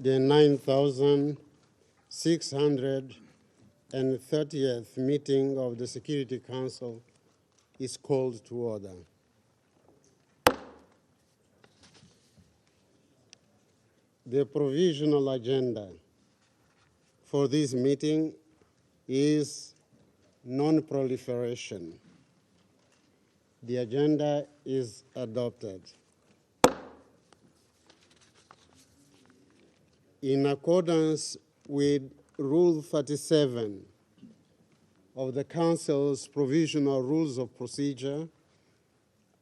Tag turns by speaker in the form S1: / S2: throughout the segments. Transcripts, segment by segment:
S1: the 9,630th meeting of the Security Council is called to order. The provisional agenda for this meeting is non-proliferation. The agenda is adopted. In accordance with Rule 37 of the Council's Provisional Rules of Procedure,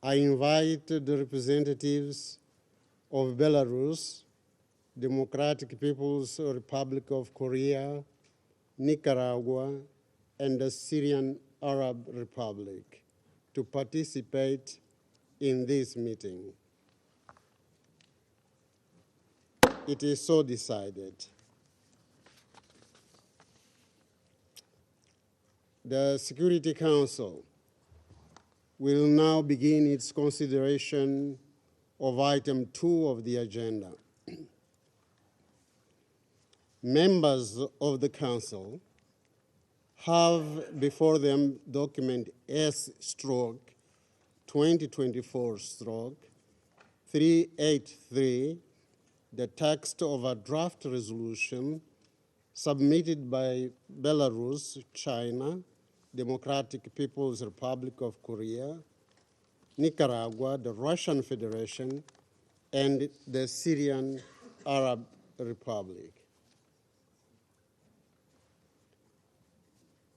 S1: I invite the representatives of Belarus, Democratic People's Republic of Korea, Nicaragua, and the Syrian Arab Republic to participate in this meeting. It is so decided. The Security Council will now begin its consideration of item 2 of the agenda. Members of the Council have before them document S/2024/383, the text of a draft resolution submitted by Belarus, China, Democratic People's Republic of Korea, Nicaragua, the Russian Federation, and the Syrian Arab Republic.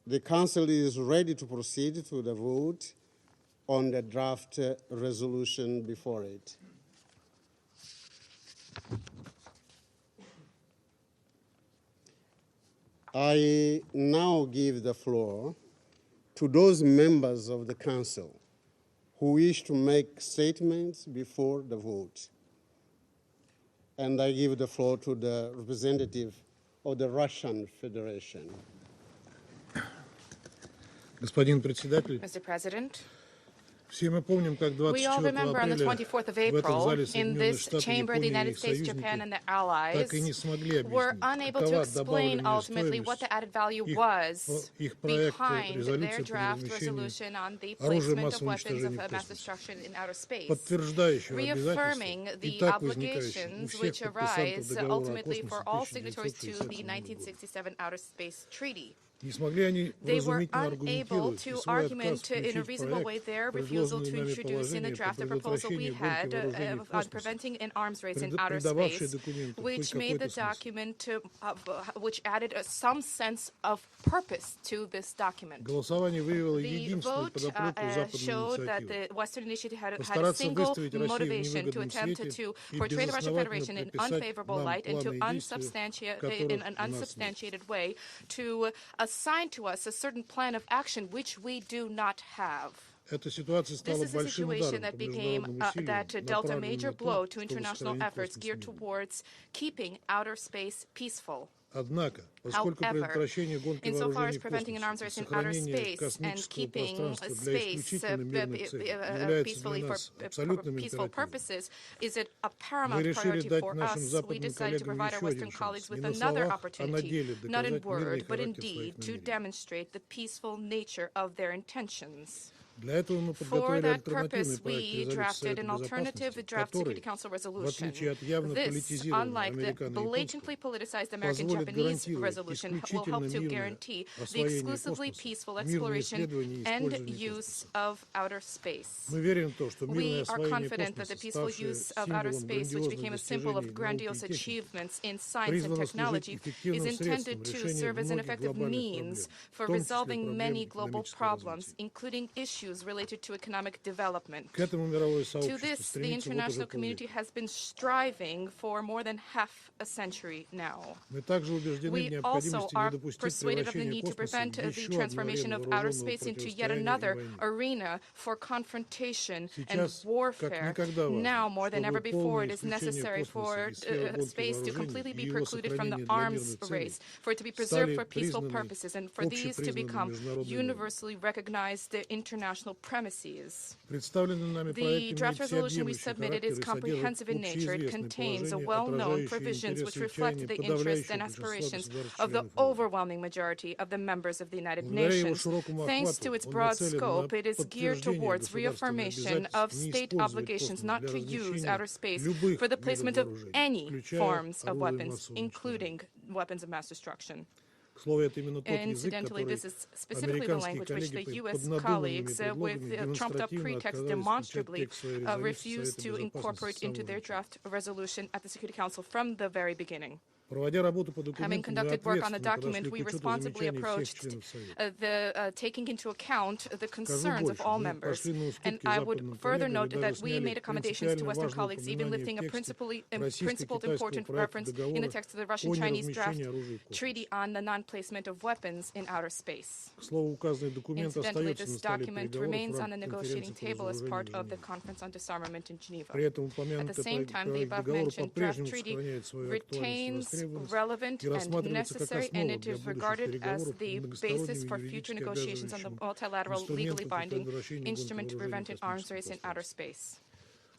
S1: The Council is ready to proceed to the vote on the draft resolution before it. I now give the floor to those members of the Council who wish to make statements before the vote. And I give the floor to the representative of the Russian Federation.
S2: Господин председатель,
S3: Mr. President,
S2: все мы помним, как
S3: we all
S2: 24
S3: remember on the
S2: апреля
S3: 24th of
S2: в этом
S3: April,
S2: зале
S3: in
S2: Соединенные
S3: this
S2: Штаты,
S3: chamber, the
S2: Япония и
S3: United
S2: их
S3: States, Japan, and
S2: союзники
S3: the allies
S2: так и не смогли
S3: were
S2: объяснить,
S3: unable to
S2: какова
S3: explain
S2: добавленная
S3: ultimately what the added value
S2: стоимость
S3: was
S2: их проекта
S3: behind their
S2: резолюции по
S3: draft
S2: размещению
S3: resolution on the
S2: оружия
S3: placement of
S2: массового
S3: weapons of
S2: уничтожения в
S3: mass
S2: космосе,
S3: destruction in outer space,
S2: подтверждающего
S3: reaffirming
S2: обязательства, и
S3: the
S2: так возникающих у
S3: obligations
S2: всех
S3: which
S2: подписантов
S3: arise
S2: договора о
S3: ultimately for
S2: космосе
S3: all signatories to the
S2: 1967 года.
S3: 1967 Outer Space Treaty.
S2: Не смогли они
S3: They were
S2: вразумительно
S3: unable
S2: аргументировать и
S3: to
S2: свой
S3: argument
S2: отказ
S3: in a
S2: включить
S3: reasonable way
S2: проект,
S3: their refusal to
S2: предложенные нами
S3: introduce in the
S2: положения по
S3: draft the proposal we
S2: предотвращению
S3: had
S2: гонки вооружений в
S3: on
S2: космосе,
S3: preventing an arms race in outer
S2: придававшие
S3: space,
S2: документу хоть
S3: which made the
S2: какой-то смысл.
S3: document, which added some sense of purpose to this document.
S2: Голосование выявило
S3: The
S2: единственную
S3: vote
S2: подоплеку западной
S3: showed that
S2: инициативы.
S3: the Western Initiative had a
S2: Постараться
S3: single
S2: выставить Россию в
S3: motivation to
S2: невыгодном
S3: attempt
S2: свете
S3: to
S2: и
S3: portray the Russian
S2: безосновательно
S3: Federation in
S2: приписать
S3: unfavorable
S2: нам
S3: light and to
S2: планы действий, которых
S3: in an
S2: у нас нет.
S3: unsubstantiated way to assign to us a certain plan of action which we do not have.
S2: Эта ситуация
S3: This
S2: стала
S3: is a
S2: большим
S3: situation
S2: ударом
S3: that
S2: по международным усилиям,
S3: that dealt a major
S2: направленным
S3: blow
S2: на
S3: to
S2: то, чтобы
S3: international
S2: сохранить
S3: efforts geared
S2: космос мирным.
S3: towards keeping outer space peaceful.
S2: Однако, поскольку
S3: However,
S2: предотвращение гонки
S3: insofar as
S2: вооружений в
S3: preventing an arms
S2: космосе и
S3: race in outer
S2: сохранение
S3: space and
S2: космического
S3: keeping
S2: пространства для
S3: space
S2: исключительно мирных целей является для
S3: peacefully for
S2: нас абсолютным
S3: peaceful
S2: императивом,
S3: purposes is it a
S2: мы
S3: paramount
S2: решили
S3: priority
S2: дать
S3: for
S2: нашим
S3: us. We
S2: западным
S3: decided to
S2: коллегам
S3: provide our
S2: еще один
S3: Western
S2: шанс
S3: colleagues
S2: не
S3: with
S2: на
S3: another
S2: словах, а на
S3: opportunity,
S2: деле
S3: not in
S2: доказать мирный
S3: word, but
S2: характер своих
S3: indeed to
S2: намерений.
S3: demonstrate the peaceful nature of their intentions.
S2: Для этого мы
S3: For
S2: подготовили
S3: that
S2: альтернативный
S3: purpose,
S2: проект
S3: we
S2: резолюции
S3: drafted
S2: Совета
S3: an alternative
S2: Безопасности,
S3: draft Security
S2: который,
S3: Council
S2: в
S3: resolution.
S2: отличие от явно
S3: This,
S2: политизированного
S3: unlike the blatantly
S2: американо-японского,
S3: politicized American
S2: позволит
S3: Japanese
S2: гарантировать
S3: resolution, will
S2: исключительно
S3: help to
S2: мирное
S3: guarantee the
S2: освоение
S3: exclusively
S2: космоса,
S3: peaceful
S2: мирное
S3: exploration
S2: исследование и
S3: and
S2: использование
S3: use
S2: космоса.
S3: of outer space.
S2: Мы верим в то, что мирное
S3: We are
S2: освоение
S3: confident that the
S2: космоса,
S3: peaceful
S2: ставшее
S3: use of outer
S2: символом
S3: space, which became a symbol
S2: грандиозных
S3: of grandiose
S2: достижений науки и техники,
S3: achievements in science and
S2: призвано служить
S3: technology, is
S2: эффективным
S3: intended
S2: средством
S3: to
S2: решения
S3: serve as an
S2: многих
S3: effective
S2: глобальных
S3: means
S2: проблем,
S3: for
S2: в том числе
S3: resolving
S2: проблем
S3: many global
S2: экономического
S3: problems,
S2: развития.
S3: including issues related to economic development.
S2: К этому мировое
S3: To
S2: сообщество
S3: this, the
S2: стремится вот уже
S3: international community
S2: полвека.
S3: has been striving for more than half a century now.
S2: Мы также убеждены в
S3: We also
S2: необходимости
S3: are
S2: не допустить
S3: persuaded of the
S2: превращения
S3: need to
S2: космоса
S3: prevent
S2: в
S3: the
S2: еще одну
S3: transformation
S2: арену
S3: of outer
S2: вооруженного
S3: space into yet
S2: противостояния и
S3: another
S2: войны.
S3: arena for confrontation and
S2: Сейчас, как
S3: warfare.
S2: никогда важно,
S3: Now, more than ever
S2: чтобы
S3: before,
S2: полное
S3: it is
S2: исключение
S3: necessary
S2: космоса
S3: for
S2: из сферы гонки
S3: space to
S2: вооружений
S3: completely
S2: и
S3: be
S2: его
S3: precluded from the
S2: сохранение для
S3: arms
S2: мирных целей
S3: race, for it to be preserved
S2: стали
S3: for peaceful
S2: признанной
S3: purposes, and for these to
S2: общепризнанной
S3: become
S2: международной нормой.
S3: universally recognized international international premises.
S2: Представленный нами
S3: The
S2: проект
S3: draft
S2: имеет
S3: resolution we
S2: всеобъемлющий
S3: submitted
S2: характер
S3: is
S2: и
S3: comprehensive in
S2: содержит
S3: nature. It
S2: общеизвестные
S3: contains
S2: положения,
S3: well-known
S2: отражающие
S3: provisions which
S2: интересы и
S3: reflect
S2: чаяния
S3: the interests and
S2: подавляющего большинства
S3: aspirations
S2: государств
S3: of the
S2: членов ООН.
S3: overwhelming majority of the members of the United
S2: Благодаря его
S3: Nations.
S2: широкому
S3: Thanks
S2: охвату
S3: to its
S2: он
S3: broad
S2: нацелен на
S3: scope, it is geared
S2: подтверждение
S3: towards
S2: государственных
S3: reaffirmation
S2: обязательств
S3: of
S2: не
S3: state
S2: использовать
S3: obligations
S2: космос
S3: not
S2: для
S3: to use
S2: размещения
S3: outer space
S2: любых
S3: for the
S2: видов
S3: placement of
S2: вооружений,
S3: any
S2: включая
S3: forms of
S2: оружие
S3: weapons,
S2: массового
S3: including
S2: уничтожения.
S3: weapons of mass destruction.
S2: К слову, это именно тот язык,
S3: Incidentally,
S2: который
S3: this is specifically the
S2: американские
S3: language which the
S2: коллеги
S3: U.S.
S2: под надуманными
S3: colleagues, with
S2: предлогами
S3: trumped-up
S2: демонстративно
S3: pretext,
S2: отказались включать
S3: demonstrably
S2: текст своей резолюции
S3: refused
S2: Совета
S3: to
S2: Безопасности
S3: incorporate
S2: с
S3: into
S2: самого
S3: their
S2: начала.
S3: draft resolution at the Security Council from the very beginning.
S2: Проводя работу по
S3: Having
S2: документу, мы
S3: conducted work on the
S2: ответственно подошли
S3: document,
S2: к
S3: we
S2: учету
S3: responsibly
S2: замечаний всех
S3: approached
S2: членов Совета.
S3: the taking into account the
S2: Скажу
S3: concerns of
S2: больше,
S3: all
S2: мы
S3: members.
S2: пошли на
S3: And
S2: уступки
S3: I would
S2: западным
S3: further
S2: коллегам и
S3: note
S2: даже
S3: that we
S2: сняли
S3: made accommodations to
S2: принципиально
S3: Western
S2: важное
S3: colleagues, even
S2: упоминание
S3: lifting
S2: в
S3: a
S2: тексте
S3: principled
S2: российско-китайского
S3: important
S2: проекта
S3: reference in the
S2: договора
S3: text of the
S2: о
S3: Russian-Chinese draft
S2: неразмещении оружия в космосе.
S3: treaty on the non-placement of weapons in outer space.
S2: К слову, указанный документ
S3: Incidentally,
S2: остается
S3: this
S2: на столе
S3: document
S2: переговоров в
S3: remains on the
S2: рамках
S3: negotiating
S2: конференции по
S3: table as part
S2: разоружению в
S3: of the
S2: Женеве.
S3: Conference on Disarmament in Geneva.
S2: При этом
S3: At the
S2: упомянутый
S3: same time, the
S2: проект договора
S3: above-mentioned draft
S2: по-прежнему
S3: treaty
S2: сохраняет свою актуальность и
S3: retains
S2: востребованность
S3: relevant
S2: и
S3: and
S2: рассматривается как
S3: necessary, and
S2: основа
S3: it
S2: для
S3: is
S2: будущих
S3: regarded as
S2: переговоров
S3: the
S2: по
S3: basis for
S2: многостороннему
S3: future
S2: юридически
S3: negotiations on the
S2: обязывающему
S3: multilateral, legally
S2: инструменту по
S3: binding
S2: предотвращению
S3: instrument to
S2: гонки
S3: prevent an arms race in
S2: вооружений в
S3: outer
S2: космосе.
S3: space.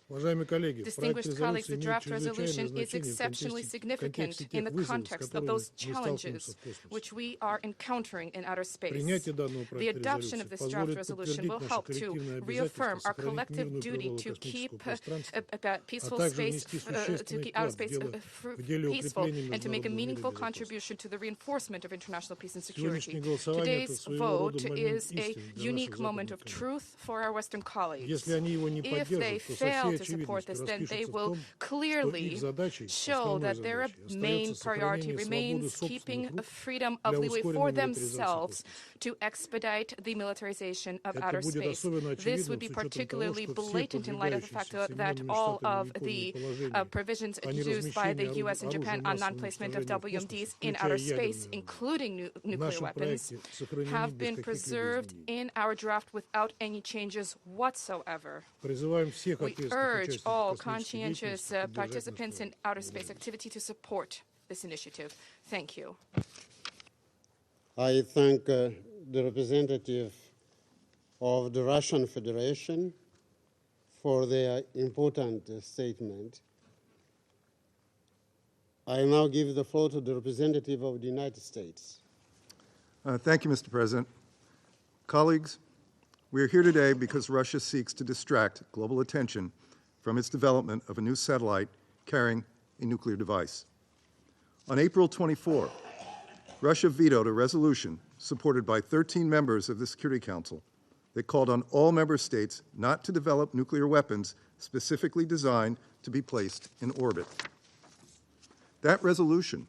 S2: Уважаемые коллеги, проект
S3: Distinguished colleagues,
S2: резолюции
S3: the
S2: имеет
S3: draft
S2: чрезвычайное
S3: resolution is
S2: значение
S3: exceptionally
S2: в
S3: significant
S2: контексте
S3: in
S2: тех
S3: the
S2: вызовов, с
S3: context of
S2: которыми
S3: those
S2: мы сталкиваемся
S3: challenges
S2: в космосе.
S3: which we are encountering in outer space.
S2: Принятие данного
S3: The
S2: проекта
S3: adoption of
S2: резолюции
S3: this draft
S2: позволит
S3: resolution
S2: подтвердить
S3: will
S2: наше
S3: help to
S2: коллективное
S3: reaffirm
S2: обязательство
S3: our
S2: сохранить
S3: collective
S2: мирную
S3: duty
S2: природу
S3: to keep
S2: космического пространства,
S3: a
S2: а
S3: peaceful
S2: также
S3: space,
S2: внести
S3: to
S2: существенный
S3: keep outer
S2: вклад
S3: space
S2: в деле
S3: peaceful,
S2: укрепления
S3: and to make a
S2: международного мира и
S3: meaningful
S2: безопасности.
S3: contribution to the reinforcement of international peace and
S2: Сегодняшнее
S3: security.
S2: голосование – это
S3: Today's
S2: своего рода
S3: vote
S2: момент
S3: is a
S2: истины для
S3: unique
S2: наших
S3: moment
S2: западных
S3: of
S2: коллег.
S3: truth for our Western colleagues.
S2: Если они его не
S3: If they
S2: поддержат, то со
S3: fail
S2: всей
S3: to support
S2: очевидностью
S3: this, then they
S2: распишутся в
S3: will
S2: том, что
S3: clearly
S2: их задачей,
S3: show
S2: основной
S3: that their
S2: задачей,
S3: main
S2: остается
S3: priority
S2: сохранение свободы
S3: remains
S2: собственных
S3: keeping
S2: рук
S3: freedom
S2: для
S3: of leeway for
S2: ускоренной милитаризации
S3: themselves
S2: космоса.
S3: to expedite the militarization of
S2: Это
S3: outer
S2: будет
S3: space.
S2: особенно
S3: This would
S2: очевидным
S3: be
S2: с учетом того,
S3: particularly
S2: что все
S3: blatant in light of the fact
S2: подвигающиеся
S3: that
S2: Соединенными
S3: all
S2: Штатами
S3: of
S2: и
S3: the
S2: Японией положения
S3: provisions
S2: о
S3: introduced by the
S2: неразмещении
S3: U.S. and Japan
S2: оружия
S3: on
S2: массового
S3: non-placement of
S2: уничтожения в космосе,
S3: WMDs in
S2: включая
S3: outer
S2: ядерное
S3: space,
S2: оружие,
S3: including
S2: в
S3: nuclear
S2: нашем
S3: weapons,
S2: проекте сохранены
S3: have
S2: без
S3: been
S2: каких-либо
S3: preserved
S2: изменений.
S3: in our draft without any changes whatsoever.
S2: Призываем всех
S3: We
S2: ответственных
S3: urge all
S2: участников космической
S3: conscientious
S2: деятельности поддержать наш
S3: participants in
S2: проект.
S3: outer space activity to support this initiative. Thank you.
S1: I thank the representative of the Russian Federation for their important statement. I now give the floor to the representative of the United States.
S4: Thank you, Mr. President. Colleagues, we are here today because Russia seeks to distract global attention from its development of a new satellite carrying a nuclear device. On April 24, Russia vetoed a resolution supported by 13 members of the Security Council that called on all member states not to develop nuclear weapons specifically designed to be placed in orbit. That resolution,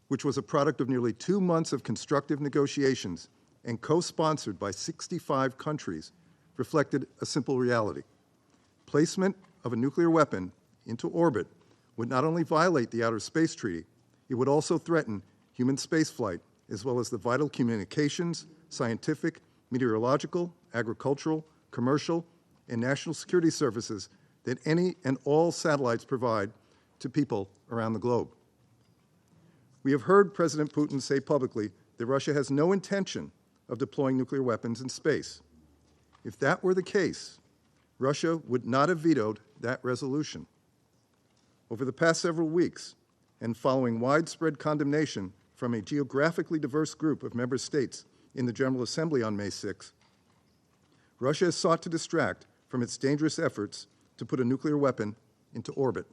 S4: which was a product of nearly 2 months of constructive negotiations and co-sponsored by 65 countries, reflected a simple reality. Placement of a nuclear weapon into orbit would not only violate the Outer Space Treaty, it would also threaten human spaceflight, as well as the vital communications, scientific, meteorological, agricultural, commercial, and national security services that any and all satellites provide to people around the globe. We have heard President Putin say publicly that Russia has no intention of deploying nuclear weapons in space. If that were the case, Russia would not have vetoed that resolution. Over the past several weeks, and following widespread condemnation from a geographically diverse group of member states in the General Assembly on May 6, Russia has sought to distract from its dangerous efforts to put a nuclear weapon into orbit.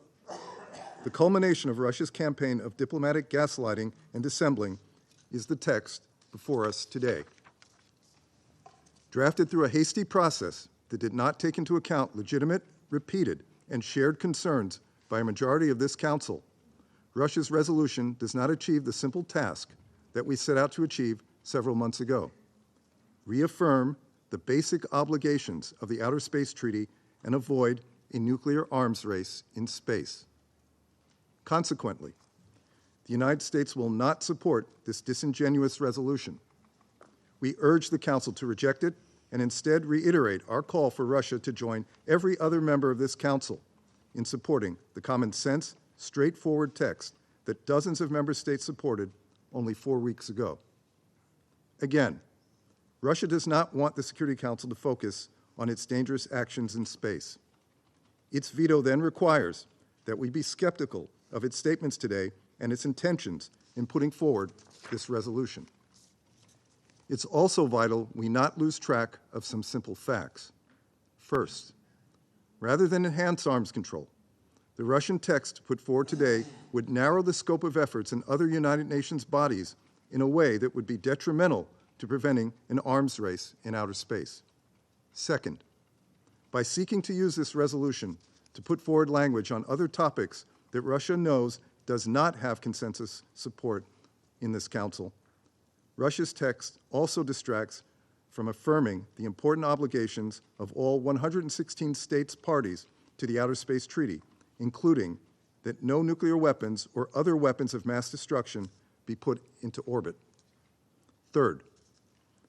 S4: The culmination of Russia's campaign of diplomatic gaslighting and dissembling is the text before us today. Drafted through a hasty process that did not take into account legitimate, repeated, and shared concerns by a majority of this Council, Russia's resolution does not achieve the simple task that we set out to achieve several months ago: reaffirm the basic obligations of the Outer Space Treaty and avoid a nuclear arms race in space. Consequently, the United States will not support this disingenuous resolution. We urge the Council to reject it and instead reiterate our call for Russia to join every other member of this Council in supporting the common sense, straightforward text that dozens of member states supported only 4 weeks ago. Again, Russia does not want the Security Council to focus on its dangerous actions in space. Its veto then requires that we be skeptical of its statements today and its intentions in putting forward this resolution. It's also vital we not lose track of some simple facts. First, rather than enhance arms control, the Russian text put forward today would narrow the scope of efforts in other United Nations bodies in a way that would be detrimental to preventing an arms race in outer space. Second, by seeking to use this resolution to put forward language on other topics that Russia knows does not have consensus support in this Council, Russia's text also distracts from affirming the important obligations of all 116 states parties to the Outer Space Treaty, including that no nuclear weapons or other weapons of mass destruction be put into orbit. Third,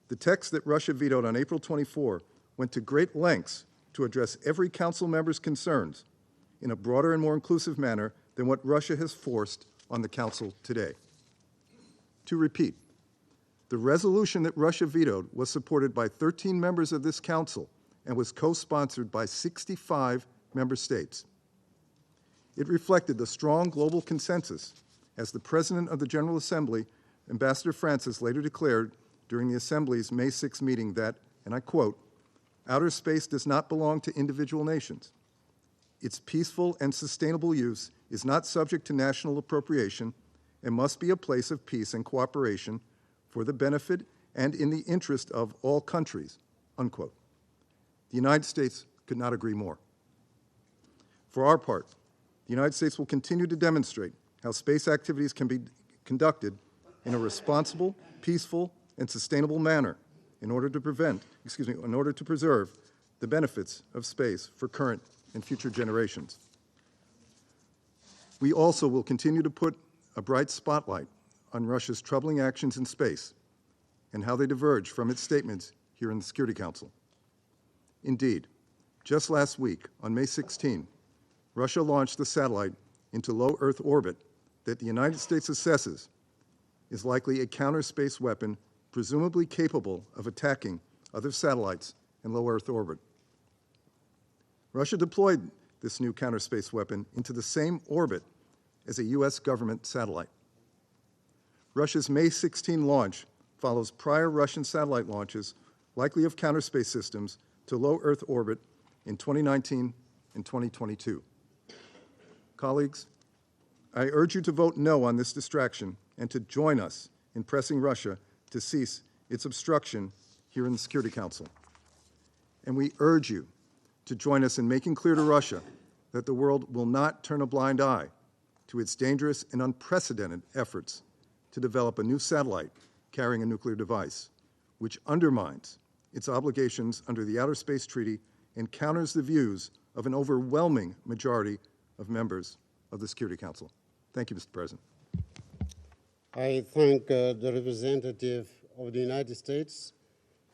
S4: the text that Russia vetoed on April 24 went to great lengths to address every Council member's concerns in a broader and more inclusive manner than what Russia has forced on the Council today. To repeat, the resolution that Russia vetoed was supported by 13 members of this Council and was co-sponsored by 65 member states. It reflected the strong global consensus as the President of the General Assembly, Ambassador Francis, later declared during the Assembly's May 6 meeting that, and I quote, "Outer space does not belong to individual nations. Its peaceful and sustainable use is not subject to national appropriation and must be a place of peace and cooperation for the benefit and in the interest of all countries," unquote. The United States could not agree more. For our part, the United States will continue to demonstrate how space activities can be conducted in a responsible, peaceful, and sustainable manner in order to preserve the benefits of space for current and future generations. We also will continue to put a bright spotlight on Russia's troubling actions in space and how they diverge from its statements here in the Security Council. Indeed, just last week, on May 16, Russia launched the satellite into low Earth orbit that the United States assesses is likely a counter-space weapon presumably capable of attacking other satellites in low Earth orbit. Russia deployed this new counter-space weapon into the same orbit as a U.S. government satellite. Russia's May 16 launch follows prior Russian satellite launches, likely of counter-space systems, to low Earth orbit in 2019 and 2022. Colleagues, I urge you to vote no on this distraction and to join us in pressing Russia to cease its obstruction here in the Security Council. And we urge you to join us in making clear to Russia that the world will not turn a blind eye to its dangerous and unprecedented efforts to develop a new satellite carrying a nuclear device, which undermines its obligations under the Outer Space Treaty and counters the views of an overwhelming majority of members of the Security Council. Thank you, Mr. President.
S1: I thank the representative of the United States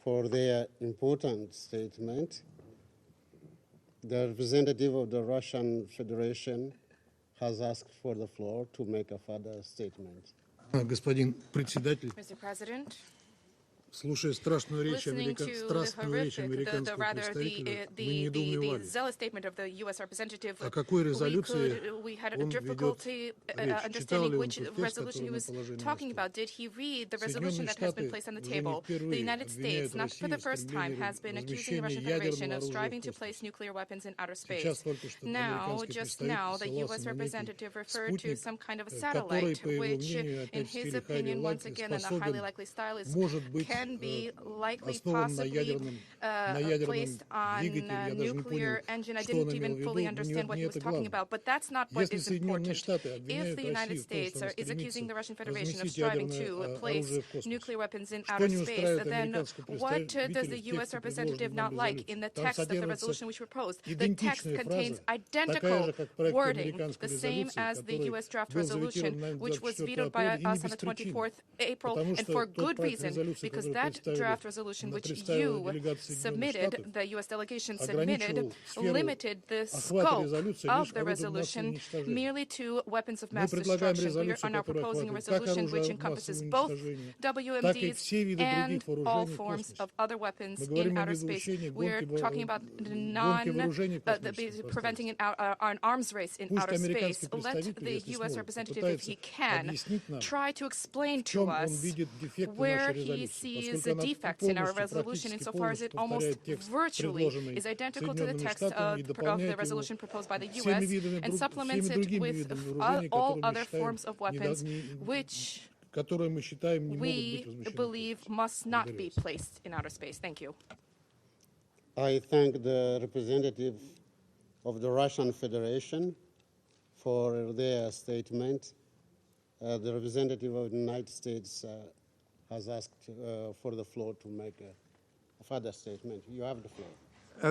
S1: for their important statement. The representative of the Russian Federation has asked for the floor to make a further statement.
S2: Господин председатель,
S3: Mr. President,
S2: слушая страстную речь
S3: listening to the
S2: американского
S3: rather
S2: представителя, мы
S3: the
S2: недоумевали,
S3: zealous statement of the U.S. representative,
S2: о какой резолюции
S3: we had a
S2: он ведет
S3: difficulty
S2: речь. Читал
S3: understanding
S2: ли он
S3: which
S2: тот текст,
S3: resolution he
S2: который мы
S3: was
S2: положили на
S3: talking
S2: стол?
S3: about. Did he read the resolution
S2: Соединенные
S3: that has been
S2: Штаты
S3: placed on the
S2: уже не
S3: table? The
S2: впервые
S3: United States,
S2: обвиняют
S3: not for
S2: Россию
S3: the
S2: в
S3: first time,
S2: стремлении
S3: has been accusing the
S2: размещения
S3: Russian Federation
S2: ядерного
S3: of
S2: оружия в
S3: striving to
S2: космосе.
S3: place nuclear weapons in outer space.
S2: Сейчас только что
S3: Now,
S2: американский
S3: just
S2: представитель
S3: now, the U.S.
S2: ссылался на некий
S3: representative referred to
S2: спутник,
S3: some kind of a
S2: который,
S3: satellite,
S2: по его
S3: which,
S2: мнению,
S3: in
S2: опять в
S3: his
S2: стиле Хайли
S3: opinion, once
S2: Лайк,
S3: again, in a highly likely style,
S2: может быть
S3: can be likely
S2: основан на
S3: possibly
S2: ядерном
S3: placed on
S2: двигателе. Я даже не
S3: nuclear
S2: понял,
S3: engine. I
S2: что он
S3: didn't
S2: имел
S3: even
S2: в виду,
S3: fully
S2: но
S3: understand what
S2: не
S3: he was
S2: это
S3: talking
S2: главное.
S3: about, but that's not what
S2: Если
S3: is
S2: Соединенные
S3: important.
S2: Штаты
S3: If
S2: обвиняют
S3: the United
S2: Россию в том,
S3: States
S2: что она
S3: is accusing
S2: стремится
S3: the Russian Federation of
S2: разместить
S3: striving
S2: ядерное
S3: to place
S2: оружие в космосе,
S3: nuclear weapons in
S2: что
S3: outer
S2: не
S3: space,
S2: устраивает
S3: then
S2: американского
S3: what does the
S2: представителя в
S3: U.S.
S2: тексте,
S3: representative
S2: предложенном
S3: not
S2: нам
S3: like in the
S2: резолюции? Там
S3: text of the
S2: содержится
S3: resolution which we proposed? The text
S2: идентичная
S3: contains
S2: фраза, такая
S3: identical
S2: же, как в проекте
S3: wording,
S2: американской
S3: the same
S2: резолюции,
S3: as the
S2: который
S3: U.S. draft
S2: был заветирован
S3: resolution,
S2: нами
S3: which was
S2: 24
S3: vetoed by
S2: апреля, и не
S3: us on
S2: без
S3: the
S2: причины.
S3: 24th April,
S2: Потому
S3: and
S2: что
S3: for
S2: тот
S3: good
S2: проект
S3: reason,
S2: резолюции,
S3: because
S2: который
S3: that
S2: представили
S3: draft resolution,
S2: на
S3: which
S2: представила
S3: you
S2: делегация Соединенных
S3: submitted,
S2: Штатов,
S3: the U.S. delegation submitted,
S2: ограничивал сферу
S3: limited the
S2: охвата
S3: scope
S2: резолюции
S3: of
S2: лишь
S3: the
S2: орудием массового
S3: resolution
S2: уничтожения.
S3: merely to weapons of
S2: Мы
S3: mass
S2: предлагаем
S3: destruction. We are
S2: резолюцию,
S3: now
S2: которая
S3: proposing a
S2: охватывает как
S3: resolution which
S2: оружие
S3: encompasses
S2: массового
S3: both
S2: уничтожения, так и
S3: WMDs
S2: все виды
S3: and
S2: других
S3: all
S2: вооружений в
S3: forms
S2: космосе.
S3: of other
S2: Мы
S3: weapons in
S2: говорим о
S3: outer space.
S2: недопущении
S3: We are talking about
S2: гонки вооружений в космическом
S3: preventing
S2: пространстве.
S3: an arms race in
S2: Пусть
S3: outer space.
S2: американский
S3: Let
S2: представитель,
S3: the
S2: если
S3: U.S.
S2: сможет,
S3: representative, if he
S2: попытается
S3: can,
S2: объяснить нам,
S3: try to explain
S2: в
S3: to
S2: чем он
S3: us
S2: видит дефекты
S3: where
S2: нашей
S3: he
S2: резолюции,
S3: sees
S2: поскольку
S3: the
S2: она
S3: defects in our
S2: полностью,
S3: resolution
S2: практически
S3: insofar as
S2: полностью
S3: it almost
S2: повторяет текст,
S3: virtually
S2: предложенный
S3: is identical to the
S2: Соединенными
S3: text
S2: Штатами, и
S3: of the
S2: дополняет его
S3: resolution proposed by the
S2: всеми
S3: U.S.
S2: видами
S3: and supplements
S2: всеми
S3: it
S2: другими
S3: with
S2: видами вооружений,
S3: all
S2: которые мы
S3: other
S2: считаем
S3: forms of weapons which
S2: которые мы считаем не могут быть
S3: we
S2: размещены в
S3: believe
S2: космосе.
S3: must not be
S2: Благодарю вас.
S3: placed in outer space. Thank you.
S1: I thank the representative of the Russian Federation for their statement. The representative of the United States has asked for the floor to make a further statement. You have the floor.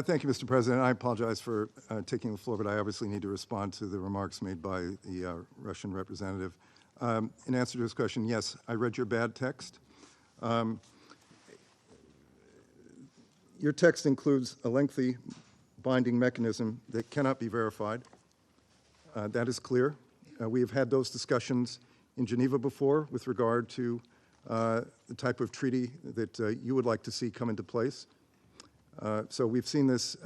S4: Thank you, Mr. President. I apologize for taking the floor, but I obviously need to respond to the remarks made by the Russian representative. In answer to his question, yes, I read your bad text. Your text includes a lengthy binding mechanism that cannot be verified. That is clear. We have had those discussions in Geneva before with regard to the type of treaty that you would like to see come into place. So we've seen this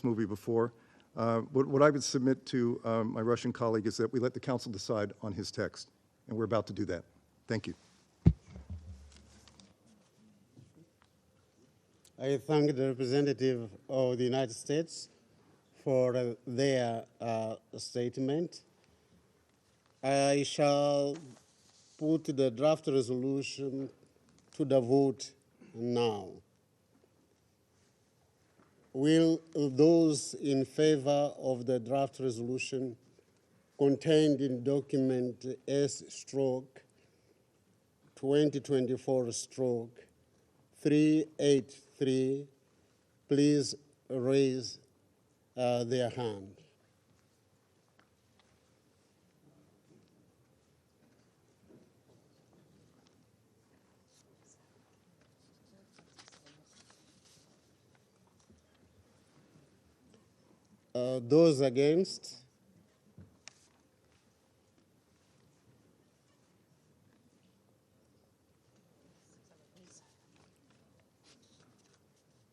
S4: movie before. What I would submit to my Russian colleague is that we let the Council decide on his text, and we're about to do that. Thank you.
S1: I thank the representative of the United States for their statement. I shall put the draft resolution to the vote now. Will those in favor of the draft resolution contained in document S/2024/383 please raise their hand? Those against?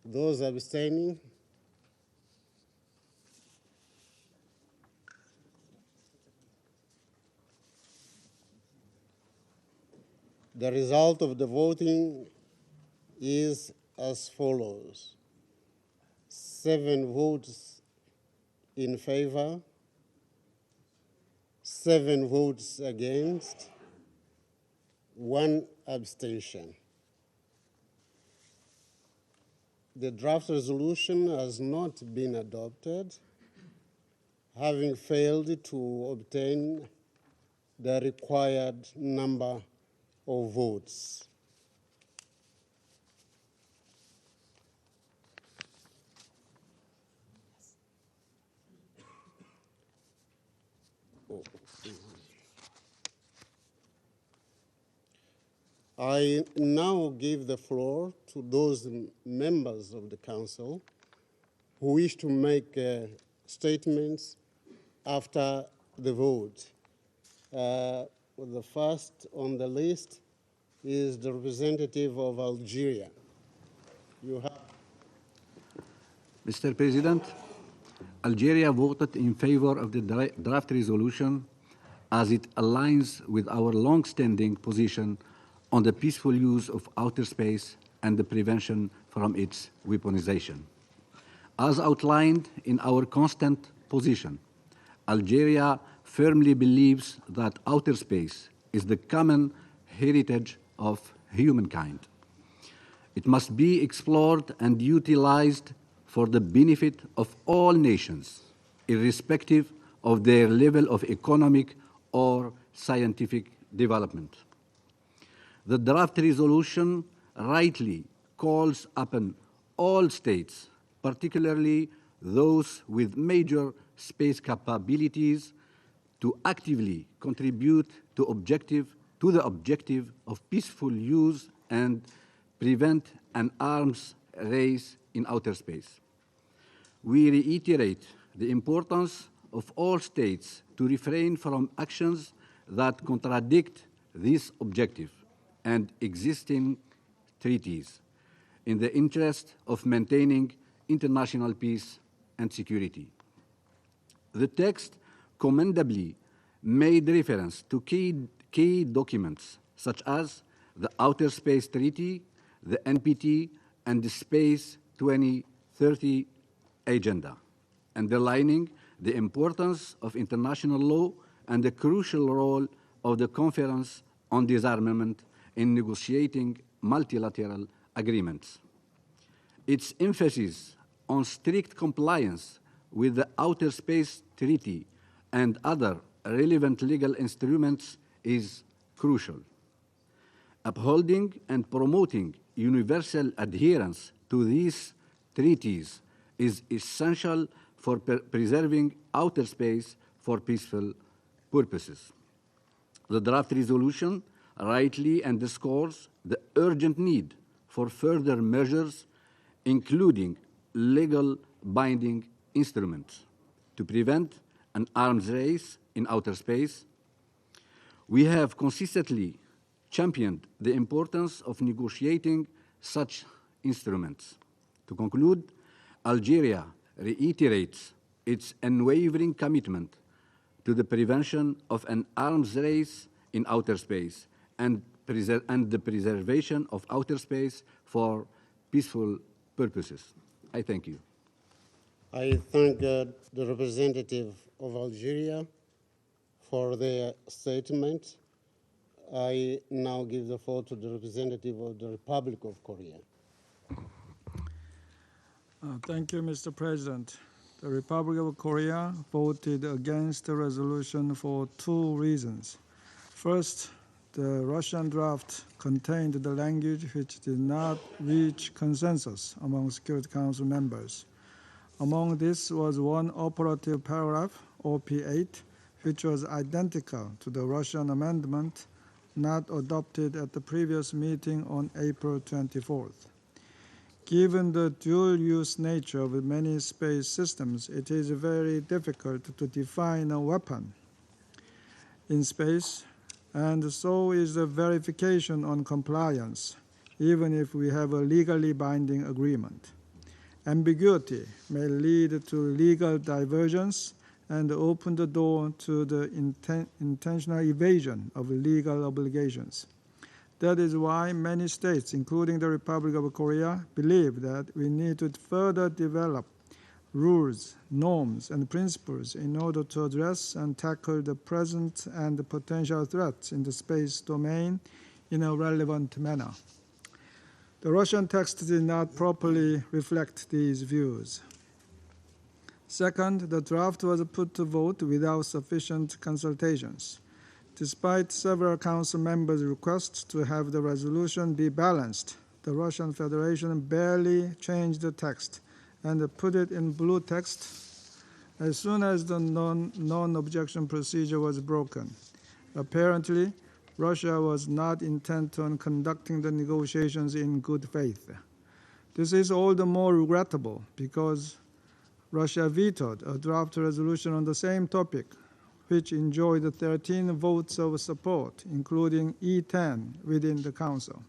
S1: Those abstaining? The result of the voting is as follows: 7 votes in favor, 7 votes against, 1 abstention. The draft resolution has not been adopted, having failed to obtain the required number of votes. I now give the floor to those members of the Council who wish to make statements after the vote. The first on the list is the representative of Algeria. You have.
S5: Mr. President, Algeria voted in favor of the draft resolution as it aligns with our long-standing position on the peaceful use of outer space and the prevention from its weaponization. As outlined in our constant position, Algeria firmly believes that outer space is the common heritage of humankind. It must be explored and utilized for the benefit of all nations, irrespective of their level of economic or scientific development. The draft resolution rightly calls upon all states, particularly those with major space capabilities, to actively contribute to the objective of peaceful use and prevent an arms race in outer space. We reiterate the importance of all states to refrain from actions that contradict this objective and existing treaties in the interest of maintaining international peace and security. The text commendably made reference to key documents such as the Outer Space Treaty, the NPT, and the Space 2030 Agenda, underlining the importance of international law and the crucial role of the Conference on Disarmament in negotiating multilateral agreements. Its emphasis on strict compliance with the Outer Space Treaty and other relevant legal instruments is crucial. Upholding and promoting universal adherence to these treaties is essential for preserving outer space for peaceful purposes. The draft resolution rightly underscores the urgent need for further measures, including legal binding instruments, to prevent an arms race in outer space. We have consistently championed the importance of negotiating such instruments. To conclude, Algeria reiterates its unwavering commitment to the prevention of an arms race in outer space and the preservation of outer space for peaceful purposes. I thank you.
S1: I thank the representative of Algeria for their statement. I now give the floor to the representative of the Republic of Korea.
S6: Thank you, Mr. President. The Republic of Korea voted against the resolution for two reasons. First, the Russian draft contained the language which did not reach consensus among Security Council members. Among this was one operative paragraph, OP8, which was identical to the Russian amendment not adopted at the previous meeting on April 24th. Given the dual-use nature of many space systems, it is very difficult to define a weapon in space, and so is the verification on compliance, even if we have a legally binding agreement. Ambiguity may lead to legal divergence and open the door to the intentional evasion of legal obligations. That is why many states, including the Republic of Korea, believe that we need to further develop rules, norms, and principles in order to address and tackle the present and the potential threats in the space domain in a relevant manner. The Russian text did not properly reflect these views. Second, the draft was put to vote without sufficient consultations. Despite several council members' requests to have the resolution be balanced, the Russian Federation barely changed the text and put it in blue text as soon as the non-objection procedure was broken. Apparently, Russia was not intent on conducting the negotiations in good faith. This is all the more regrettable because Russia vetoed a draft resolution on the same topic, which enjoyed 13 votes of support, including E10 within the Council.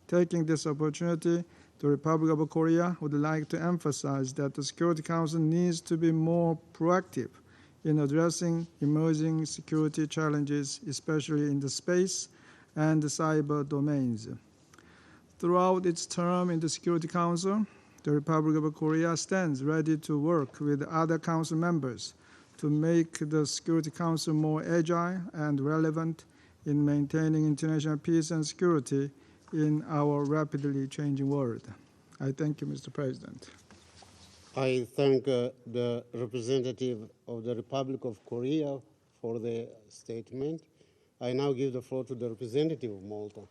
S6: Taking this opportunity, the Republic of Korea would like to emphasize that the Security Council needs to be more proactive in addressing emerging security challenges, especially in the space and the cyber domains. Throughout its term in the Security Council, the Republic of Korea stands ready to work with other Council members to make the Security Council more agile and relevant in maintaining international peace and security in our rapidly changing world. I thank you, Mr. President.
S1: I thank the representative of the Republic of Korea for the statement. I now give the floor to the representative of Malta.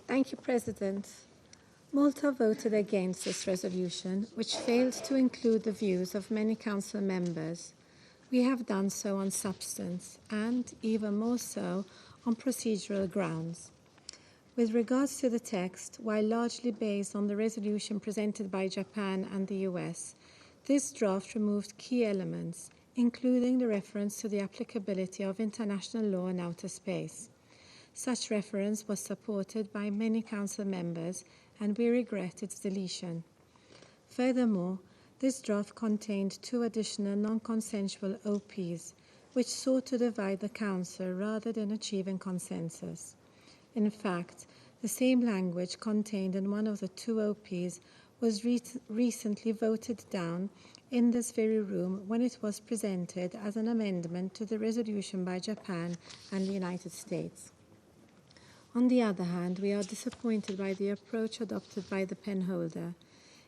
S7: Thank you, President. Malta voted against this resolution, which failed to include the views of many Council members. We have done so on substance and even more so on procedural grounds. With regards to the text, while largely based on the resolution presented by Japan and the US, this draft removed key elements, including the reference to the applicability of international law in outer space. Such reference was supported by many Council members, and we regret its deletion. Furthermore, this draft contained 2 additional non-consensual OPs, which sought to divide the Council rather than achieving consensus. In fact, the same language contained in one of the 2 OPs was recently voted down in this very room when it was presented as an amendment to the resolution by Japan and the United States. On the other hand, we are disappointed by the approach adopted by the penholder.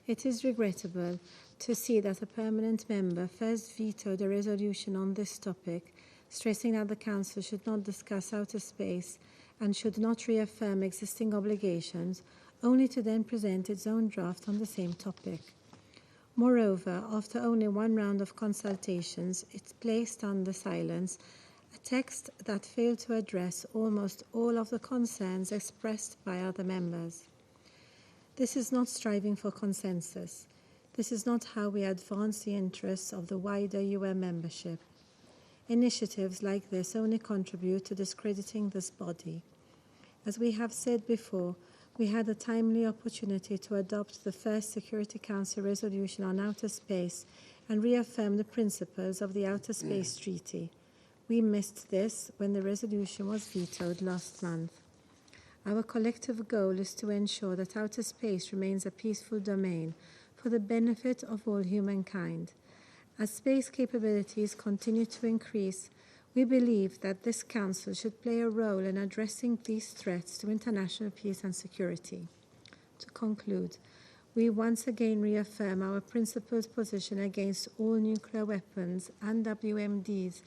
S7: It is regrettable to see that a permanent member first vetoed a resolution on this topic, stressing that the Council should not discuss outer space and should not reaffirm existing obligations, only to then present its own draft on the same topic. Moreover, after only 1 round of consultations, it placed under silence a text that failed to address almost all of the concerns expressed by other members. This is not striving for consensus. This is not how we advance the interests of the wider UN membership. Initiatives like this only contribute to discrediting this body. As we have said before, we had a timely opportunity to adopt the first Security Council resolution on outer space and reaffirm the principles of the Outer Space Treaty. We missed this when the resolution was vetoed last month. Our collective goal is to ensure that outer space remains a peaceful domain for the benefit of all humankind. As space capabilities continue to increase, we believe that this Council should play a role in addressing these threats to international peace and security. To conclude, we once again reaffirm our principled position against all nuclear weapons and WMDs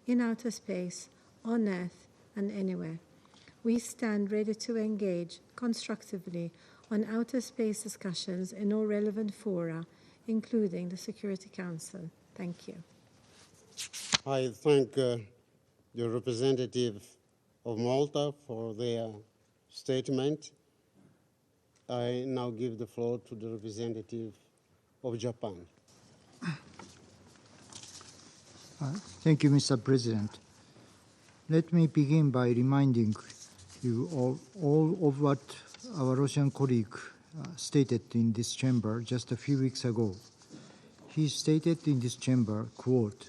S7: in outer space, on Earth, and anywhere. We stand ready to engage constructively on outer space discussions in all relevant fora, including the Security Council. Thank you.
S1: I thank the representative of Malta for their statement. I now give the floor to the representative of Japan.
S8: Thank you, Mr. President. Let me begin by reminding you all of what our Russian colleague stated in this chamber just a few weeks ago. He stated in this chamber, quote,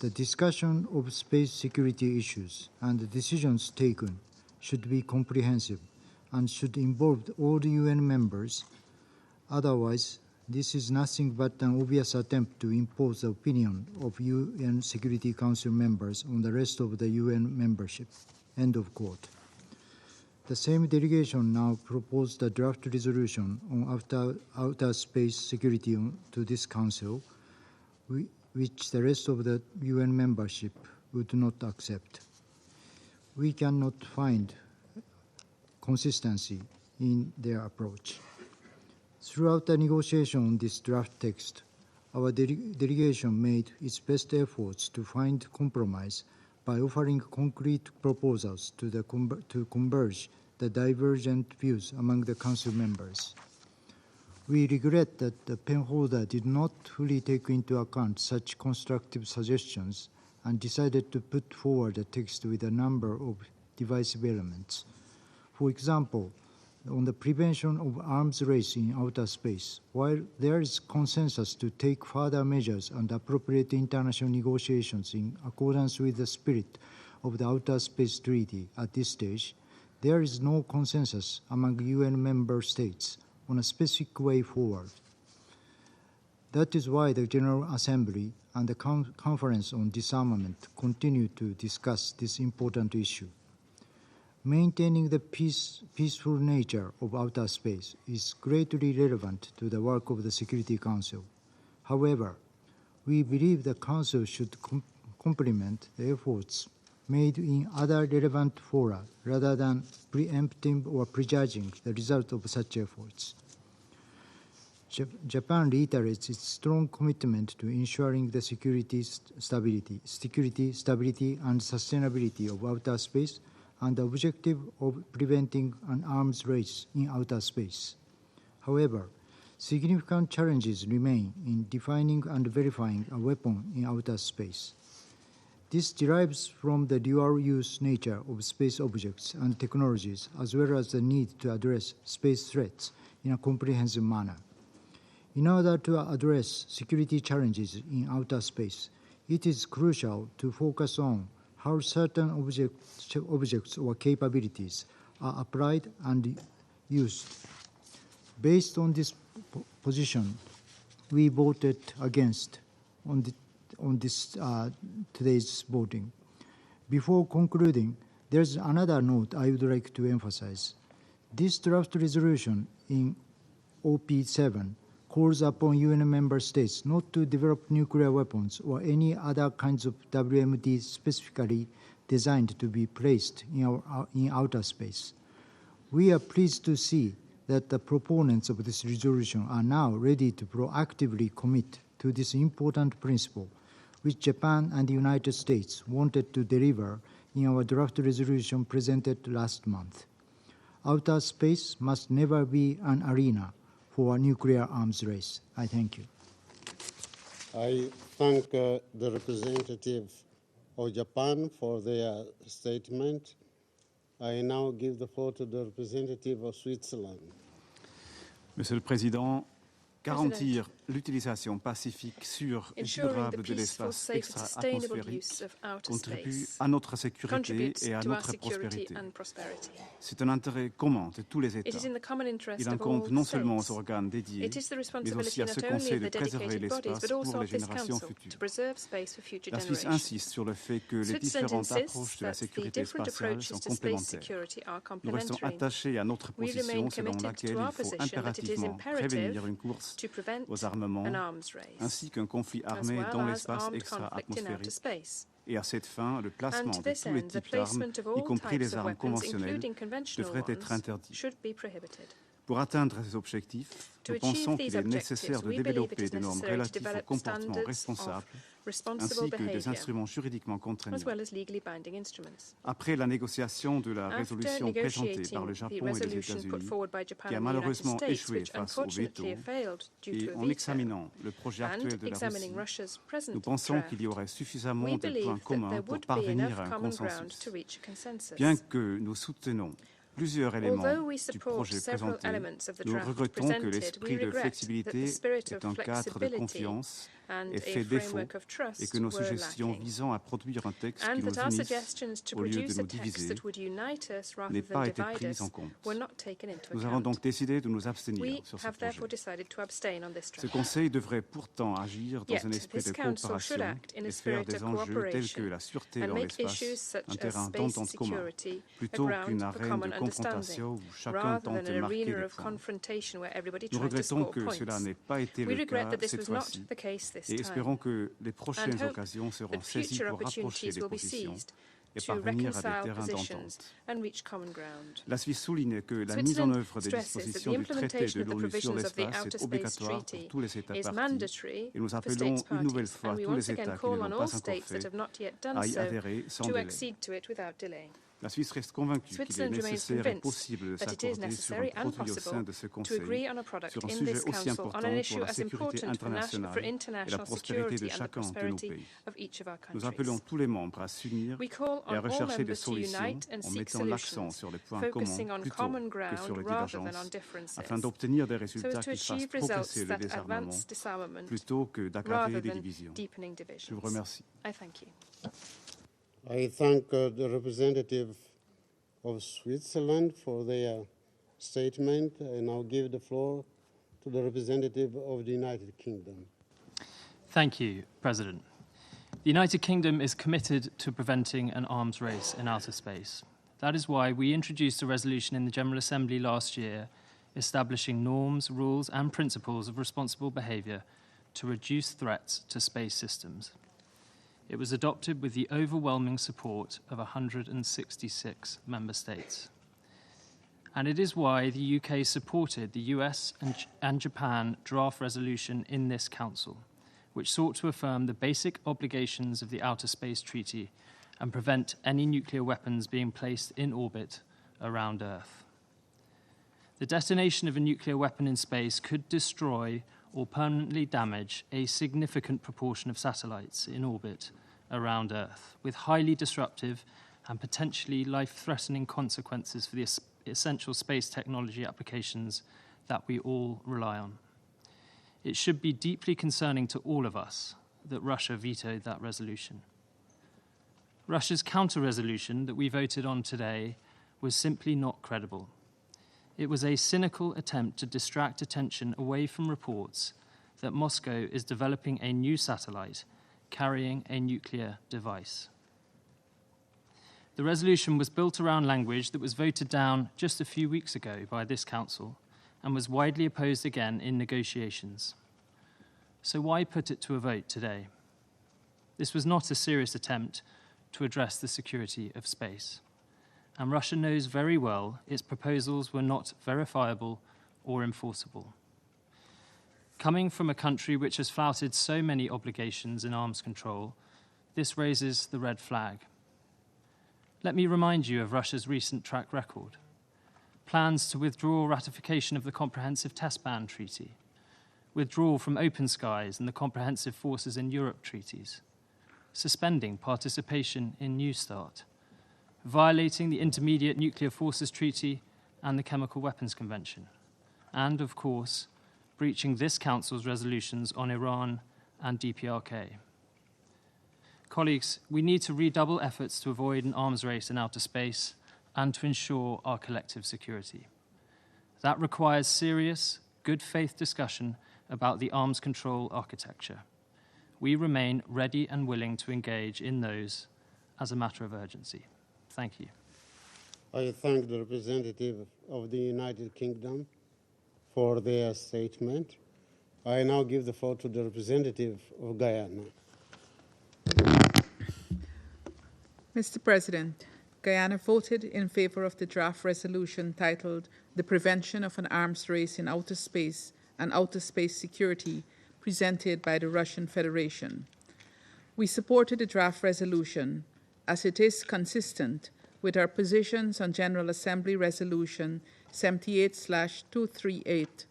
S8: "The discussion of space security issues and the decisions taken should be comprehensive and should involve all the UN members. Otherwise, this is nothing but an obvious attempt to impose the opinion of UN Security Council members on the rest of the UN membership." End of quote. The same delegation now proposed a draft resolution on outer space security to this Council, which the rest of the UN membership would not accept. We cannot find consistency in their approach. Throughout the negotiation on this draft text, our delegation made its best efforts to find compromise by offering concrete proposals to converge the divergent views among the Council members. We regret that the penholder did not fully take into account such constructive suggestions and decided to put forward a text with a number of divisive elements. For example, on the prevention of arms race in outer space, while there is consensus to take further measures and appropriate international negotiations in accordance with the spirit of the Outer Space Treaty at this stage, there is no consensus among UN member states on a specific way forward. That is why the General Assembly and the Conference on Disarmament continue to discuss this important issue. Maintaining the peaceful nature of outer space is greatly relevant to the work of the Security Council. However, we believe the Council should complement the efforts made in other relevant fora rather than preempting or prejudging the result of such efforts. Japan reiterates its strong commitment to ensuring the security, stability, and sustainability of outer space and the objective of preventing an arms race in outer space. However, significant challenges remain in defining and verifying a weapon in outer space. This derives from the dual-use nature of space objects and technologies, as well as the need to address space threats in a comprehensive manner. In order to address security challenges in outer space, it is crucial to focus on how certain objects or capabilities are applied and used. Based on this position, we voted against on today's voting. Before concluding, there's another note I would like to emphasize. This draft resolution in OP7 calls upon UN member states not to develop nuclear weapons or any other kinds of WMD specifically designed to be placed in outer space. We are pleased to see that the proponents of this resolution are now ready to proactively commit to this important principle, which Japan and the United States wanted to deliver in our draft resolution presented last month. Outer space must never be an arena for a nuclear arms race. I thank you.
S1: I thank the representative of Japan for their statement. I now give the floor to the representative of Switzerland.
S9: Monsieur le Président, garantir l'utilisation pacifique, sûre et durable de l'espace extra-atmosphérique contribue à notre sécurité et à notre prospérité. C'est un intérêt commun de tous les États. Il incombe non seulement aux organes dédiés, mais aussi à ce Conseil de préserver l'espace pour les générations futures. La Suisse insiste sur le fait que les différentes approches de la sécurité spatiale sont complémentaires. Nous restons attachés à notre position selon laquelle il faut impérativement prévenir une course aux armements, ainsi qu'un conflit armé dans l'espace extra-atmosphérique. Et à cette fin, le placement de tous les types d'armes, y compris les armes conventionnelles, devrait être interdit. Pour atteindre ces objectifs, nous pensons qu'il est nécessaire de développer des normes relatives au comportement responsable, ainsi que des instruments juridiquement contraignants. Après la négociation de la résolution présentée par le Japon et les États-Unis, qui a malheureusement échoué face au veto, et en examinant le projet actuel de la Russie, nous pensons qu'il y aurait suffisamment de points communs pour parvenir à un consensus. Bien que nous soutenons plusieurs éléments du projet présenté, nous regrettons que l'esprit de flexibilité est un cadre de confiance et fait défaut, et que nos suggestions visant à produire un texte qui nous unisse au lieu de nous diviser n'aient pas été prises en compte. Nous avons donc décidé de nous abstenir sur ce projet. Ce Conseil devrait pourtant agir dans un esprit de coopération et faire des enjeux tels que la sûreté dans l'espace un terrain d'entente commun, plutôt qu'une arène de confrontation où chacun tente de marquer le point. Nous regrettons que cela n'ait pas été le cas cette fois-ci, et espérons que les prochaines occasions seront saisies pour rapprocher les positions et parvenir à des terrains d'entente. La Suisse souligne que la mise en œuvre des dispositions du traité de l'ONU sur l'espace est obligatoire pour tous les États parties, et nous appelons une nouvelle fois tous les États qui ne l'ont pas encore fait à y adhérer sans délai. La Suisse reste convaincue qu'il est nécessaire et possible de s'accorder sur un produit au sein de ce Conseil sur un sujet aussi important pour la sécurité internationale et la prospérité de chacun de nos pays. Nous appelons tous les membres à s'unir et à rechercher des solutions en mettant l'accent sur les points communs plutôt que sur les divergences, afin d'obtenir des résultats qui fassent progresser le désarmement plutôt que d'aggraver les divisions. Je vous remercie.
S1: I thank the representative of Switzerland for their statement. I now give the floor to the representative of the United Kingdom.
S10: Thank you, President. The United Kingdom is committed to preventing an arms race in outer space. That is why we introduced a resolution in the General Assembly last year establishing norms, rules and principles of responsible behaviour to reduce threats to space systems. It was adopted with the overwhelming support of 166 member states. And it is why the UK supported the US and Japan draft resolution in this Council, which sought to affirm the basic obligations of the Outer Space Treaty and prevent any nuclear weapons being placed in orbit around Earth. The detonation of a nuclear weapon in space could destroy or permanently damage a significant proportion of satellites in orbit around Earth, with highly disruptive and potentially life-threatening consequences for the essential space technology applications that we all rely on. It should be deeply concerning to all of us that Russia vetoed that resolution. Russia's counter-resolution that we voted on today was simply not credible. It was a cynical attempt to distract attention away from reports that Moscow is developing a new satellite carrying a nuclear device. The resolution was built around language that was voted down just a few weeks ago by this Council and was widely opposed again in negotiations. So why put it to a vote today? This was not a serious attempt to address the security of space, and Russia knows very well its proposals were not verifiable or enforceable. Coming from a country which has flouted so many obligations in arms control, this raises the red flag. Let me remind you of Russia's recent track record. Plans to withdraw ratification of the Comprehensive Test Ban Treaty, withdrawal from Open Skies and the Comprehensive Forces in Europe treaties, suspending participation in New START, violating the Intermediate Nuclear Forces Treaty and the Chemical Weapons Convention, and, of course, breaching this Council's resolutions on Iran and DPRK. Colleagues, we need to redouble efforts to avoid an arms race in outer space and to ensure our collective security. That requires serious, good faith discussion about the arms control architecture. We remain ready and willing to engage in those as a matter of urgency. Thank you.
S1: I thank the representative of the United Kingdom for their statement. I now give the floor to the representative of Guyana.
S11: Mr. President, Guyana voted in favor of the draft resolution titled The Prevention of an Arms Race in Outer Space and Outer Space Security, presented by the Russian Federation. We supported the draft resolution as it is consistent with our positions on General Assembly Resolution 78/238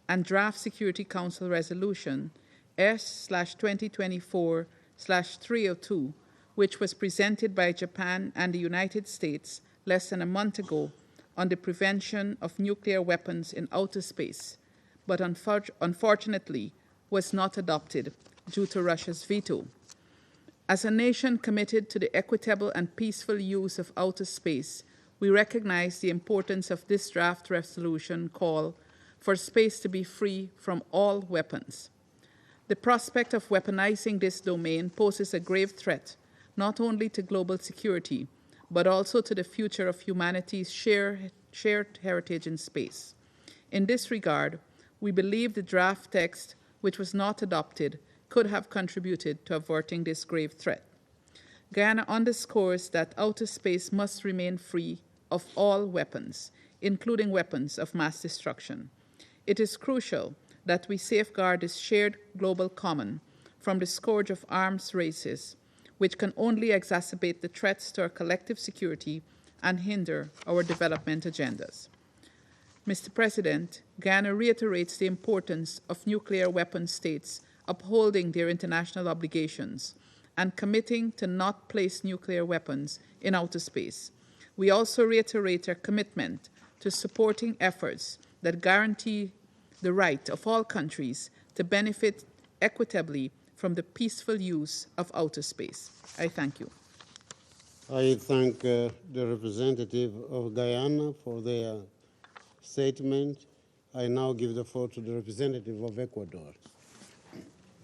S11: and Draft Security Council Resolution S/2024/302, which was presented by Japan and the United States less than a month ago on the prevention of nuclear weapons in outer space, but unfortunately was not adopted due to Russia's veto. As a nation committed to the equitable and peaceful use of outer space, we recognize the importance of this draft resolution call for space to be free from all weapons. The prospect of weaponizing this domain poses a grave threat not only to global security, but also to the future of humanity's shared heritage in space. In this regard, we believe the draft text, which was not adopted, could have contributed to averting this grave threat. Guyana underscores that outer space must remain free of all weapons, including weapons of mass destruction. It is crucial that we safeguard this shared global common from the scourge of arms races, which can only exacerbate the threats to our collective security and hinder our development agendas. Mr. President, Guyana reiterates the importance of nuclear weapon states upholding their international obligations and committing to not place nuclear weapons in outer space. We also reiterate our commitment to supporting efforts that guarantee the right of all countries to benefit equitably from the peaceful use of outer space. I thank you.
S1: I thank the representative of Guyana for their statement. I now give the floor to the representative of Ecuador.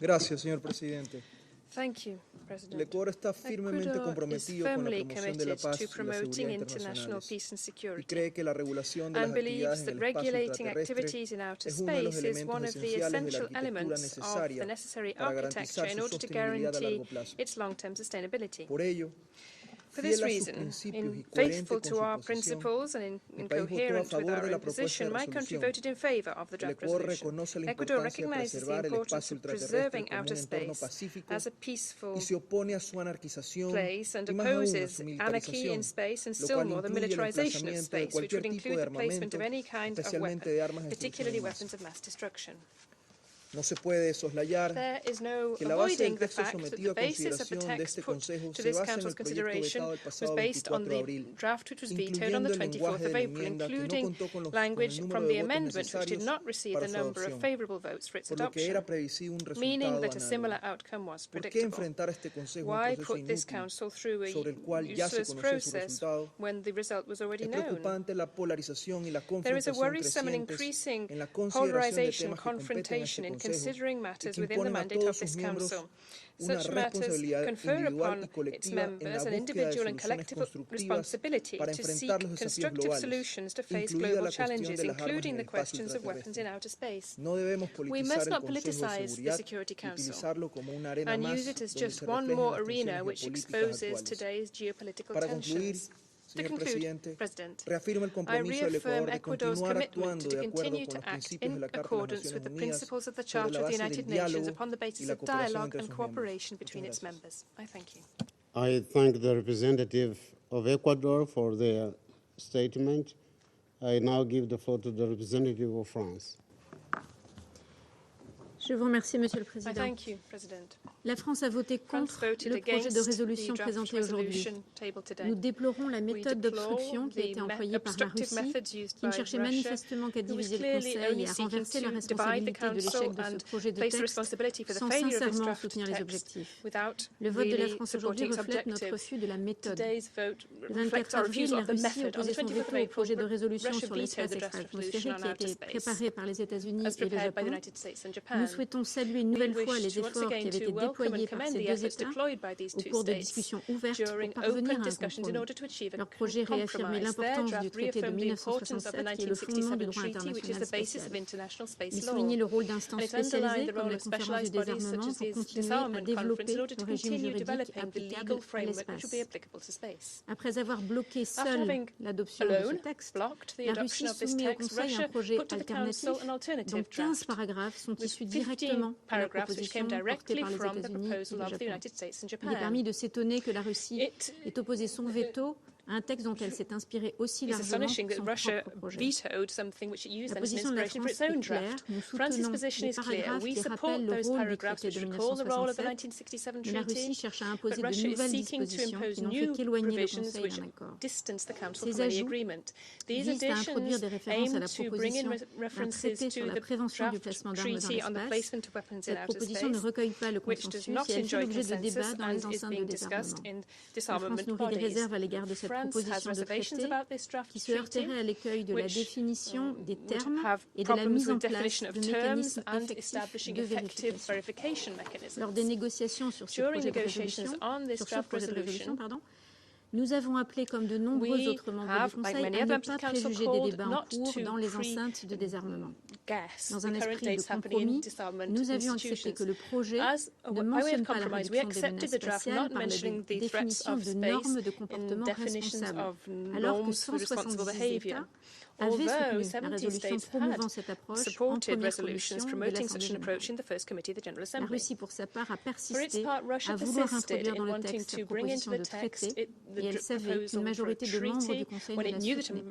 S12: Gracias, señor presidente.
S13: Thank you, President.
S12: El Ecuador está firmemente
S13: Ecuador is
S12: comprometido con la
S13: firmly
S12: promoción de la
S13: committed
S12: paz
S13: to
S12: y la
S13: promoting
S12: seguridad
S13: international
S12: internacionales
S13: peace and
S12: y
S13: security,
S12: cree que la regulación de las
S13: and believes
S12: actividades
S13: that
S12: en el espacio
S13: regulating
S12: extraterrestre
S13: activities in outer
S12: es uno de los
S13: space is one
S12: elementos
S13: of the
S12: esenciales de la
S13: essential
S12: arquitectura
S13: elements of
S12: necesaria
S13: the necessary
S12: para
S13: architecture
S12: garantizar
S13: in
S12: su
S13: order to
S12: sostenibilidad a
S13: guarantee
S12: largo plazo.
S13: its long-term sustainability.
S12: Por ello,
S13: For this reason, faithful to our principles and in coherence with our own position, my country voted in favor of the draft resolution. Ecuador recognizes the importance of preserving outer space as a peaceful place and opposes anarchy in space and still more the militarization of space, which would include the placement of any kind of weapon, particularly weapons of mass destruction. There is no avoiding the fact that the basis of the text put to this Council's consideration was based on the draft which was vetoed on the 24th of April, including language from the amendment which did not receive the number of favourable votes for its adoption, meaning that a similar outcome was predictable. Why put this Council through a useless process when the result was already known? There is a worrisome and increasing polarization and confrontation in considering matters within the mandate of this Council. Such matters confer upon its members an individual and collective responsibility to seek constructive solutions to face global challenges, including the questions of weapons in outer space. We must not politicize the Security Council and use it as just one more arena which exposes today's geopolitical tensions. To conclude, President, I reaffirm Ecuador's commitment to continue to act in accordance with the principles of the Charter of the United Nations upon the basis of dialogue and cooperation between its members. I thank you.
S1: I thank the representative of Ecuador for their statement. I now give the floor to the representative of France.
S7: Je vous remercie, Monsieur le Président.
S13: I thank you, President.
S7: La France a voté contre le projet de résolution présenté aujourd'hui. Nous déplorons la méthode d'obstruction qui a été employée par la Russie, qui ne cherchait manifestement qu'à diviser le Conseil et à renverser la responsabilité de l'échec de ce projet de texte sans sincèrement soutenir les objectifs. Le vote de la France aujourd'hui reflète notre refus de la méthode. Le 24 avril, la Russie opposait son veto au projet de résolution sur l'espace extra-atmosphérique qui a été préparé par les États-Unis et le Japon. Nous souhaitons saluer une nouvelle fois les efforts qui avaient été déployés par ces deux États au cours de discussions ouvertes pour parvenir à un compromis. Leur projet réaffirmait l'importance du traité de 1967 qui est le fondement du droit international spatial. Il soulignait le rôle d'instances spécialisées comme la conférence du désarmement pour continuer à développer le régime juridique applicable à l'espace. Après avoir bloqué seule l'adoption de ce texte, la Russie soumet au Conseil un projet alternatif dont 15 paragraphes sont issus directement de la proposition portée par les États-Unis et le Japon. Il est permis de s'étonner que la Russie ait opposé son veto à un texte dont elle s'est inspirée aussi largement pour son propre projet. La position de la France est claire. Nous soutenons les paragraphes qui rappellent le rôle du traité de 1967, mais la Russie cherche à imposer de nouvelles dispositions qui n'ont fait qu'éloigner le Conseil d'un accord. Ces ajouts visent à introduire des références à la proposition d'un traité sur la prévention du placement d'armes dans l'espace. Cette proposition ne recueille pas le consensus et elle fait l'objet de débats dans les enceintes de désarmement. La France nourrit des réserves à l'égard de cette proposition de traité qui se heurterait à l'écueil de la définition des termes et de la mise en place de mécanismes effectifs de vérification. Lors des négociations sur ce projet de résolution, nous avons appelé, comme de nombreux autres membres du Conseil, à ne pas préjuger des débats en cours dans les enceintes de désarmement. Dans un esprit de compromis, nous avions accepté que le projet ne mentionne pas la réduction des menaces spatiales par la définition de normes de comportement responsables, alors que 170 États avaient soutenu la résolution promouvant cette approche en première commission de l'Assemblée générale. La Russie, pour sa part, a persisté à vouloir introduire dans le texte cette proposition de traité et elle savait qu'une majorité de membres du Conseil ne la soutenait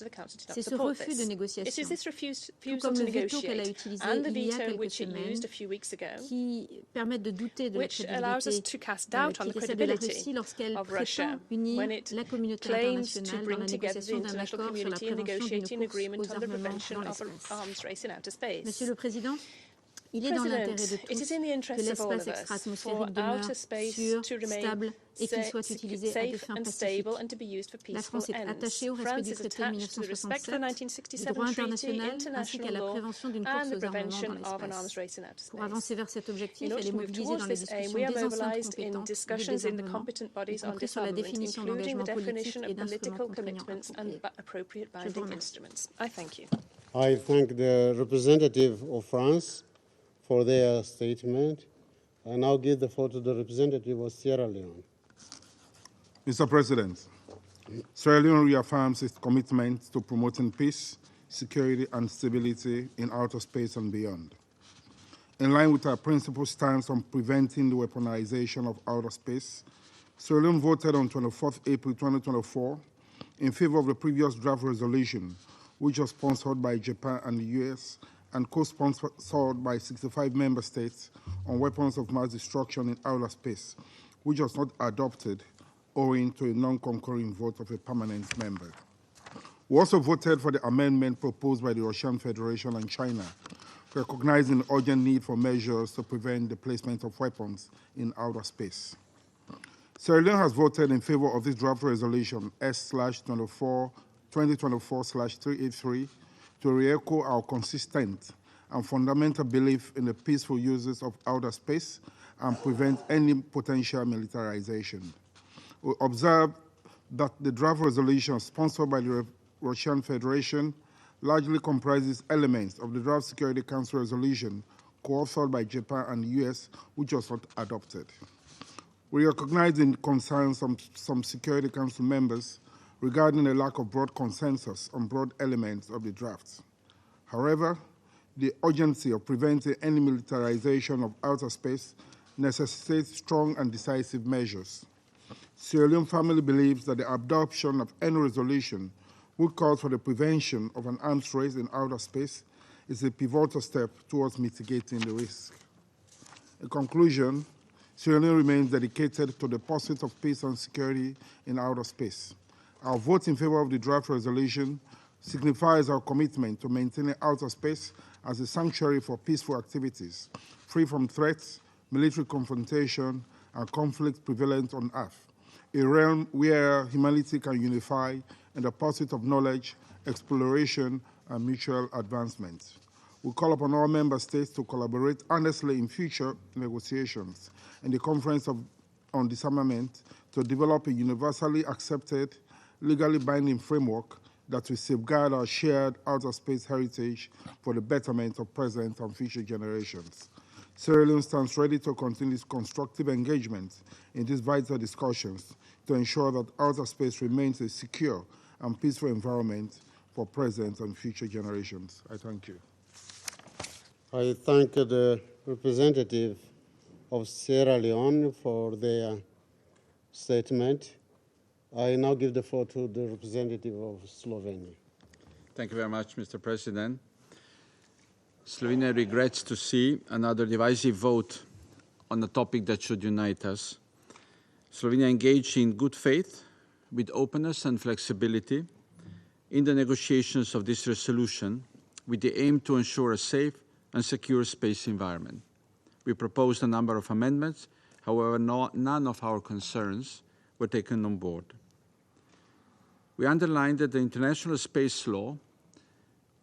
S7: pas. C'est ce refus de négociation, tout comme le veto qu'elle a utilisé il y a quelques semaines, qui permettent de douter de la crédibilité de la Russie lorsqu'elle prétend unir la communauté internationale dans la négociation d'un accord sur la prévention d'une course aux armements dans l'espace. Monsieur le Président, il est dans l'intérêt de tous que l'espace extra-atmosphérique demeure sûr, stable et qu'il soit utilisé à des fins pacifiques. La France est attachée au respect du traité de 1967, du droit international ainsi qu'à la prévention d'une course aux armements dans l'espace. Pour avancer vers cet objectif, elle est mobilisée dans les discussions des enceintes compétentes de désarmement, y compris sur la définition d'engagements politiques et d'instruments contraignants appropriés. Je vous remercie.
S1: I thank the representative of France for their statement. I now give the floor to the representative of Sierra Leone.
S14: Mr. President, Sierra Leone reaffirms its commitment to promoting peace, security, and stability in outer space and beyond. In line with our principal stance on preventing the weaponization of outer space, Sierra Leone voted on 24th April 2024 in favor of the previous draft resolution, which was sponsored by Japan and the US and co-sponsored by 65 member states on weapons of mass destruction in outer space, which was not adopted owing to a non-concurring vote of a permanent member. We also voted for the amendment proposed by the Russian Federation and China, recognizing the urgent need for measures to prevent the placement of weapons in outer space. Sierra Leone has voted in favor of this draft resolution S/2024/383 to re-echo our consistent and fundamental belief in the peaceful uses of outer space and prevent any potential militarization. We observe that the draft resolution sponsored by the Russian Federation largely comprises elements of the draft Security Council resolution co-authored by Japan and the US, which was not adopted. We recognize the concerns of some Security Council members regarding a lack of broad consensus on broad elements of the draft. However, the urgency of preventing any militarization of outer space necessitates strong and decisive measures. Sierra Leone family believes that the adoption of any resolution which calls for the prevention of an arms race in outer space is a pivotal step towards mitigating the risk. In conclusion, Sierra Leone remains dedicated to the pursuit of peace and security in outer space. Our vote in favor of the draft resolution signifies our commitment to maintaining outer space as a sanctuary for peaceful activities, free from threats, military confrontation, and conflict prevalent on Earth, a realm where humanity can unify in the pursuit of knowledge, exploration, and mutual advancement. We call upon all member states to collaborate earnestly in future negotiations in the Conference on Disarmament to develop a universally accepted, legally binding framework that will safeguard our shared outer space heritage for the betterment of present and future generations. Sierra Leone stands ready to continue its constructive engagement in these vital discussions to ensure that outer space remains a secure and peaceful environment for present and future generations. I thank you.
S1: I thank the representative of Sierra Leone for their statement. I now give the floor to the representative of Slovenia.
S15: Thank you very much, Mr. President. Slovenia regrets to see another divisive vote on a topic that should unite us. Slovenia engaged in good faith, with openness and flexibility, in the negotiations of this resolution, with the aim to ensure a safe and secure space environment. We proposed a number of amendments, however, none of our concerns were taken on board. We underlined that the international space law,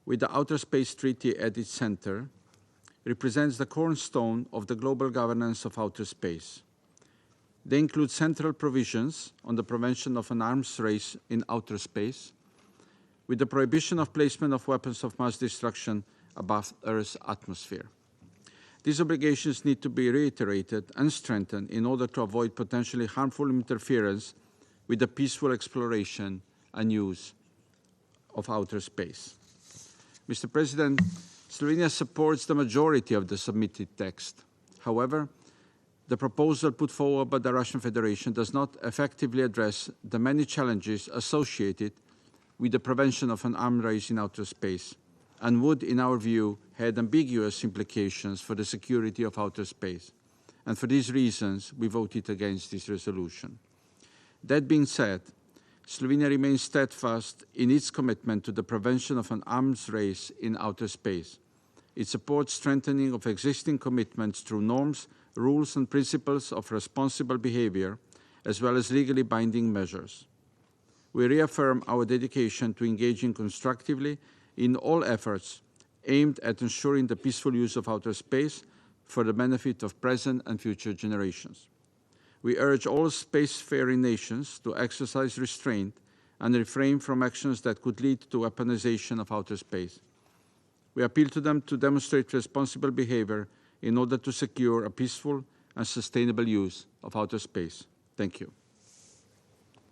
S15: with the Outer Space Treaty at its center, represents the cornerstone of the global governance of outer space. They include central provisions on the prevention of an arms race in outer space, with the prohibition of placement of weapons of mass destruction above Earth's atmosphere. These obligations need to be reiterated and strengthened in order to avoid potentially harmful interference with the peaceful exploration and use of outer space. Mr. President, Slovenia supports the majority of the submitted text. However, the proposal put forward by the Russian Federation does not effectively address the many challenges associated with the prevention of an arms race in outer space, and would, in our view, have ambiguous implications for the security of outer space. And for these reasons, we voted against this resolution. That being said, Slovenia remains steadfast in its commitment to the prevention of an arms race in outer space. It supports strengthening of existing commitments through norms, rules, and principles of responsible behavior, as well as legally binding measures. We reaffirm our dedication to engaging constructively in all efforts aimed at ensuring the peaceful use of outer space for the benefit of present and future generations. We urge all spacefaring nations to exercise restraint and refrain from actions that could lead to weaponization of outer space. We appeal to them to demonstrate responsible behavior in order to secure a peaceful and sustainable use of outer space. Thank you.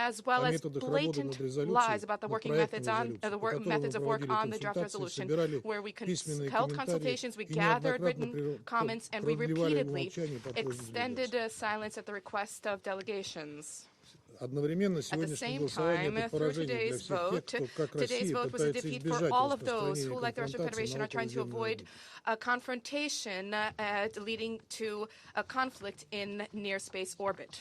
S3: as well as blatant lies about the working methods of work on the draft resolution, where we held consultations, we gathered written comments, and we repeatedly extended silence at the request of delegations. At the same time, through today's vote was a defeat for all of those who, like the Russian Federation, are trying to avoid a confrontation leading to a conflict in near space orbit.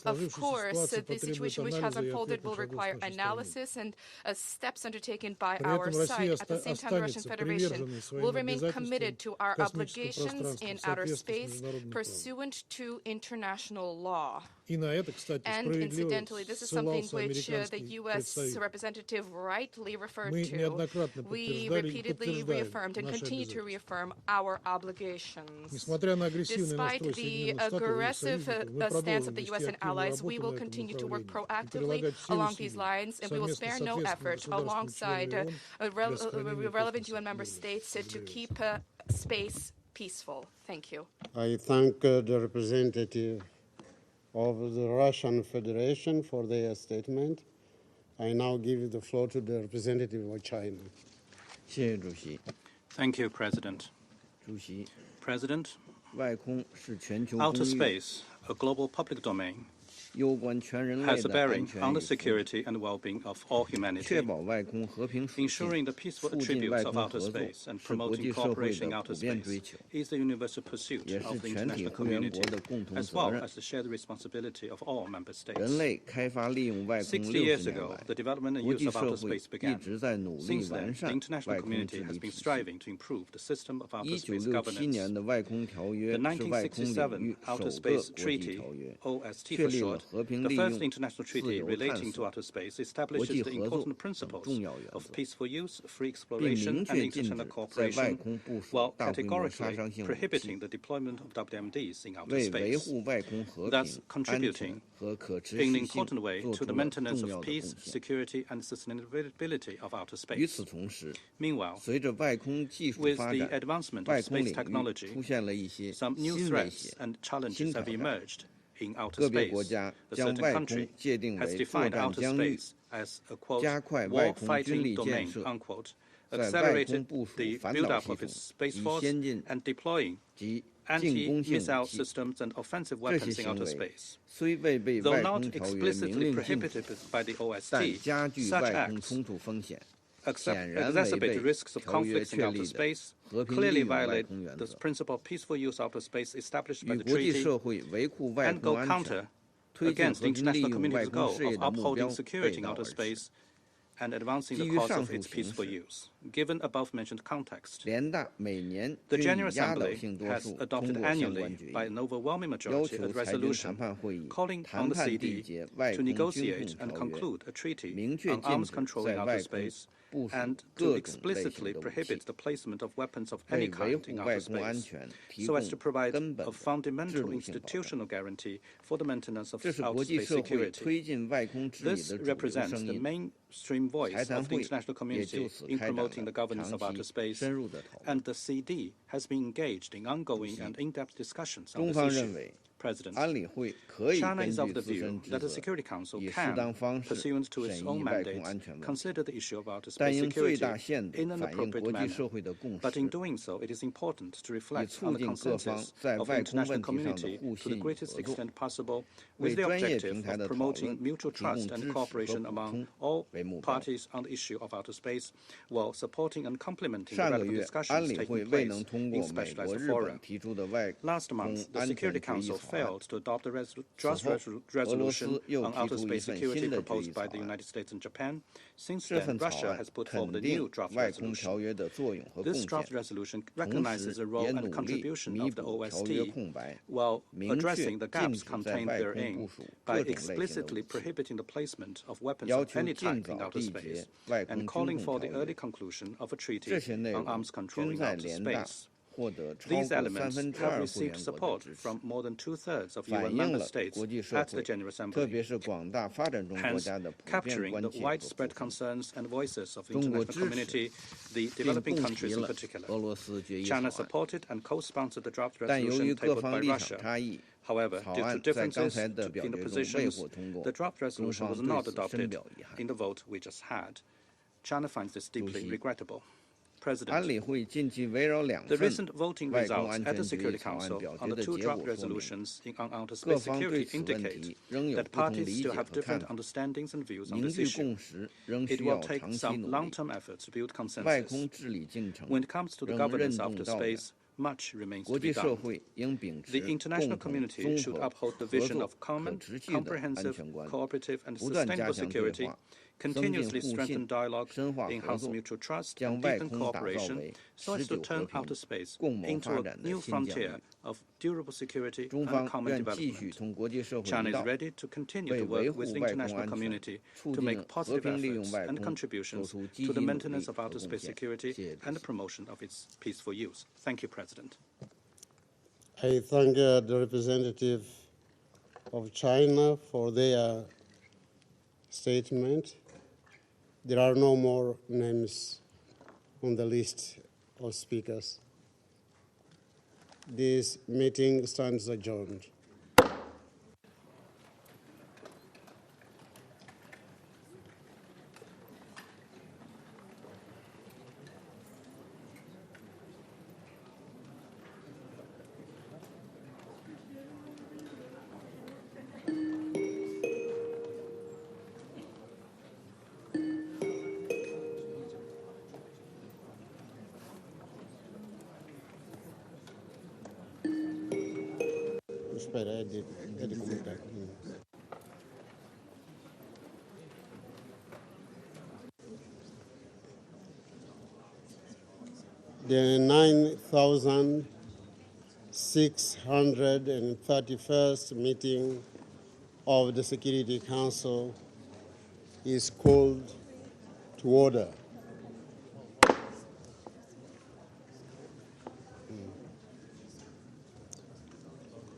S3: Of course, the situation which has unfolded will require analysis and steps undertaken by our side. At the same time, the Russian Federation will remain committed to our obligations in outer space pursuant to international law. And incidentally, this is something which the U.S. representative rightly referred to. We repeatedly reaffirmed and continue to reaffirm our obligations. Despite the aggressive stance of the U.S. and allies, we will continue to work proactively along these lines, and we will spare no effort alongside relevant UN member states to keep space peaceful. Thank you.
S1: I thank the representative of the Russian Federation for their statement. I now give the floor to the representative of China.
S16: Thank you, President. President, outer space, a global public domain, has a bearing on the security and well-being of all humanity. Ensuring the peaceful attributes of outer space and promoting cooperation in outer space is the universal pursuit of the international community, as well as the shared responsibility of all member states. 60 years ago, the development and use of outer space began. Since then, the international community has been striving to improve the system of outer space governance. The 1967 Outer Space Treaty, OST for short, the first international treaty relating to outer space, establishes the important principles of peaceful use, free exploration, and international cooperation, while categorically prohibiting the deployment of WMDs in outer space, thus contributing in an important way to the maintenance of peace, security, and sustainability of outer space. Meanwhile, with the advancement of space technology, some new threats and challenges have emerged in outer space. A certain country has defined outer space as a, quote, war-fighting domain, unquote, accelerated the build-up of its space force and deploying anti-missile systems and offensive weapons in outer space. Though not explicitly prohibited by the OST, such acts exacerbate risks of conflicts in outer space, clearly violate the principle of peaceful use of outer space established by the treaty, and go counter against the international community's goal of upholding security in outer space and advancing the cause of its peaceful use. Given above-mentioned context, the General Assembly has adopted annually by an overwhelming majority a resolution calling on the CD to negotiate and conclude a treaty on arms control in outer space and to explicitly prohibit the placement of weapons of any kind in outer space, so as to provide a fundamental institutional guarantee for the maintenance of outer space security. This represents the mainstream voice of the international community in promoting the governance of outer space, and the CD has been engaged in ongoing and in-depth discussions on this issue. President, China is of the view that the Security Council can, pursuant to its own mandate, consider the issue of outer space security in an appropriate manner. But in doing so, it is important to reflect on the consensus of the international community to the greatest extent possible, with the objective of promoting mutual trust and cooperation among all parties on the issue of outer space, while supporting and complementing the relevant discussions taking place in specialized fora. Last month, the Security Council failed to adopt the draft resolution on outer space security proposed by the United States and Japan. Since then, Russia has put forward a new draft resolution. This draft resolution recognizes the role and contribution of the OST while addressing the gaps contained therein by explicitly prohibiting the placement of weapons of any type in outer space and calling for the early conclusion of a treaty on arms control in outer space. These elements have received support from more than two-thirds of UN member states at the General Assembly, hence capturing the widespread concerns and voices of the international community, the developing countries in particular. China supported and co-sponsored the draft resolution tabled by Russia. However, due to differences in the positions, the draft resolution was not adopted in the vote we just had. China finds this deeply regrettable. President, the recent voting results at the Security Council on the two draft resolutions on outer space security indicate that parties still have different understandings and views on this issue. It will take some long-term effort to build consensus. When it comes to the governance of the space, much remains to be done. The international community should uphold the vision of common, comprehensive, cooperative, and sustainable security, continuously strengthen dialogue, enhance mutual trust, and deepen cooperation so as to turn outer space into a new frontier of durable security and common development. China is ready to continue to work with the international community to make positive efforts and contributions to the maintenance of outer space security and the promotion of its peaceful use. Thank you, President.
S1: I thank the representative of China for their statement. There are no more names on the list of speakers. This meeting stands adjourned. The 9,631st meeting of the Security Council is called to order.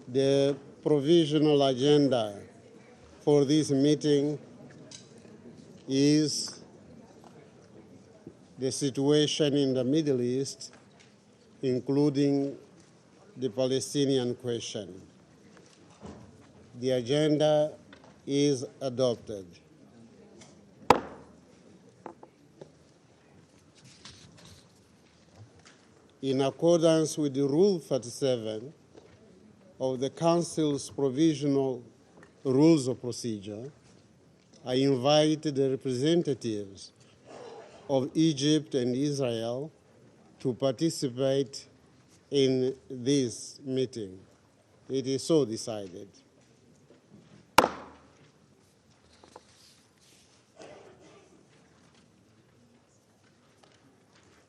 S1: The provisional agenda for this meeting is the situation in the Middle East, including the Palestinian question. The agenda is adopted. In accordance with the Rule 37 of the Council's Provisional Rules of Procedure, I invite the representatives of Egypt and Israel to participate in this meeting. It is so decided.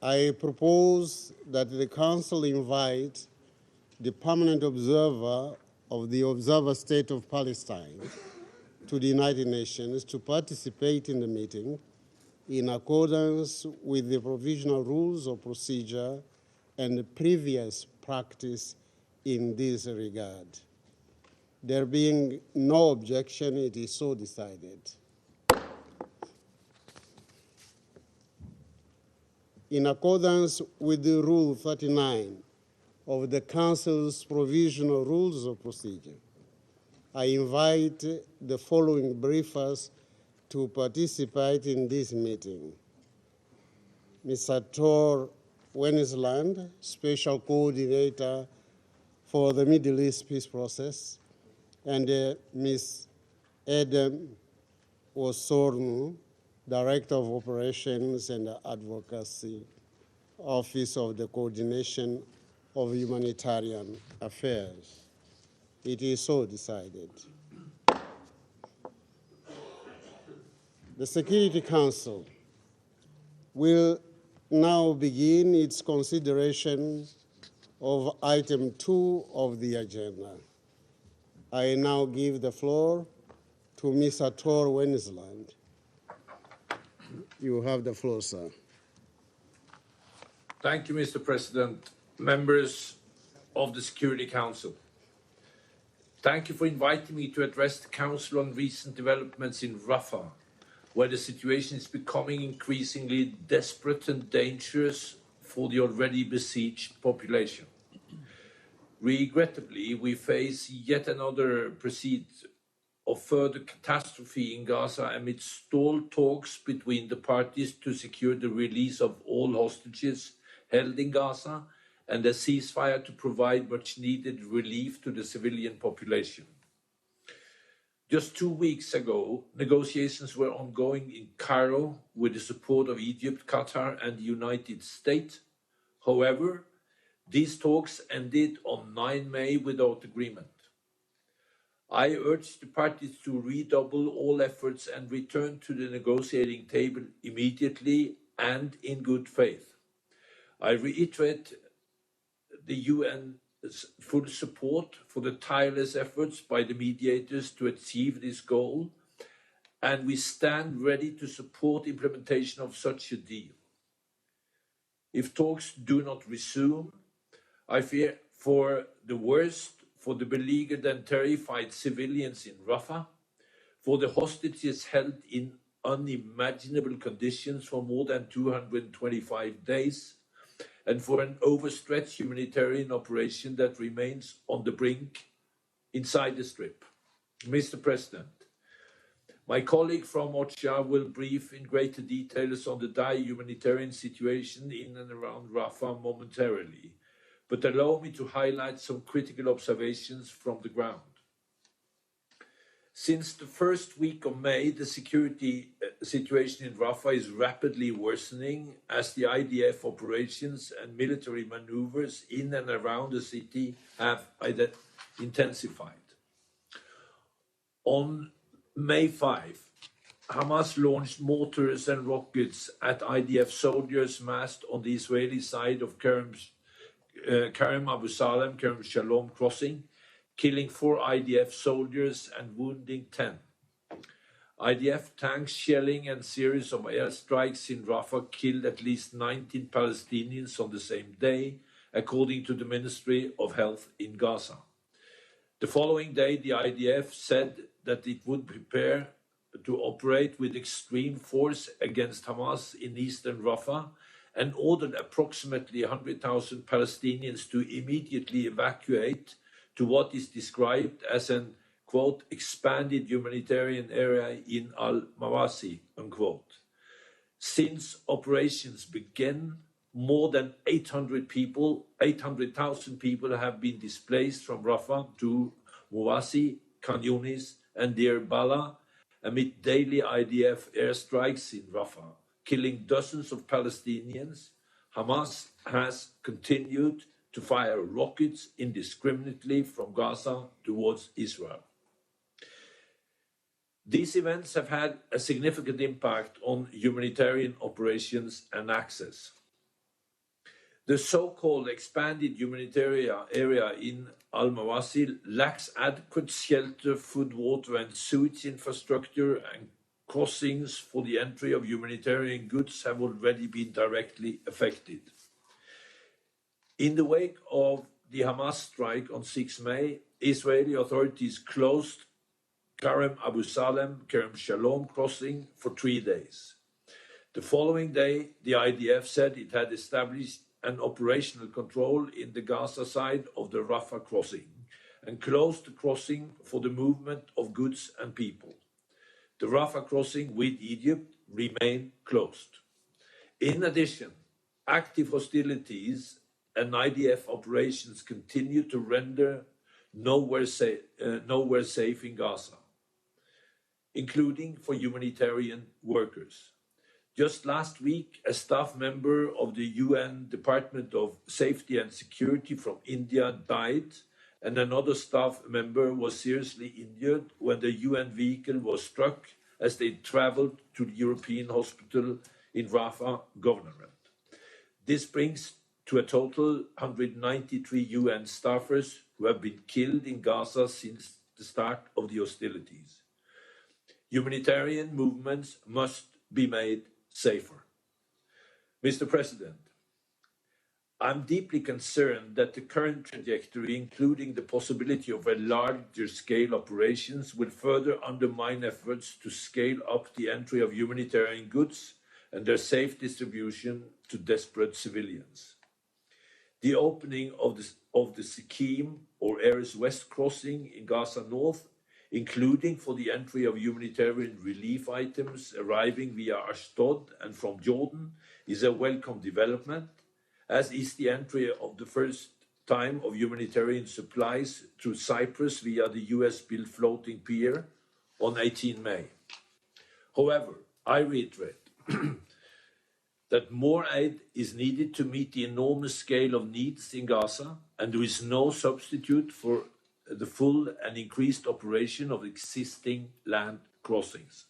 S1: I propose that the Council invite the permanent observer of the Observer State of Palestine to the United Nations to participate in the meeting in accordance with the provisional rules of procedure and the previous practice in this regard. There being no objection, it is so decided. In accordance with the Rule 39 of the Council's Provisional Rules of Procedure, I invite the following briefers to participate in this meeting: Mr. Tor Wennesland, Special Coordinator for the Middle East Peace Process, and Ms. Edem Osornu, Director of Operations and Advocacy, Office of the Coordination of Humanitarian Affairs. It is so decided. The Security Council will now begin its consideration of item 2 of the agenda. I now give the floor to Mr. Tor Wennesland. You have the floor, sir.
S17: Thank you, Mr. President. Members of the Security Council, thank you for inviting me to address the Council on recent developments in Rafah, where the situation is becoming increasingly desperate and dangerous for the already besieged population. Regrettably, we face yet another of further catastrophe in Gaza amid stalled talks between the parties to secure the release of all hostages held in Gaza and a ceasefire to provide much-needed relief to the civilian population. Just 2 weeks ago, negotiations were ongoing in Cairo with the support of Egypt, Qatar, and the United States. However, these talks ended on 9 May without agreement. I urge the parties to redouble all efforts and return to the negotiating table immediately and in good faith. I reiterate the UN's full support for the tireless efforts by the mediators to achieve this goal, and we stand ready to support implementation of such a deal. If talks do not resume, I fear for the worst for the beleaguered and terrified civilians in Rafah, for the hostages held in unimaginable conditions for more than 225 days, and for an overstretched humanitarian operation that remains on the brink inside the Strip. Mr. President, my colleague from OCHA will brief in greater details on the dire humanitarian situation in and around Rafah momentarily, but allow me to highlight some critical observations from the ground. Since the first week of May, the security situation in Rafah is rapidly worsening as the IDF operations and military maneuvers in and around the city have intensified. On May 5, Hamas launched mortars and rockets at IDF soldiers massed on the Israeli side of Kerem Abu Salem, Kerem Shalom crossing, killing 4 IDF soldiers and wounding 10. IDF tanks shelling and series of airstrikes in Rafah killed at least 19 Palestinians on the same day, according to the Ministry of Health in Gaza. The following day, the IDF said that it would prepare to operate with extreme force against Hamas in eastern Rafah and ordered approximately 100,000 Palestinians to immediately evacuate to what is described as an, quote, expanded humanitarian area in Al-Mawasi, unquote. Since operations began, more than 800,000 people have been displaced from Rafah to Mawasi, Khan Yunis, and Deir Bala amid daily IDF airstrikes in Rafah, killing dozens of Palestinians. Hamas has continued to fire rockets indiscriminately from Gaza towards Israel. These events have had a significant impact on humanitarian operations and access. The so-called expanded humanitarian area in Al-Mawasi lacks adequate shelter, food, water, and sewage infrastructure, and crossings for the entry of humanitarian goods have already been directly affected. In the wake of the Hamas strike on 6 May, Israeli authorities closed Kerem Abu Salem, Kerem Shalom crossing for 3 days. The following day, the IDF said it had established an operational control in the Gaza side of the Rafah crossing and closed the crossing for the movement of goods and people. The Rafah crossing with Egypt remain closed. In addition, active hostilities and IDF operations continue to render nowhere safe in Gaza, including for humanitarian workers. Just last week, a staff member of the UN Department of Safety and Security from India died, and another staff member was seriously injured when the UN vehicle was struck as they traveled to the European hospital in Rafah Governorate. This brings to a total 193 UN staffers who have been killed in Gaza since the start of the hostilities. Humanitarian movements must be made safer. Mr. President, I'm deeply concerned that the current trajectory, including the possibility of a larger scale operations, will further undermine efforts to scale up the entry of humanitarian goods and their safe distribution to desperate civilians. The opening of the Sikkim or Erez West crossing in Gaza North including for the entry of humanitarian relief items arriving via Ashdod and from Jordan, is a welcome development, as is the entry of the first time of humanitarian supplies through Cyprus via the US-built floating pier on 18 May. However, I reiterate that more aid is needed to meet the enormous scale of needs in Gaza, and there is no substitute for the full and increased operation of existing land crossings.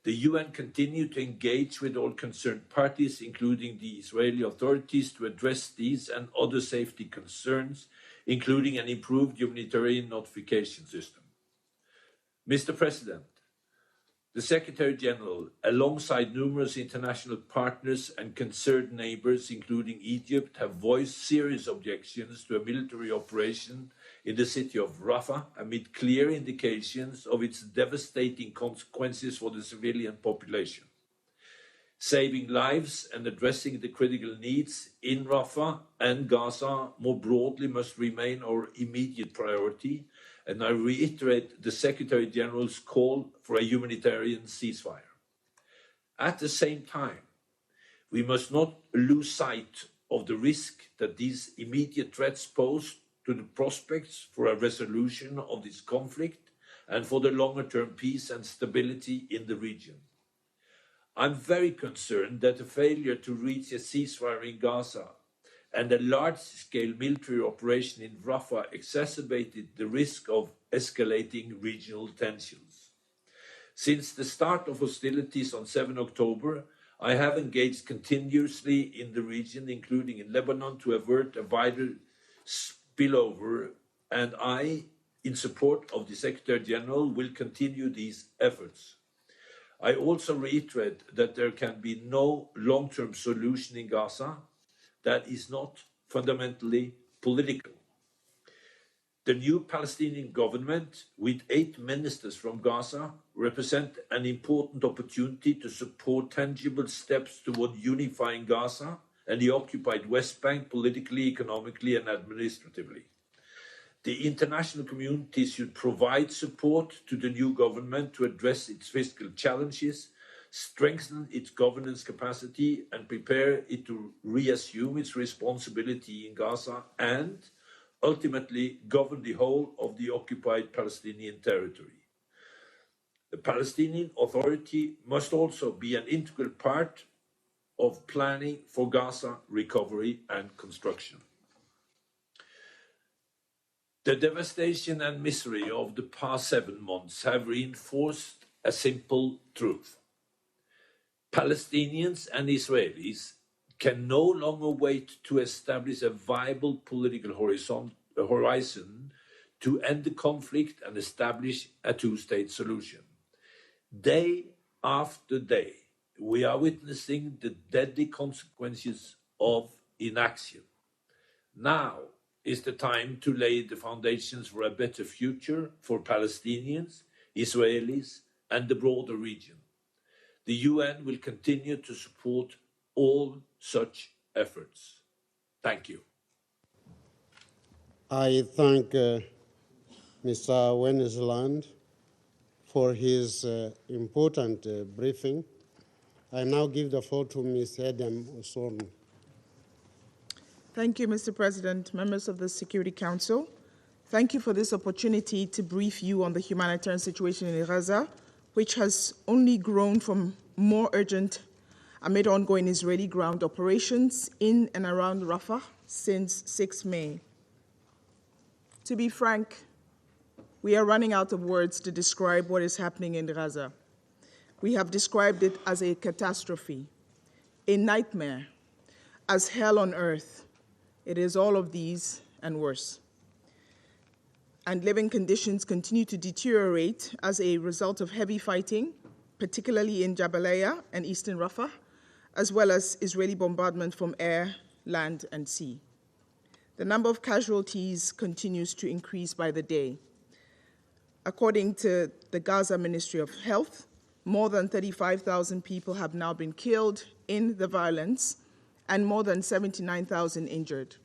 S17: The UN continued to engage with all concerned parties, including the Israeli authorities, to address these and other safety concerns, including an improved humanitarian notification system. Mr. President, the Secretary General, alongside numerous international partners and concerned neighbors, including Egypt, have voiced serious objections to a military operation in the city of Rafah amid clear indications of its devastating consequences for the civilian population. Saving lives and addressing the critical needs in Rafah and Gaza more broadly must remain our immediate priority, and I reiterate the Secretary General's call for a humanitarian ceasefire. At the same time, we must not lose sight of the risk that these immediate threats pose to the prospects for a resolution of this conflict and for the longer-term peace and stability in the region. I'm very concerned that the failure to reach a ceasefire in Gaza and a large-scale military operation in Rafah exacerbated the risk of escalating regional tensions. Since the start of hostilities on 7 October, I have engaged continuously in the region, including in Lebanon, to avert a wider spillover, and I, in support of the Secretary General, will continue these efforts. I also reiterate that there can be no long-term solution in Gaza that is not fundamentally political. The new Palestinian government, with 8 ministers from Gaza, represent an important opportunity to support tangible steps toward unifying Gaza and the occupied West Bank politically, economically, and administratively. The international community should provide support to the new government to address its fiscal challenges, strengthen its governance capacity, and prepare it to reassume its responsibility in Gaza and, ultimately, govern the whole of the occupied Palestinian territory. The Palestinian Authority must also be an integral part of planning for Gaza recovery and construction. The devastation and misery of the past 7 months have reinforced a simple truth. Palestinians and Israelis can no longer wait to establish a viable political horizon to end the conflict and establish a two-state solution. Day after day, we are witnessing the deadly consequences of inaction. Now is the time to lay the foundations for a better future for Palestinians, Israelis, and the broader region. The UN will continue to support all such efforts. Thank you.
S1: I thank Mr. Wennesland for his important briefing. I now give the floor to Ms. Adam Osorno.
S18: Thank you, Mr. President, members of the Security Council. Thank you for this opportunity to brief you on the humanitarian situation in Gaza, which has only grown from more urgent amid ongoing Israeli ground operations in and around Rafah since 6 May. To be frank, we are running out of words to describe what is happening in Gaza. We have described it as a catastrophe, a nightmare, as hell on earth. It is all of these and worse. And living conditions continue to deteriorate as a result of heavy fighting, particularly in Jabalia and eastern Rafah, as well as Israeli bombardment from air, land, and sea. The number of casualties continues to increase by the day. According to the Gaza Ministry of Health, more than 35,000 people have now been killed in the violence and more than 79,000 injured.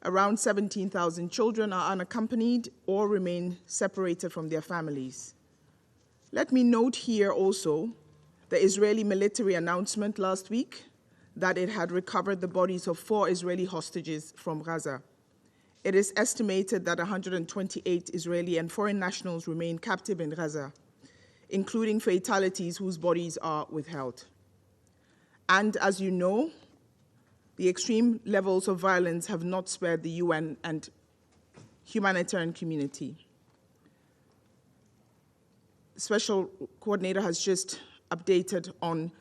S18: Around 17,000 children are unaccompanied or remain separated from their families. Let me note here also the Israeli military announcement last week that it had recovered the bodies of 4 Israeli hostages from Gaza. It is estimated that 128 Israeli and foreign nationals remain captive in Gaza, including fatalities whose bodies are withheld. And as you know, the extreme levels of violence have not spared the UN and humanitarian community. The Special Coordinator has just updated on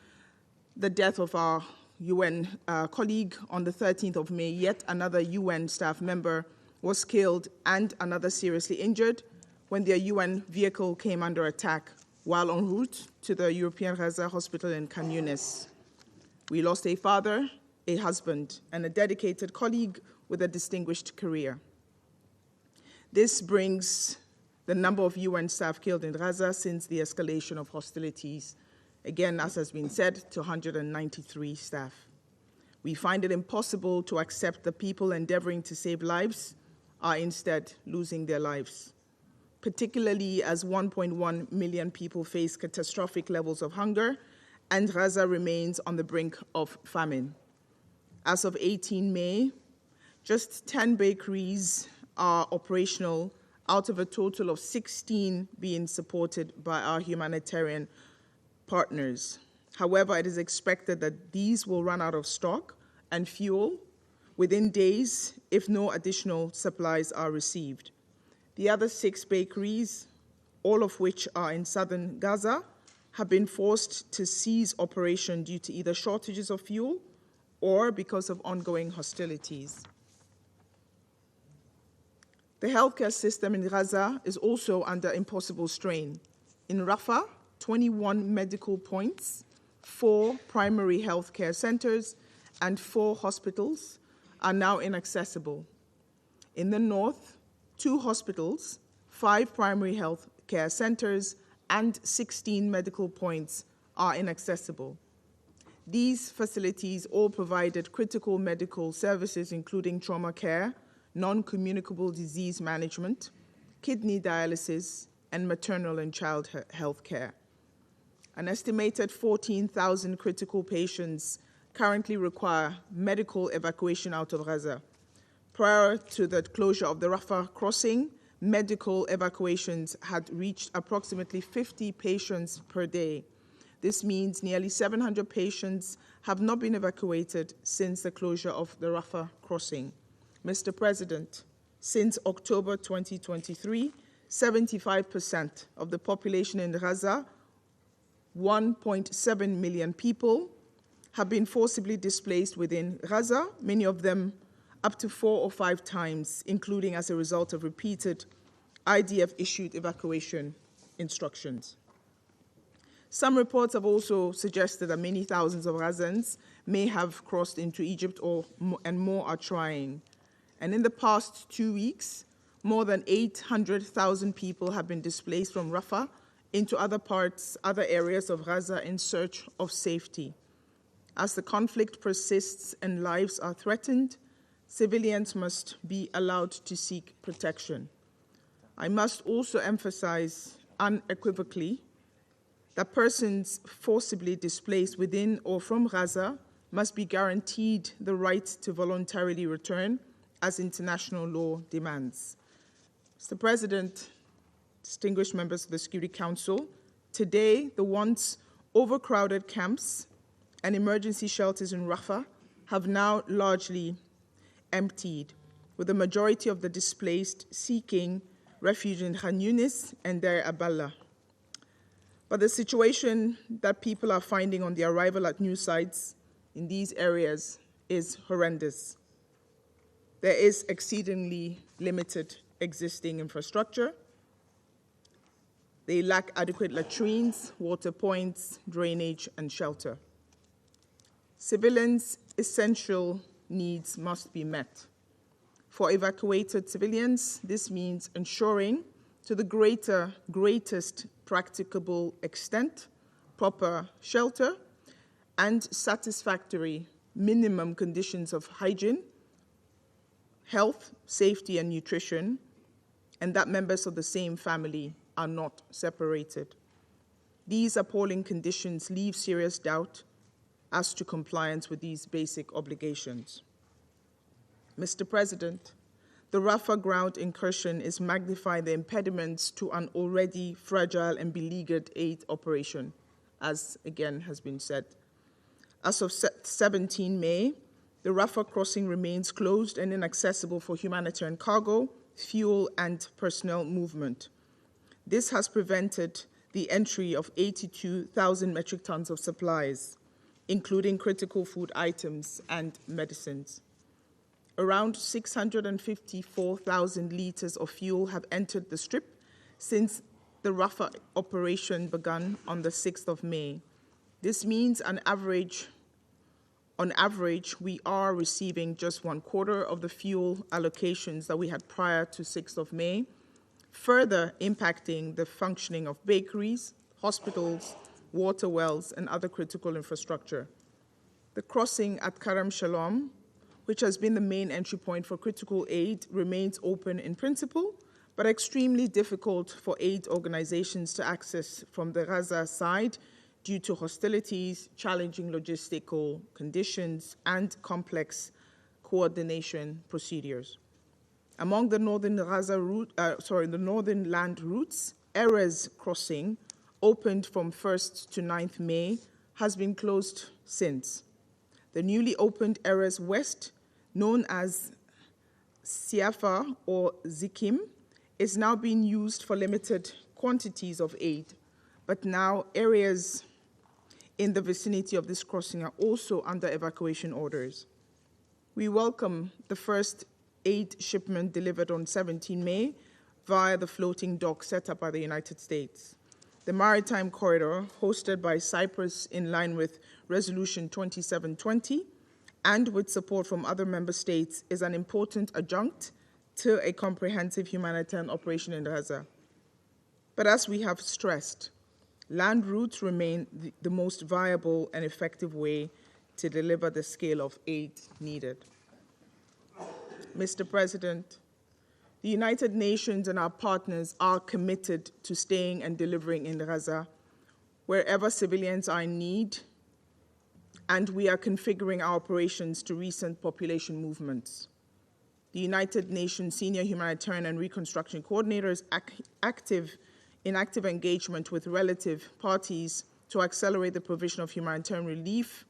S18: the death of our UN colleague on the 13th of May. Yet another UN staff member was killed and another seriously injured when their UN vehicle came under attack while en route to the European Gaza hospital in Khan Yunis. We lost a father, a husband, and a dedicated colleague with a distinguished career. This brings the number of UN staff killed in Gaza since the escalation of hostilities, again, as has been said, to 193 staff. We find it impossible to accept that people endeavoring to save lives are instead losing their lives, particularly as 1.1 million people face catastrophic levels of hunger and Gaza remains on the brink of famine. As of 18 May, just 10 bakeries are operational out of a total of 16 being supported by our humanitarian partners. However, it is expected that these will run out of stock and fuel within days if no additional supplies are received. The other 6 bakeries, all of which are in southern Gaza, have been forced to cease operation due to either shortages of fuel or because of ongoing hostilities. The healthcare system in Gaza is also under impossible strain. In Rafah, 21 medical points, 4 primary healthcare centers, and 4 hospitals are now inaccessible. In the north, 2 hospitals, 5 primary healthcare centers, and 16 medical points are inaccessible. These facilities all provided critical medical services, including trauma care, non-communicable disease management, kidney dialysis, and maternal and child health care. An estimated 14,000 critical patients currently require medical evacuation out of Gaza. Prior to the closure of the Rafah crossing, medical evacuations had reached approximately 50 patients per day. This means nearly 700 patients have not been evacuated since the closure of the Rafah crossing. Mr. President, since October 2023, 75% of the population in Gaza, 1.7 million people, have been forcibly displaced within Gaza, many of them up to 4 or 5 times, including as a result of repeated IDF-issued evacuation instructions. Some reports have also suggested that many thousands of Gazans may have crossed into Egypt and more are trying. And in the past 2 weeks, more than 800,000 people have been displaced from Rafah into other areas of Gaza in search of safety. As the conflict persists and lives are threatened, civilians must be allowed to seek protection. I must also emphasize unequivocally that persons forcibly displaced within or from Gaza must be guaranteed the right to voluntarily return as international law demands. Mr. President, distinguished members of the Security Council, today the once overcrowded camps and emergency shelters in Rafah have now largely emptied, with the majority of the displaced seeking refuge in Khan Yunis and Deir Abballah. But the situation that people are finding on their arrival at new sites in these areas is horrendous. There is exceedingly limited existing infrastructure. They lack adequate latrines, water points, drainage, and shelter. Civilians' essential needs must be met. For evacuated civilians, this means ensuring, to the greatest practicable extent, proper shelter and satisfactory minimum conditions of hygiene, health, safety, and nutrition, and that members of the same family are not separated. These appalling conditions leave serious doubt as to compliance with these basic obligations. Mr. President, the Rafah ground incursion is magnifying the impediments to an already fragile and beleaguered aid operation, as again has been said. As of 17 May, the Rafah crossing remains closed and inaccessible for humanitarian cargo, fuel, and personnel movement. This has prevented the entry of 82,000 metric tons of supplies, including critical food items and medicines. Around 654,000 liters of fuel have entered the Strip since the Rafah operation began on the 6th of May. This means on average, we are receiving just 1/4 of the fuel allocations that we had prior to 6th of May, further impacting the functioning of bakeries, hospitals, water wells, and other critical infrastructure. The crossing at Karam Shalom, which has been the main entry point for critical aid, remains open in principle, but extremely difficult for aid organizations to access from the Gaza side due to hostilities, challenging logistical conditions, and complex coordination procedures. Among the northern northern land routes, Erez crossing, opened from 1st to 9th May, has been closed since. The newly opened Erez West, known as Siafa or Zikim, is now being used for limited quantities of aid, but now areas in the vicinity of this crossing are also under evacuation orders. We welcome the first aid shipment delivered on 17 May via the floating dock set up by the United States. The maritime corridor, hosted by Cyprus in line with Resolution 2720, and with support from other member states, is an important adjunct to a comprehensive humanitarian operation in Gaza. But as we have stressed, land routes remain the most viable and effective way to deliver the scale of aid needed. Mr. President, the United Nations and our partners are committed to staying and delivering in Gaza wherever civilians are in need, and we are configuring our operations to recent population movements. The United Nations Senior Humanitarian and Reconstruction Coordinator is in active engagement with relative parties to accelerate the provision of humanitarian relief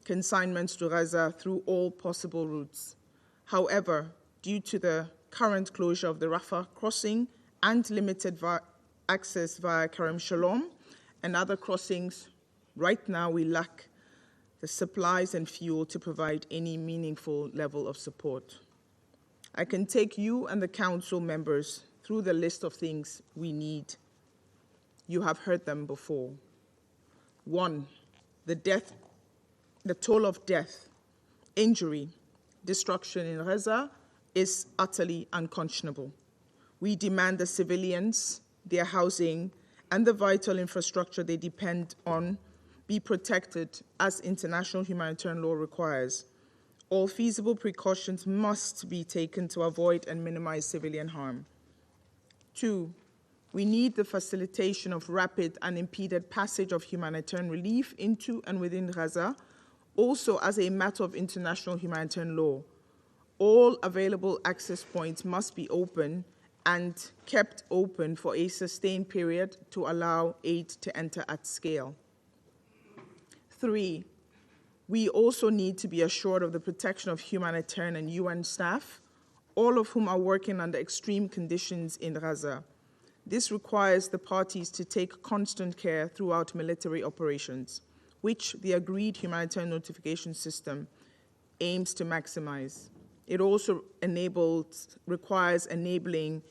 S18: consignments to Gaza through all possible routes. However, due to the current closure of the Rafah crossing and limited access via Karam Shalom and other crossings, right now we lack the supplies and fuel to provide any meaningful level of support. I can take you and the Council members through the list of things we need. You have heard them before. 1, the toll of death, injury, destruction in Gaza is utterly unconscionable. We demand the civilians, their housing, and the vital infrastructure they depend on be protected as international humanitarian law requires. All feasible precautions must be taken to avoid and minimize civilian harm. 2, we need the facilitation of rapid and unimpeded passage of humanitarian relief into and within Gaza, also as a matter of international humanitarian law. All available access points must be open and kept open for a sustained period to allow aid to enter at scale. 3, we also need to be assured of the protection of humanitarian and UN staff, all of whom are working under extreme conditions in Gaza. This requires the parties to take constant care throughout military operations, which the agreed humanitarian notification system aims to maximize. It also requires enabling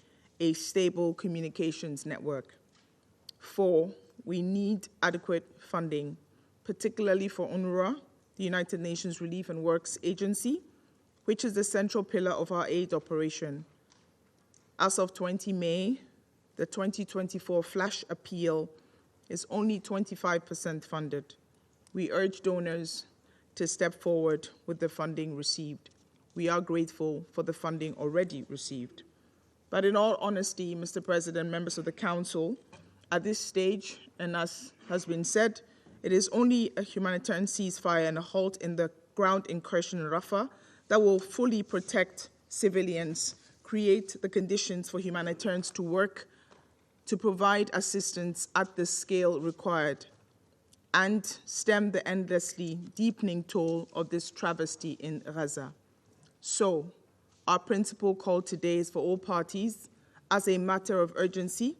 S18: a stable communications network. 4, we need adequate funding, particularly for UNRWA, the United Nations Relief and Works Agency, which is the central pillar of our aid operation. As of 20 May, the 2024 flash appeal is only 25% funded. We urge donors to step forward with the funding received. we are grateful for the funding already received. But in all honesty, Mr. President, members of the Council, at this stage, and as has been said, it is only a humanitarian ceasefire and a halt in the ground incursion in Rafah that will fully protect civilians, create the conditions for humanitarians to work, to provide assistance at the scale required, and stem the endlessly deepening toll of this travesty in Gaza. So, our principal call today is for all parties, as a matter of urgency,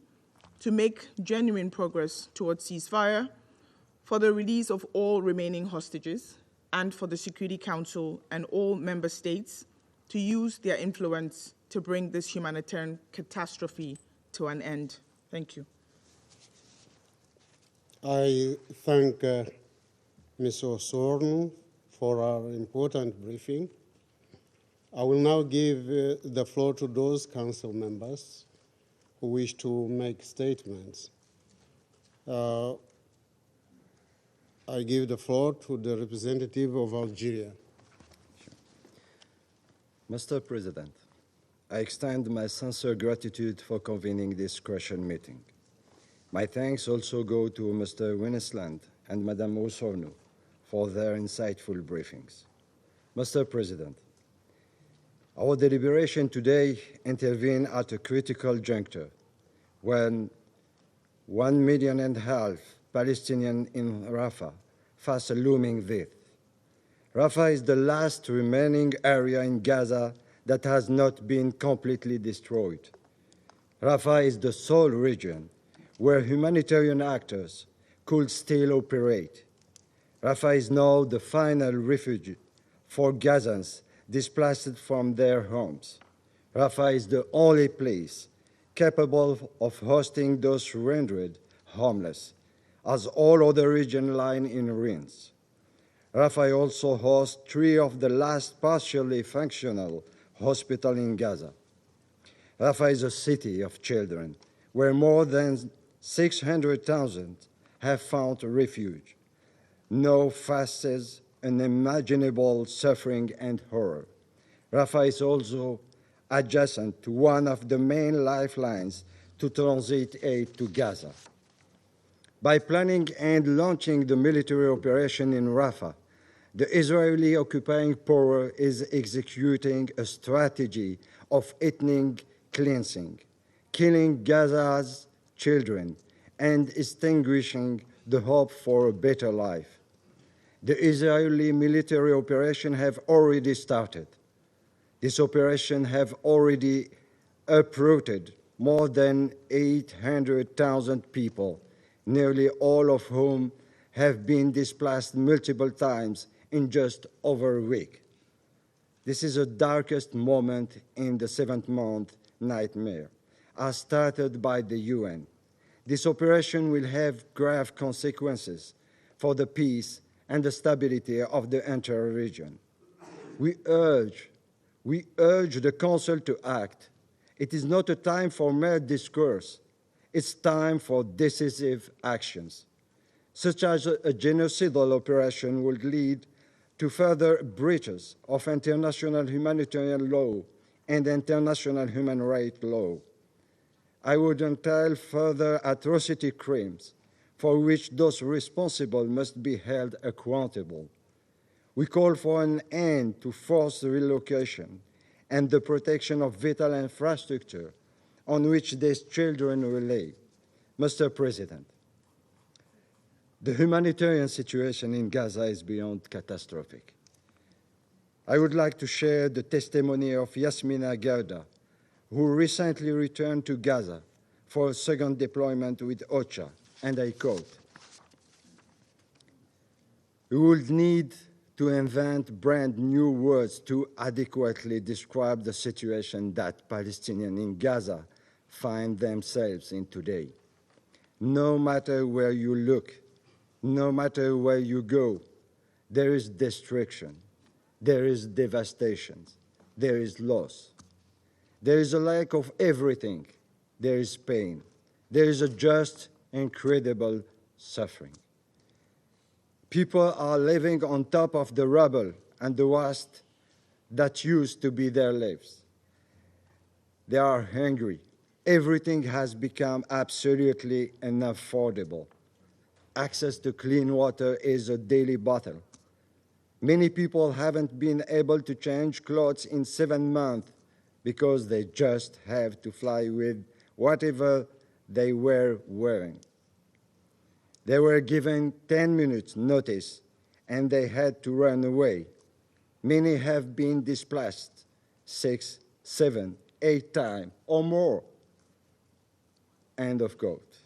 S18: to make genuine progress towards ceasefire, for the release of all remaining hostages, and for the Security Council and all member states to use their influence to bring this humanitarian catastrophe to an end. Thank you.
S1: I thank Ms. Osorno for our important briefing. I will now give the floor to those council members who wish to make statements. I give the floor to the representative of Algeria.
S19: Mr. President, I extend my sincere gratitude for convening this crucial meeting. My thanks also go to Mr. Winnesland and Madame Osorno for their insightful briefings. Mr. President, our deliberation today intervene at a critical juncture when 1.5 million Palestinians in Rafah face a looming death. Rafah is the last remaining area in Gaza that has not been completely destroyed. Rafah is the sole region where humanitarian actors could still operate. Rafah is now the final refuge for Gazans displaced from their homes. Rafah is the only place capable of hosting those rendered homeless, as all other regions lie in ruins. Rafah also hosts 3 of the last partially functional hospitals in Gaza. Rafah is a city of children where more than 600,000 have found refuge. Now faces unimaginable suffering and horror. Rafah is also adjacent to one of the main lifelines to transit aid to Gaza. By planning and launching the military operation in Rafah, the Israeli occupying power is executing a strategy of ethnic cleansing, killing Gaza's children, and extinguishing the hope for a better life. The Israeli military operation have already started. This operation have already uprooted more than 800,000 people, nearly all of whom have been displaced multiple times in just over a week. This is the darkest moment in the 7th-month nightmare, as started by the UN. This operation will have grave consequences for the peace and the stability of the entire region. We urge the Council to act. It is not a time for mere discourse. It's time for decisive actions, such as a genocidal operation would lead to further breaches of international humanitarian law and international human rights law. I would entail further atrocity crimes for which those responsible must be held accountable. We call for an end to forced relocation and the protection of vital infrastructure on which these children rely. Mr. President, the humanitarian situation in Gaza is beyond catastrophic. I would like to share the testimony of Yasmina Gauda, who recently returned to Gaza for a second deployment with OCHA, and I quote, "We would need to invent brand new words to adequately describe the situation that Palestinians in Gaza find themselves in today. No matter where you look, no matter where you go, there is destruction, there is devastation, there is loss. There is a lack of everything. There is pain. There is a just, incredible suffering. People are living on top of the rubble and the waste that used to be their lives. They are hungry. Everything has become absolutely unaffordable. Access to clean water is a daily battle. Many people haven't been able to change clothes in 7 months because they just have to fly with whatever they were wearing. They were given 10 minutes notice and they had to run away. Many have been displaced 6, 7, 8 times or more. End of quote.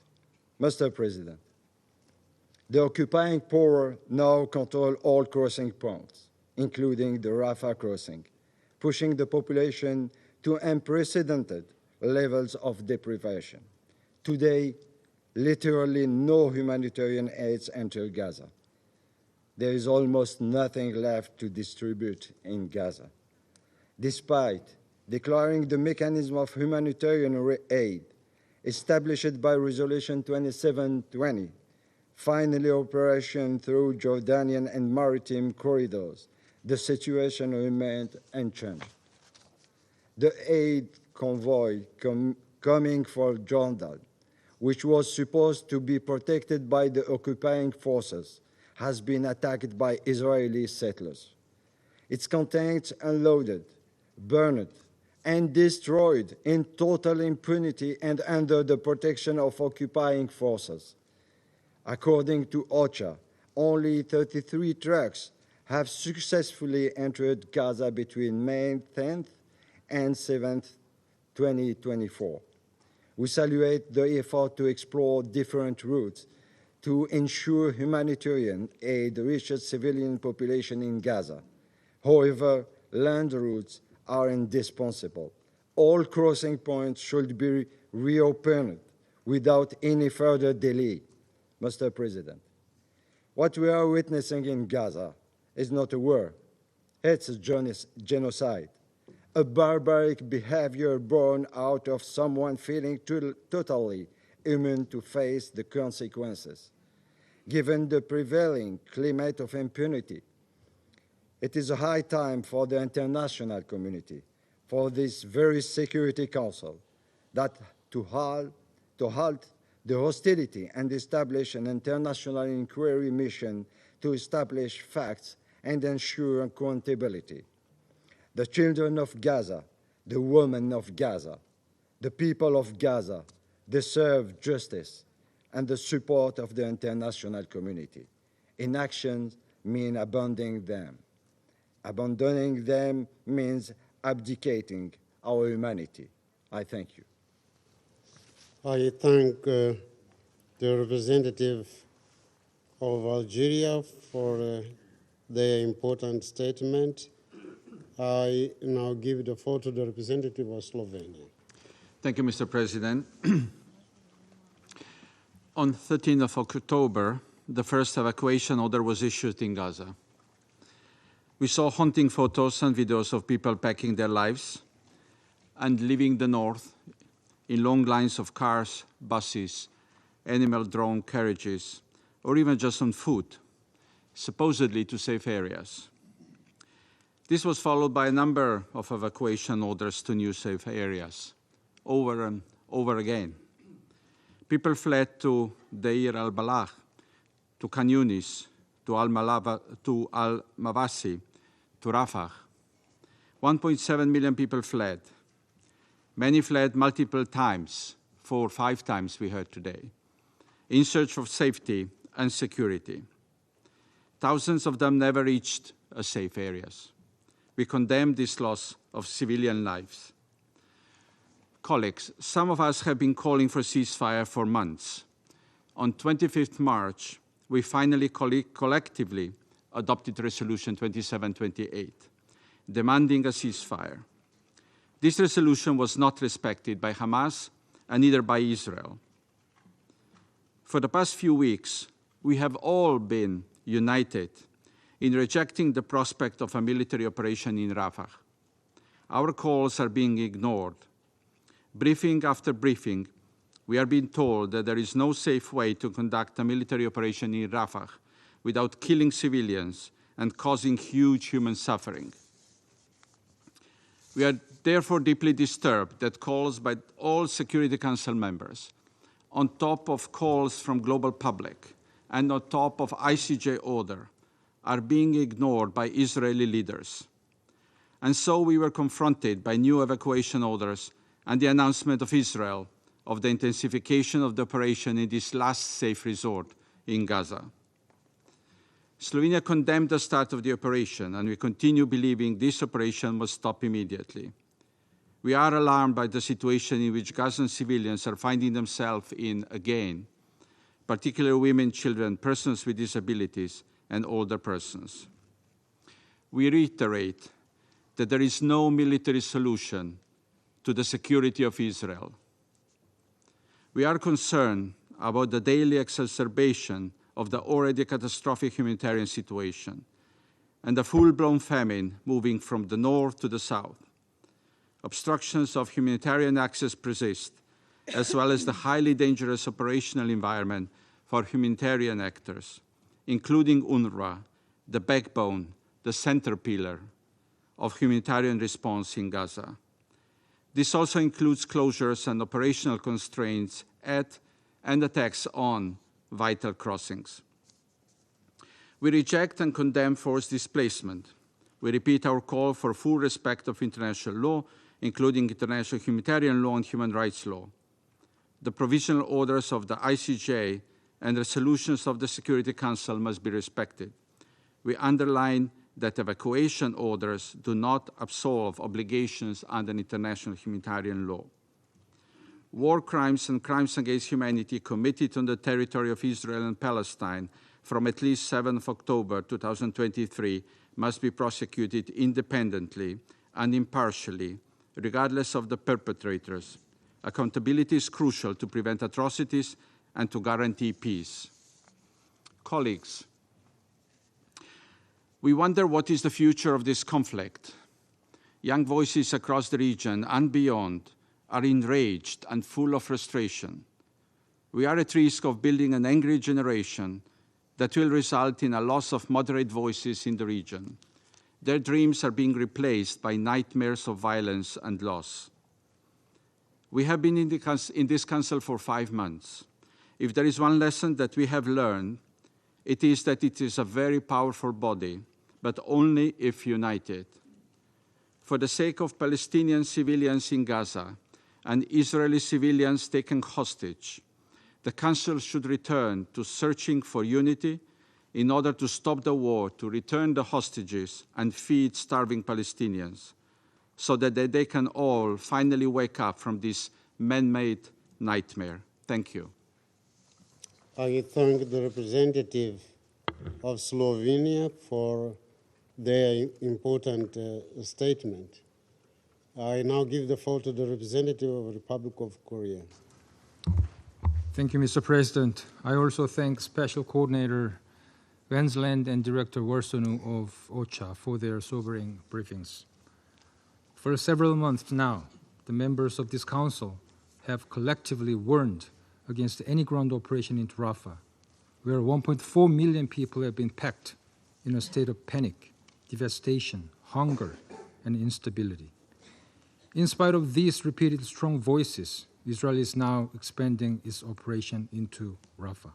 S19: Mr. President, the occupying power now control all crossing points, including the Rafah crossing, pushing the population to unprecedented levels of deprivation. Today, literally no humanitarian aid enters Gaza. There is almost nothing left to distribute in Gaza. Despite declaring the mechanism of humanitarian aid established by Resolution 2720, finally operation through Jordanian and maritime corridors, the situation remained unchanged. The aid convoy coming from Jordan, which was supposed to be protected by the occupying forces, has been attacked by Israeli settlers. Its contents unloaded, burned, and destroyed in total impunity and under the protection of occupying forces. According to OCHA, only 33 trucks have successfully entered Gaza between May 10th and 7th, 2024. We salute the effort to explore different routes to ensure humanitarian aid reaches civilian population in Gaza. However, land routes are indispensable. All crossing points should be reopened without any further delay. Mr. President, what we are witnessing in Gaza is not a war. It's a genocide, a barbaric behavior born out of someone feeling totally immune to face the consequences. Given the prevailing climate of impunity, it is a high time for the international community, for this very Security Council, that to halt the hostility and establish an international inquiry mission to establish facts and ensure accountability. The children of Gaza, the women of Gaza, the people of Gaza deserve justice and the support of the international community. Inaction means abandoning them. Abandoning them means abdicating our humanity. I thank you.
S1: I thank the representative of Algeria for their important statement. I now give the floor to the representative of Slovenia.
S15: Thank you, Mr. President. On 13th of October, the first evacuation order was issued in Gaza. We saw haunting photos and videos of people packing their lives and leaving the north in long lines of cars, buses, animal-drawn carriages, or even just on foot, supposedly to safe areas. This was followed by a number of evacuation orders to new safe areas, over and over again. People fled to Deir al-Balah, to Khan Yunis, to Al-Mawasi, to Rafah. 1.7 million people fled. Many fled multiple times, 4 or 5 times we heard today, in search of safety and security. Thousands of them never reached safe areas. We condemn this loss of civilian lives. Colleagues, some of us have been calling for ceasefire for months. On 25th March, we finally collectively adopted Resolution 2728, demanding a ceasefire. This resolution was not respected by Hamas and neither by Israel. For the past few weeks, we have all been united in rejecting the prospect of a military operation in Rafah. Our calls are being ignored. Briefing after briefing, we are being told that there is no safe way to conduct a military operation in Rafah without killing civilians and causing huge human suffering. We are therefore deeply disturbed that calls by all Security Council members, on top of calls from global public and on top of ICJ order, are being ignored by Israeli leaders. And so we were confronted by new evacuation orders and the announcement of Israel of the intensification of the operation in this last safe resort in Gaza. Slovenia condemned the start of the operation, and we continue believing this operation must stop immediately. We are alarmed by the situation in which Gazan civilians are finding themselves in again, particularly women, children, persons with disabilities, and older persons. We reiterate that there is no military solution to the security of Israel. We are concerned about the daily exacerbation of the already catastrophic humanitarian situation and the full-blown famine moving from the north to the south. Obstructions of humanitarian access persist, as well as the highly dangerous operational environment for humanitarian actors, including UNRWA, the backbone, the center pillar of humanitarian response in Gaza. This also includes closures and operational constraints at and attacks on vital crossings. We reject and condemn forced displacement. We repeat our call for full respect of international law, including international humanitarian law and human rights law. The provisional orders of the ICJ and resolutions of the Security Council must be respected. We underline that evacuation orders do not absolve obligations under international humanitarian law. War crimes and crimes against humanity committed on the territory of Israel and Palestine from at least 7 October 2023 must be prosecuted independently and impartially, regardless of the perpetrators. Accountability is crucial to prevent atrocities and to guarantee peace. Colleagues, we wonder what is the future of this conflict. Young voices across the region and beyond are enraged and full of frustration. We are at risk of building an angry generation that will result in a loss of moderate voices in the region. Their dreams are being replaced by nightmares of violence and loss. We have been in this council for 5 months. If there is one lesson that we have learned, it is that it is a very powerful body, but only if united. For the sake of Palestinian civilians in Gaza and Israeli civilians taken hostage, the Council should return to searching for unity in order to stop the war, to return the hostages and feed starving Palestinians, so that they can all finally wake up from this man-made nightmare. Thank you.
S1: I thank the representative of Slovenia for their important statement. I now give the floor to the representative of the Republic of Korea.
S6: Thank you, Mr. President. I also thank Special Coordinator Wensland and Director Worsonu of OCHA for their sobering briefings. For several months now, the members of this council have collectively warned against any ground operation into Rafah, where 1.4 million people have been packed in a state of panic, devastation, hunger, and instability. In spite of these repeated strong voices, Israel is now expanding its operation into Rafah.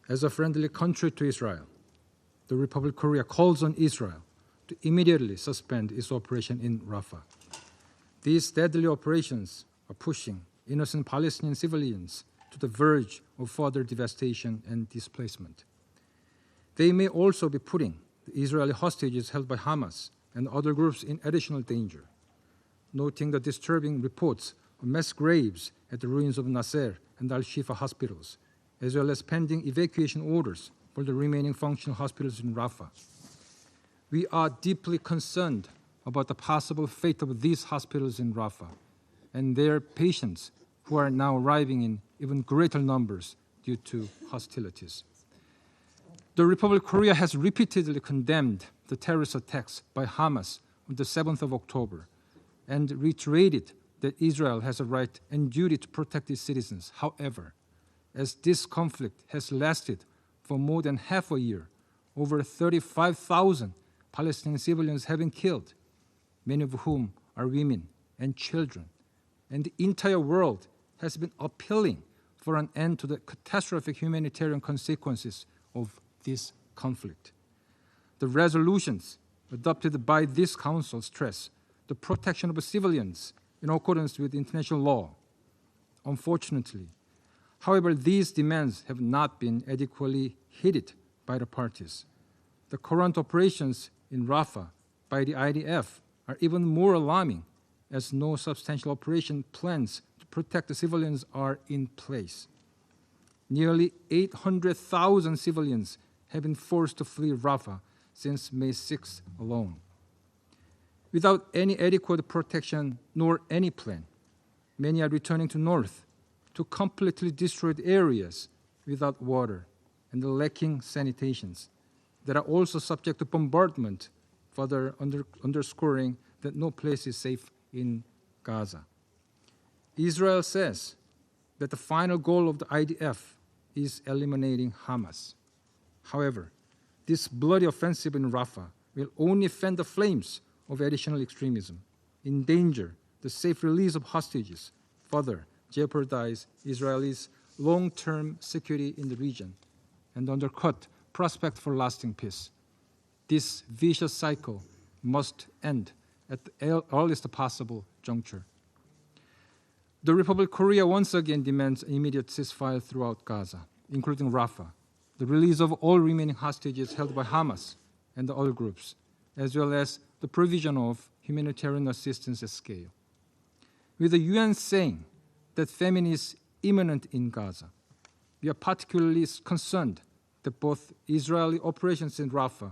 S6: As a friendly country to Israel, the Republic of Korea calls on Israel to immediately suspend its operation in Rafah. These deadly operations are pushing innocent Palestinian civilians to the verge of further devastation and displacement. They may also be putting the Israeli hostages held by Hamas and other groups in additional danger. Noting the disturbing reports of mass graves at the ruins of Nasser and Al-Shifa hospitals, as well as pending evacuation orders for the remaining functional hospitals in Rafah. We are deeply concerned about the possible fate of these hospitals in Rafah and their patients who are now arriving in even greater numbers due to hostilities. The Republic of Korea has repeatedly condemned the terrorist attacks by Hamas on the 7th of October and reiterated that Israel has a right and duty to protect its citizens. However, as this conflict has lasted for more than half a year, over 35,000 Palestinian civilians have been killed. many of whom are women and children. And the entire world has been appealing for an end to the catastrophic humanitarian consequences of this conflict. The resolutions adopted by this Council stress the protection of civilians in accordance with international law. Unfortunately, however, these demands have not been adequately heeded by the parties. The current operations in Rafah by the IDF are even more alarming, as no substantial operation plans to protect the civilians are in place. Nearly 800,000 civilians have been forced to flee Rafah since May 6 alone. Without any adequate protection nor any plan, many are returning to north to completely destroyed areas without water and lacking sanitations that are also subject to bombardment, further underscoring that no place is safe in Gaza. Israel says that the final goal of the IDF is eliminating Hamas. However, this bloody offensive in Rafah will only fan the flames of additional extremism, endanger the safe release of hostages, further jeopardize Israel's long-term security in the region, and undercut prospect for lasting peace. This vicious cycle must end at the earliest possible juncture. The Republic of Korea once again demands immediate ceasefire throughout Gaza, including Rafah, the release of all remaining hostages held by Hamas and the other groups, as well as the provision of humanitarian assistance at scale. With the UN saying that famine is imminent in Gaza, we are particularly concerned that both Israeli operations in Rafah,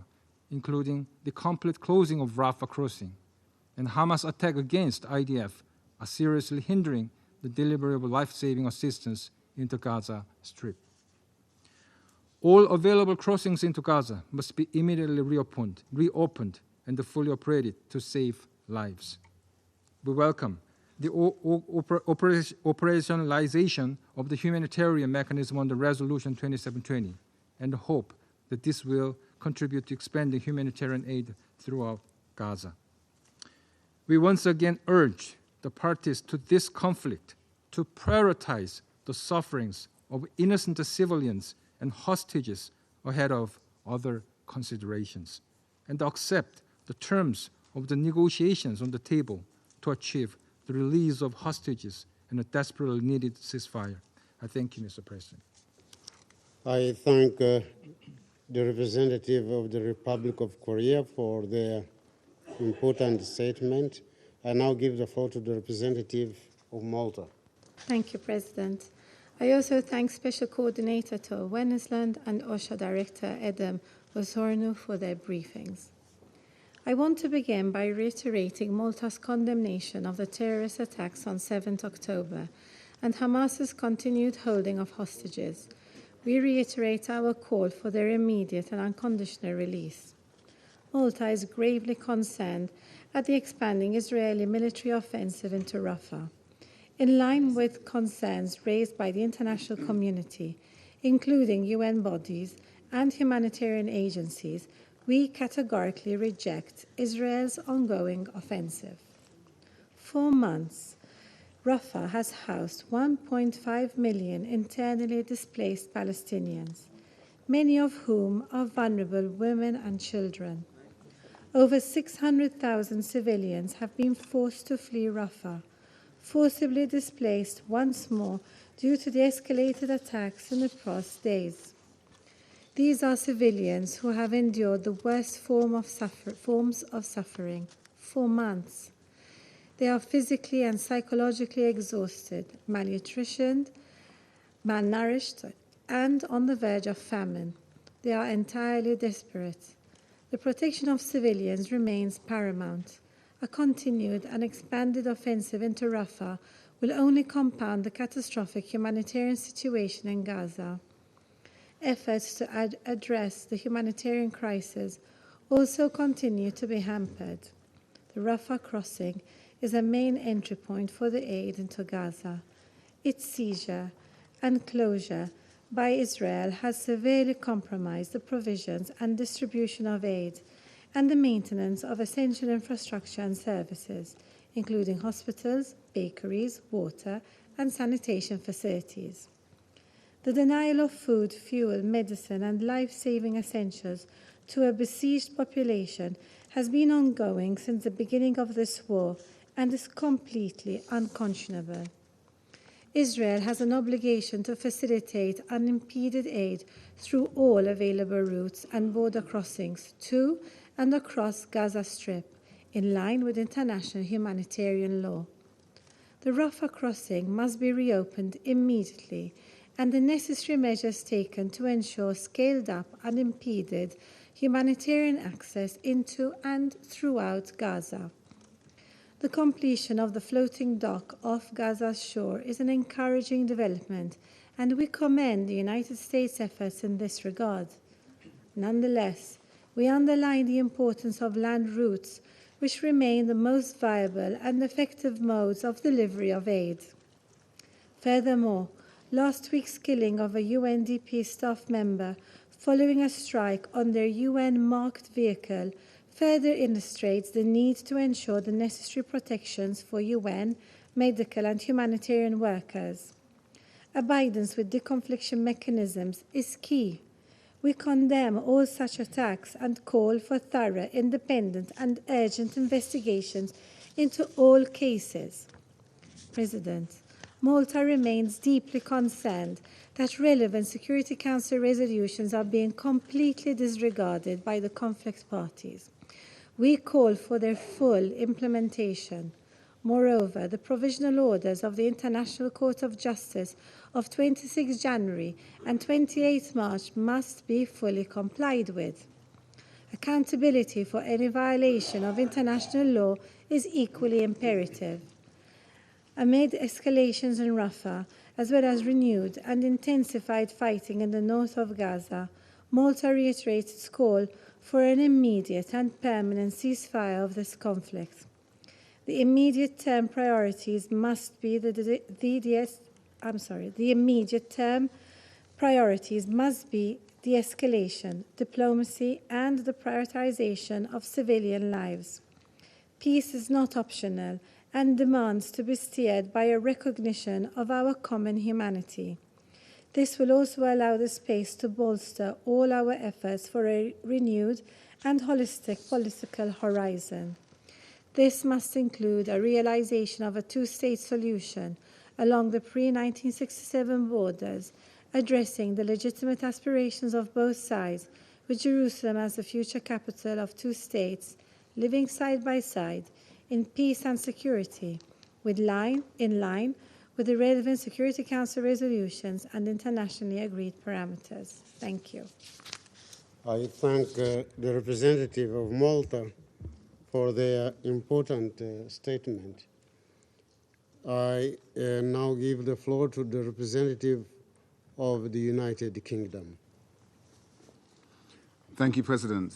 S6: including the complete closing of Rafah crossing, and Hamas attack against IDF are seriously hindering the delivery of life-saving assistance into Gaza Strip. All available crossings into Gaza must be immediately reopened and fully operated to save lives. We welcome the operationalization of the humanitarian mechanism under Resolution 2720 and hope that this will contribute to expanding humanitarian aid throughout Gaza. We once again urge the parties to this conflict to prioritize the sufferings of innocent civilians and hostages ahead of other considerations, and accept the terms of the negotiations on the table to achieve the release of hostages and a desperately needed ceasefire. I thank you, Mr. President.
S1: I thank the representative of the Republic of Korea for their important statement. I now give the floor to the representative of Malta.
S7: Thank you, President. I also thank Special Coordinator Tor Wennesland and OSHA Director Edem Osornu for their briefings. I want to begin by reiterating Malta's condemnation of the terrorist attacks on 7th October and Hamas's continued holding of hostages. We reiterate our call for their immediate and unconditional release. Malta is gravely concerned at the expanding Israeli military offensive into Rafah. In line with concerns raised by the international community, including UN bodies and humanitarian agencies, we categorically reject Israel's ongoing offensive. For months, Rafah has housed 1.5 million internally displaced Palestinians, many of whom are vulnerable women and children. Over 600,000 civilians have been forced to flee Rafah, forcibly displaced once more due to the escalated attacks in the past days. These are civilians who have endured the worst forms of suffering for months. They are physically and psychologically exhausted, malnutritioned, malnourished, and on the verge of famine. They are entirely desperate. The protection of civilians remains paramount. A continued and expanded offensive into Rafah will only compound the catastrophic humanitarian situation in Gaza. Efforts to address the humanitarian crisis also continue to be hampered. The Rafah crossing is a main entry point for the aid into Gaza. Its seizure and closure by Israel has severely compromised the provisions and distribution of aid and the maintenance of essential infrastructure and services, including hospitals, bakeries, water, and sanitation facilities. The denial of food, fuel, medicine, and life-saving essentials to a besieged population has been ongoing since the beginning of this war and is completely unconscionable. Israel has an obligation to facilitate unimpeded aid through all available routes and border crossings to and across Gaza Strip, in line with international humanitarian law. The Rafah crossing must be reopened immediately, and the necessary measures taken to ensure scaled-up, unimpeded humanitarian access into and throughout Gaza. The completion of the floating dock off Gaza's shore is an encouraging development, and we commend the United States' efforts in this regard. Nonetheless, we underline the importance of land routes, which remain the most viable and effective modes of delivery of aid. Furthermore, last week's killing of a UNDP staff member following a strike on their UN-marked vehicle further illustrates the need to ensure the necessary protections for UN, medical, and humanitarian workers. Abidance with deconfliction mechanisms is key. We condemn all such attacks and call for thorough, independent, and urgent investigations into all cases. President, Malta remains deeply concerned that relevant Security Council resolutions are being completely disregarded by the conflict parties. We call for their full implementation. Moreover, the provisional orders of the International Court of Justice of 26 January and 28 March must be fully complied with. Accountability for any violation of international law is equally imperative. Amid escalations in Rafah, as well as renewed and intensified fighting in the north of Gaza, Malta reiterates its call for an immediate and permanent ceasefire of this conflict. The immediate term priorities must be the immediate term priorities must be de-escalation, diplomacy, and the prioritization of civilian lives. Peace is not optional and demands to be steered by a recognition of our common humanity. This will also allow the space to bolster all our efforts for a renewed and holistic political horizon. This must include a realization of a two-state solution along the pre-1967 borders, addressing the legitimate aspirations of both sides, with Jerusalem as the future capital of two states, living side by side in peace and security, in line with the relevant Security Council resolutions and internationally agreed parameters. Thank you.
S1: I thank the representative of Malta for their important statement. I now give the floor to the representative of the United Kingdom.
S20: Thank you, President.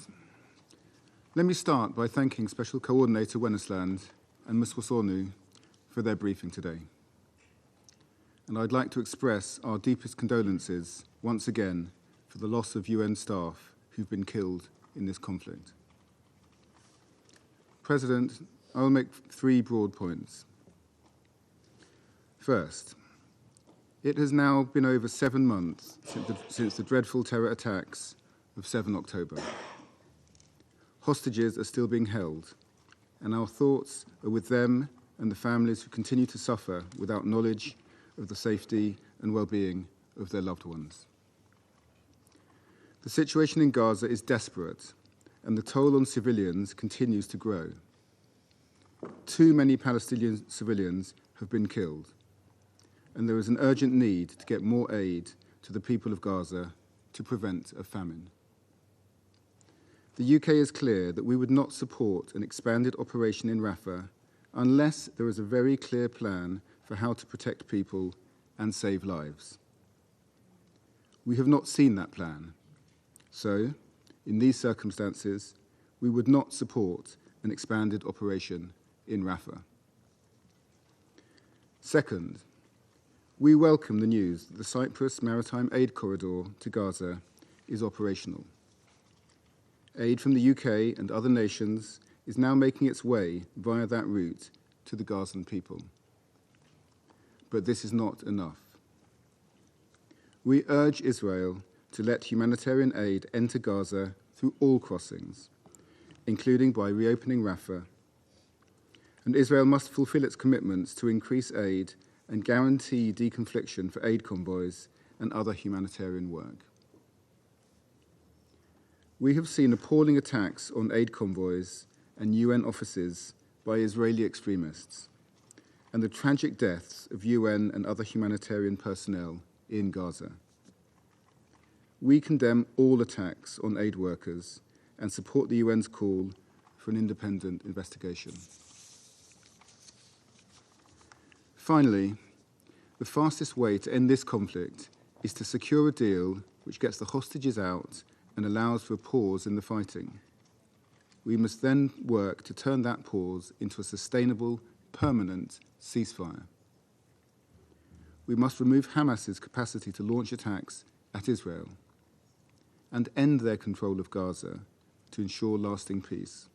S20: Let me start by thanking Special Coordinator Wennesland and Ms. Wasonu for their briefing today. And I'd like to express our deepest condolences once again for the loss of UN staff who've been killed in this conflict. President, I will make 3 broad points. First, it has now been over 7 months since the dreadful terror attacks of 7 October. Hostages are still being held, and our thoughts are with them and the families who continue to suffer without knowledge of the safety and well-being of their loved ones. The situation in Gaza is desperate, and the toll on civilians continues to grow. Too many Palestinian civilians have been killed, and there is an urgent need to get more aid to the people of Gaza to prevent a famine. The UK is clear that we would not support an expanded operation in Rafah unless there is a very clear plan for how to protect people and save lives. We have not seen that plan. So, in these circumstances, we would not support an expanded operation in Rafah. Second, we welcome the news that the Cyprus Maritime Aid Corridor to Gaza is operational. Aid from the UK and other nations is now making its way via that route to the Gazan people. But this is not enough. We urge Israel to let humanitarian aid enter Gaza through all crossings, including by reopening Rafah. And Israel must fulfill its commitments to increase aid and guarantee deconfliction for aid convoys and other humanitarian work. We have seen appalling attacks on aid convoys and UN offices by Israeli extremists, and the tragic deaths of UN and other humanitarian personnel in Gaza. We condemn all attacks on aid workers and support the UN's call for an independent investigation. Finally, the fastest way to end this conflict is to secure a deal which gets the hostages out and allows for a pause in the fighting. We must then work to turn that pause into a sustainable, permanent ceasefire. We must remove Hamas's capacity to launch attacks at Israel and end their control of Gaza to ensure lasting peace.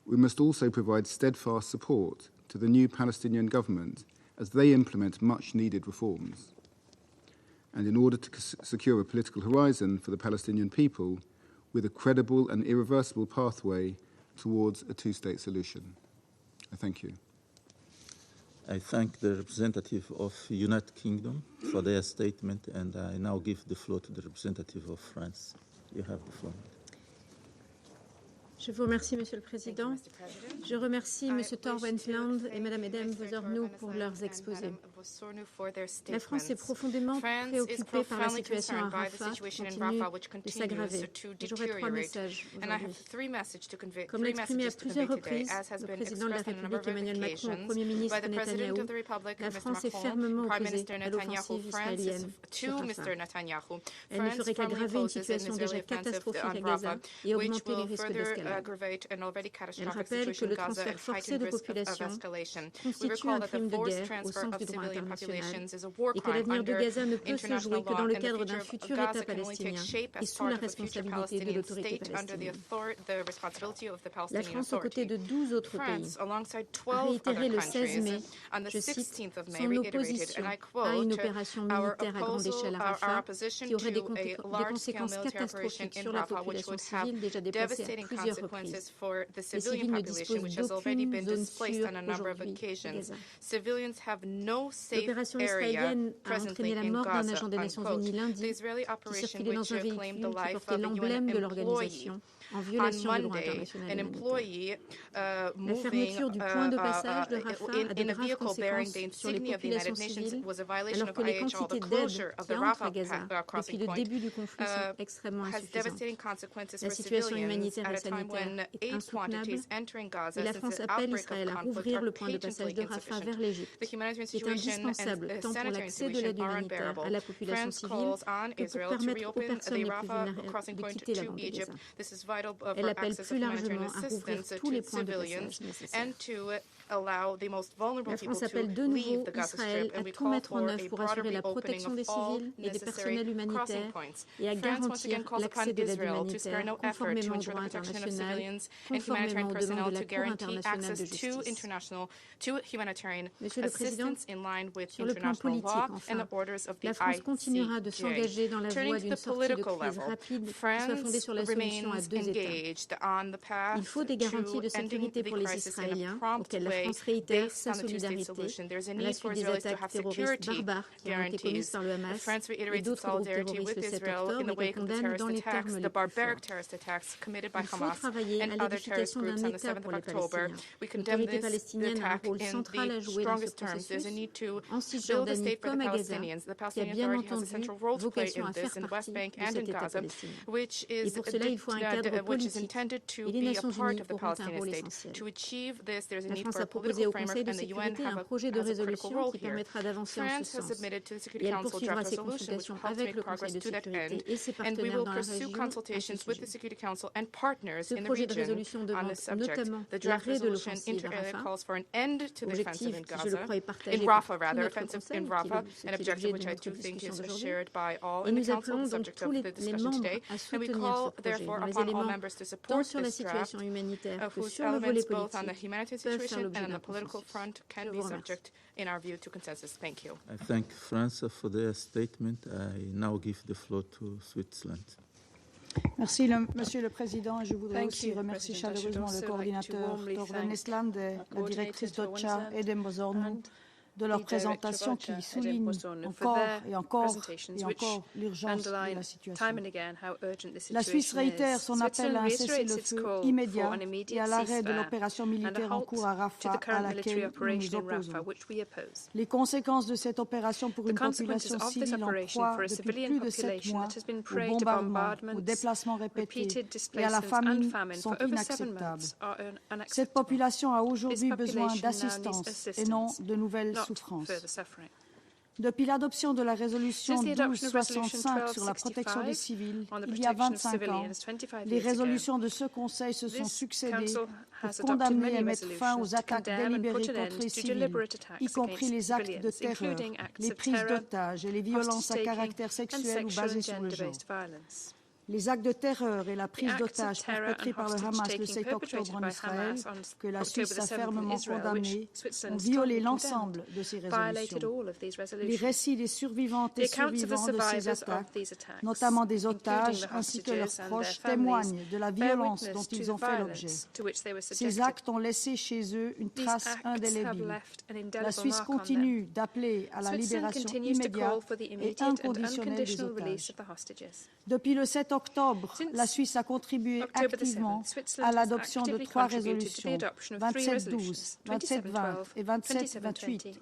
S20: We must also provide steadfast support to the new Palestinian government as they implement much-needed reforms. And in order to secure a political horizon for the Palestinian people with a credible and irreversible pathway towards a two-state solution. I thank you.
S21: I thank the representative of the United Kingdom for their statement, and I now give the floor to the representative of France. You have the floor.
S7: Je vous remercie, Monsieur le Président. Je remercie M. Torwensland et Mme Edem Vozornou pour leurs exposés. La France est profondément préoccupée par la situation à Rafah qui continue de s'aggraver. J'aurai trois messages aujourd'hui. Comme l'a exprimé à plusieurs reprises le président de la République Emmanuel Macron au Premier ministre Netanyahou, la France est fermement opposée à l'offensive israélienne sur Rafah. Elle ne ferait qu'aggraver une situation déjà catastrophique à Gaza et augmenter les risques d'escalade. Elle rappelle que le transfert forcé de population constitue un crime de guerre au sens du droit international et que l'avenir de Gaza ne peut se jouer que dans le cadre d'un futur État palestinien et sous la responsabilité de l'autorité palestinienne. La France, aux côtés de 12 autres pays, a réitéré le 16 mai, je cite, son opposition à une opération militaire à grande échelle à Rafah qui aurait des conséquences catastrophiques sur la population civile déjà déplacée à plusieurs reprises. Les civils ne disposent d'aucune zone sûre aujourd'hui à Gaza. L'opération israélienne a entraîné la mort d'un agent des Nations Unies lundi qui circulait dans un véhicule qui portait l'emblème de l'organisation en violation du droit international humanitaire. La fermeture du point de passage de Rafah a de graves conséquences sur les populations civiles alors que les quantités d'aide qui entrent à Gaza depuis le début du conflit sont extrêmement insuffisantes. La situation humanitaire et sanitaire est insoutenable et la France appelle Israël à rouvrir le point de passage de Rafah vers l'Égypte, qui est indispensable tant pour l'accès de l'aide humanitaire à la population civile que pour permettre aux personnes les plus vulnérables de quitter la bande de Gaza. Elle appelle plus largement à rouvrir tous les points de passage nécessaires. La France appelle de nouveau Israël à tout mettre en œuvre pour assurer la protection des civils et des personnels humanitaires et à garantir l'accès de l'aide humanitaire conformément au droit international, conformément aux demandes de la Cour internationale de justice. Monsieur le Président, sur le plan politique, enfin, la France continuera de s'engager dans la voie d'une sortie de crise rapide qui soit fondée sur la solution à deux États. Il faut des garanties de sécurité pour les Israéliens, auxquels la France réitère sa solidarité à la suite des attaques terroristes barbares qui ont été commises par le Hamas et d'autres groupes terroristes le 7 octobre et qu'on condamne dans les termes les plus forts. Il faut travailler à l'édification d'un État pour les Palestiniens. L'autorité palestinienne a un rôle central à jouer dans ce processus, en Cisjordanie comme à Gaza, qui a bien entendu vocation à faire partie de cet État palestinien. Et pour cela, il faut un cadre politique et les Nations Unies auront un rôle essentiel. La France
S3: proposé au Conseil de sécurité un projet de résolution qui permettra d'avancer en ce sens. Et elle poursuivra ses consultations avec le Conseil de sécurité et ses partenaires dans la région, ainsi que ce projet de résolution demande notamment l'arrêt de l'offensive à Rafah, objectif qui, je le crois, est partagé par tout notre Conseil, qui est l'objet de notre discussion d'aujourd'hui. Et nous appelons donc tous les membres à soutenir ce projet, dont les éléments, tant sur la situation humanitaire que sur le volet politique, peuvent faire l'objet d'un consensus. Je vous remercie.
S21: I thank France for their statement. I now give the floor to Switzerland.
S4: Merci, Monsieur le Président. Je voudrais aussi remercier chaleureusement le coordinateur Torben Estland et la directrice d'OCHA, Edem Bozornou, de leur présentation qui souligne encore et encore l'urgence de la situation. La Suisse réitère son appel à un cessez-le-feu immédiat et à l'arrêt de l'opération militaire en cours à Rafah à laquelle nous nous opposons. Les conséquences de cette opération pour une population civile en proie depuis plus de 7 mois aux bombardements, aux déplacements répétés et à la famine sont inacceptables. Cette population a aujourd'hui besoin d'assistance et non de nouvelles souffrances. Depuis l'adoption de la résolution 1265 sur la protection des civils, il y a 25 ans, les résolutions de ce Conseil se sont succédé pour condamner et mettre fin aux attaques délibérées contre les civils, y compris les actes de terreur, les prises d'otages et les violences à caractère sexuel ou basées sur le genre. Les actes de terreur et la prise d'otages perpétrés par le Hamas le 7 octobre en Israël, que la Suisse a fermement condamné, ont violé l'ensemble de ces résolutions. Les récits des survivantes et survivants de ces attaques, notamment des otages ainsi que leurs proches, témoignent de la violence dont ils ont fait l'objet. Ces actes ont laissé chez eux une trace indélébile. La Suisse continue d'appeler à la libération immédiate et inconditionnelle des otages. Depuis le 7 octobre, la Suisse a contribué activement à l'adoption de 3 résolutions, 2712, 2720 et 2728.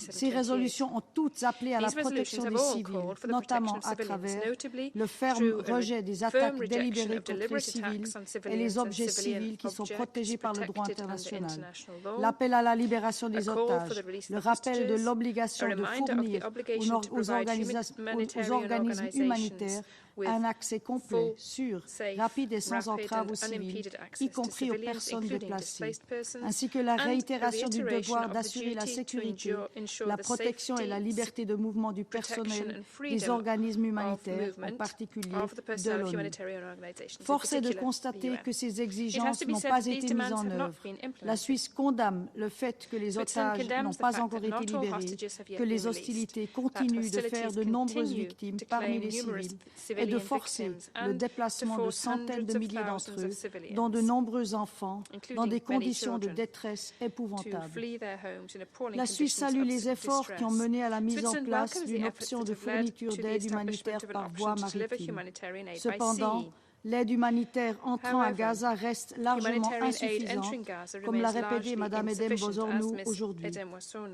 S4: Ces résolutions ont toutes appelé à la protection des civils, notamment à travers le ferme rejet des attaques délibérées contre les civils et les objets civils qui sont protégés par le droit international, l'appel à la libération des otages, le rappel de l'obligation de fournir aux organismes humanitaires un accès complet, sûr, rapide et sans entrave aux civils, y compris aux personnes déplacées, ainsi que la réitération du devoir d'assurer la sécurité, la protection et la liberté de mouvement du personnel des organismes humanitaires, en particulier de l'ONU. Force est de constater que ces exigences n'ont pas été mises en œuvre. La Suisse condamne le fait que les otages n'ont pas encore été libérés, que les hostilités continuent de faire de nombreuses victimes parmi les civils et de forcer le déplacement de centaines de milliers d'entre eux, dont de nombreux enfants, dans des conditions de détresse épouvantables. La Suisse salue les efforts qui ont mené à la mise en place d'une option de fourniture d'aide humanitaire par voie maritime. Cependant, l'aide humanitaire entrant à Gaza reste largement insuffisante, comme l'a répété Mme Edem Bozornou aujourd'hui.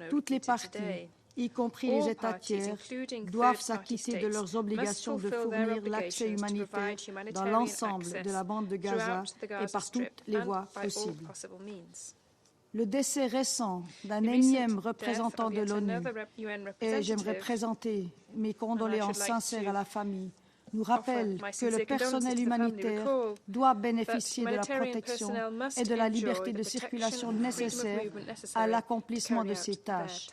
S4: Toutes les parties, y compris les États tiers, doivent s'acquitter de leurs obligations de fournir l'accès humanitaire dans l'ensemble de la bande de Gaza et par toutes les voies possibles. Le décès récent d'un énième représentant de l'ONU, et j'aimerais présenter mes condoléances sincères à la famille, nous rappelle que le personnel humanitaire doit bénéficier de la protection et de la liberté de circulation nécessaires à l'accomplissement de ses tâches.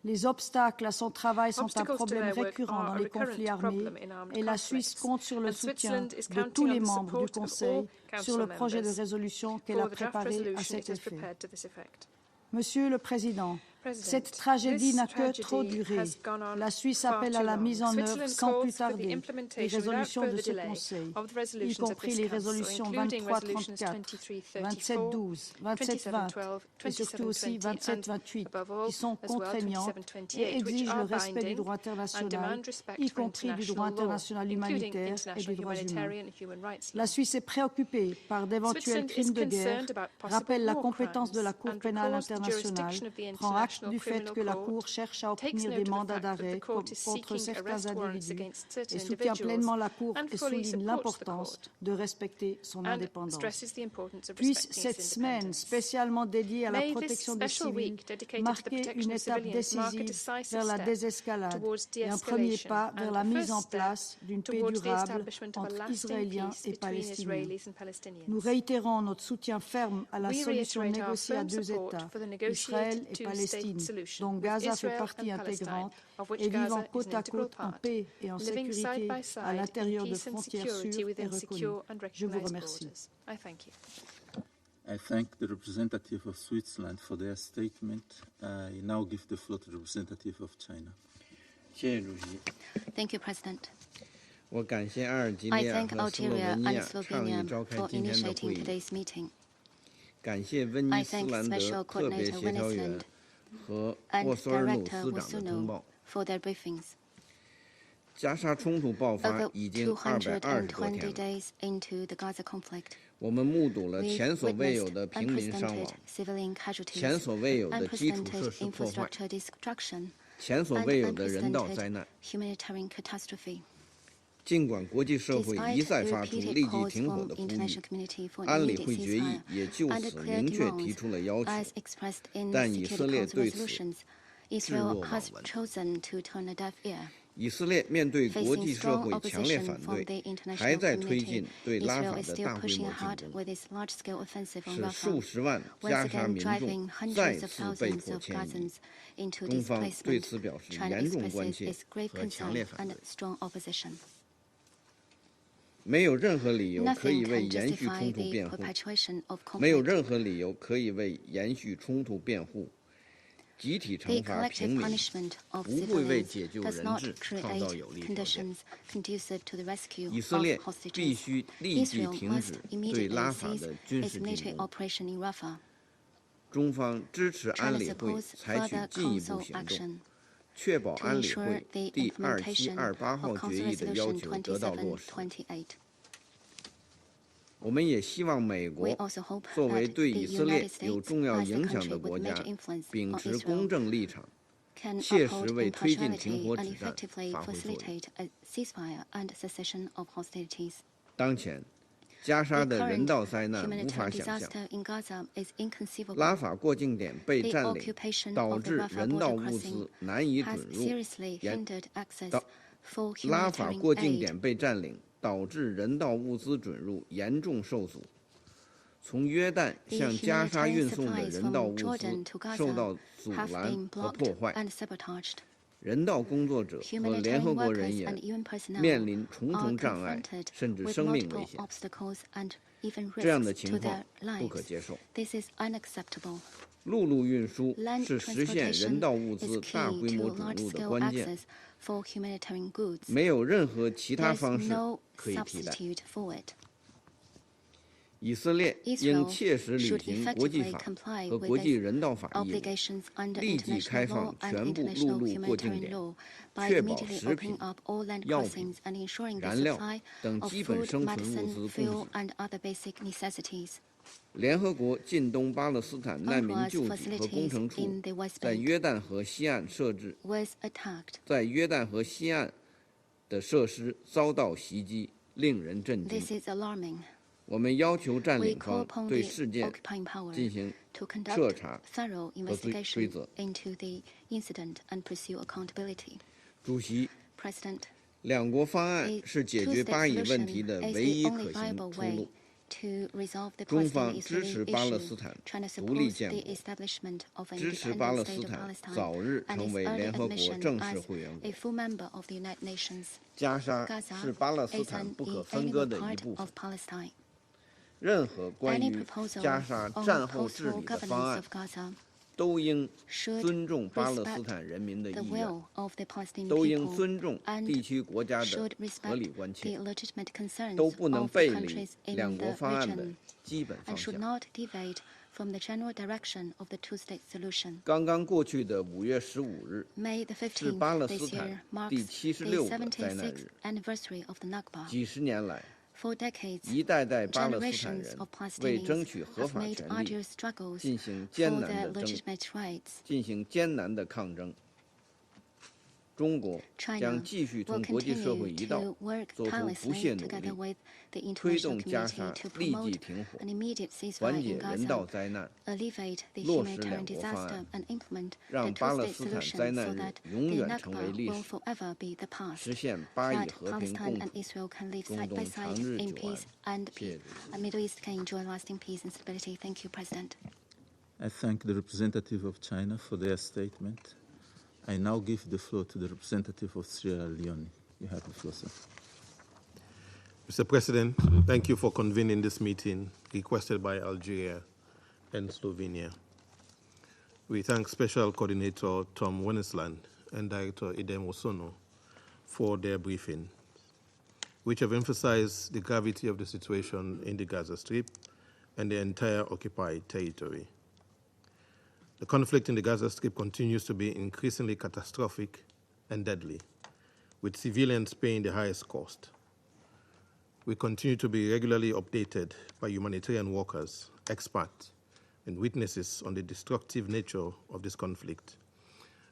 S4: Les obstacles à son travail sont un problème récurrent dans les conflits armés et la Suisse compte sur le soutien de tous les membres du Conseil sur le projet de résolution qu'elle a préparé à cet effet. Monsieur le Président, cette tragédie n'a que trop duré. La Suisse appelle à la mise en œuvre sans plus tarder des résolutions de ce Conseil, y compris les résolutions 2334, 2712, 2720 et surtout aussi 2728, qui sont contraignantes et exigent le respect du droit international, y compris du droit international humanitaire et des droits humains. La Suisse est préoccupée par d'éventuels crimes de guerre, rappelle la compétence de la Cour pénale internationale, prend acte du fait que la Cour cherche à obtenir des mandats d'arrêt contre certains individus et soutient pleinement la Cour et souligne l'importance de respecter son indépendance. Puisse cette semaine spécialement dédiée à la protection des civils marquer une étape décisive vers la désescalade et un premier pas vers la mise en place d'une paix durable entre Israéliens et Palestiniens. Nous réitérons notre soutien ferme à la solution négociée à deux États, Israël et Palestine, dont Gaza fait partie intégrante, et vivant côte à côte en paix et en sécurité à l'intérieur de frontières sûres et reconnues. Je vous remercie.
S21: I thank the representative of Switzerland for their statement. I now give the floor to the representative of China.
S5: Thank you, President. I thank Algeria and Slovenia for initiating today's meeting. I thank Special Coordinator Winnisland and Director Wasuno for their briefings. Over 220 days into the Gaza conflict, we've witnessed unprecedented civilian casualties, unprecedented infrastructure destruction, and unprecedented humanitarian catastrophe. Despite repeated calls from international community for an immediate ceasefire and clear demands, as expressed in Security Council resolutions, Israel has chosen to turn a deaf ear. Facing strong opposition from the international community, Israel is still pushing ahead with its large-scale offensive on Rafah, once again driving hundreds of thousands of Gazans into displacement. China expresses its grave concern and strong opposition. Nothing can justify the perpetuation of conflict. The collective punishment of civilians does not create conditions conducive to the rescue of hostages. Israel must immediately cease its military operation in Rafah. China supports further Council action to ensure the implementation of Council Resolution 2728. We also hope that the United States, as the country with major influence on Israel, can uphold impartiality and effectively facilitate a ceasefire and cessation of hostilities. The current humanitarian disaster in Gaza is inconceivable. The occupation of the Rafah border crossing has seriously hindered access for humanitarian aid.
S22: 导致人道物资准入严重受阻，从约旦向加沙运送的人道物资受到阻拦和破坏，人道工作者和联合国人员面临重重障碍，甚至生命危险。这样的情况不可接受。陆路运输是实现人道物资大规模准入的关键。 没有任何其他方式可以替代。以色列应切实履行国际法和国际人道法义务，立即开放全部陆路过境点，确保食品、药品、燃料等基本生存物资供给。 联合国近东巴勒斯坦难民救济和工程处在约旦河西岸设置，在约旦河西岸的设施遭到袭击，令人震惊。我们要求占领方对事件进行彻查和追责。主席，两国方案是解决巴以问题的唯一可行出路。 中方支持巴勒斯坦独立建国，支持巴勒斯坦早日成为联合国正式会员国。加沙是巴勒斯坦不可分割的一部分。任何关于加沙战后治理的方案，都应尊重巴勒斯坦人民的意愿，都应尊重地区国家的合理关切，都不能背离两国方案的基本方向。刚刚过去的5月15日是巴勒斯坦第76个灾难日，几十年来，
S5: For decades, generations of Palestinians have made arduous struggles for their legitimate rights. China will continue to work tirelessly together with the international community to promote an immediate ceasefire in Gaza, alleviate the humanitarian disaster, and implement the two-state solution so that the Nakba will forever be the past, that Palestine and Israel can live side by side in peace, and the Middle East can enjoy lasting peace and stability. Thank you, President.
S21: I thank the representative of China for their statement. I now give the floor to the representative of Sierra Leone. You have the floor, sir.
S8: Mr. President, thank you for convening this meeting requested by Algeria and Slovenia. We thank Special Coordinator Tom Wennesland and Director Idem Osono for their briefing, which have emphasized the gravity of the situation in the Gaza Strip and the entire occupied territory. The conflict in the Gaza Strip continues to be increasingly catastrophic and deadly, with civilians paying the highest cost. We continue to be regularly updated by humanitarian workers, experts, and witnesses on the destructive nature of this conflict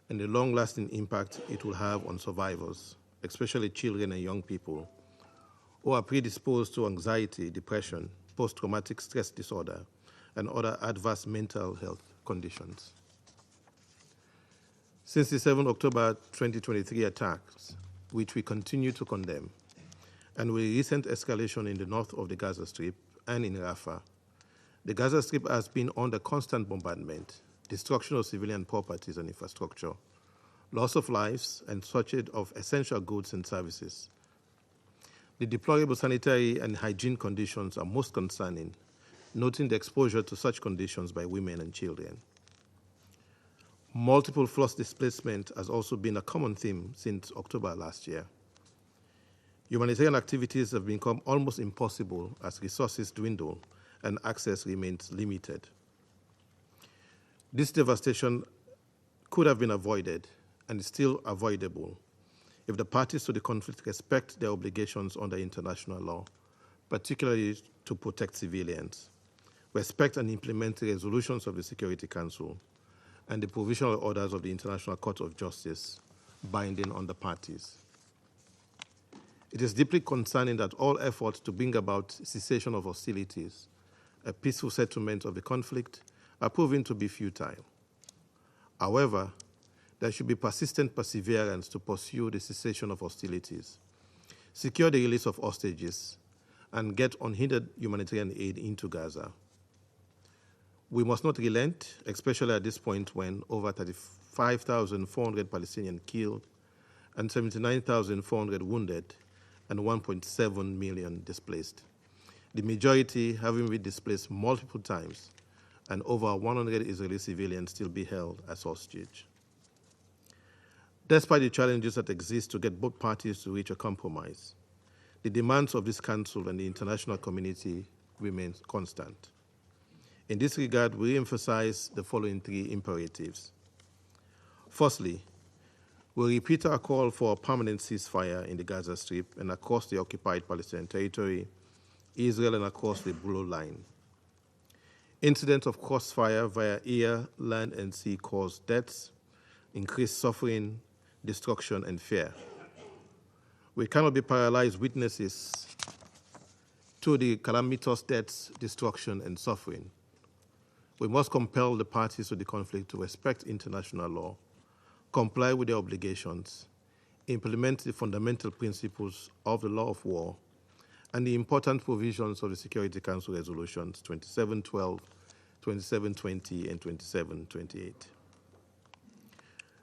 S8: and the long-lasting impact it will have on survivors, especially children and young people, who are predisposed to anxiety, depression, post-traumatic stress disorder, and other adverse mental health conditions. Since the 7 October 2023 attacks, which we continue to condemn, and with recent escalation in the north of the Gaza Strip and in Rafah, the Gaza Strip has been under constant bombardment, destruction of civilian properties and infrastructure, loss of lives, and shortage of essential goods and services. The deplorable sanitary and hygiene conditions are most concerning, noting the exposure to such conditions by women and children. Multiple forced displacement has also been a common theme since October last year. Humanitarian activities have become almost impossible as resources dwindle and access remains limited. This devastation could have been avoided and is still avoidable if the parties to the conflict respect their obligations under international law, particularly to protect civilians, respect and implement the resolutions of the Security Council and the provisional orders of the International Court of Justice binding on the parties. It is deeply concerning that all efforts to bring about cessation of hostilities, a peaceful settlement of the conflict, are proving to be futile. However, there should be persistent perseverance to pursue the cessation of hostilities, secure the release of hostages, and get unhindered humanitarian aid into Gaza. We must not relent, especially at this point when over 35,400 Palestinians killed and 79,400 wounded and 1.7 million displaced, the majority having been displaced multiple times, and over 100 Israeli civilians still be held as hostage. Despite the challenges that exist to get both parties to reach a compromise, the demands of this Council and the international community remain constant. In this regard, we emphasize the following three imperatives. Firstly, we repeat our call for a permanent ceasefire in the Gaza Strip and across the occupied Palestinian territory, Israel, and across the Blue Line. Incidents of crossfire via air, land, and sea cause deaths, increased suffering, destruction, and fear. We cannot be paralyzed witnesses to the calamitous deaths, destruction, and suffering. We must compel the parties to the conflict to respect international law, comply with their obligations, implement the fundamental principles of the law of war, and the important provisions of the Security Council resolutions 2712, 2720, and 2728.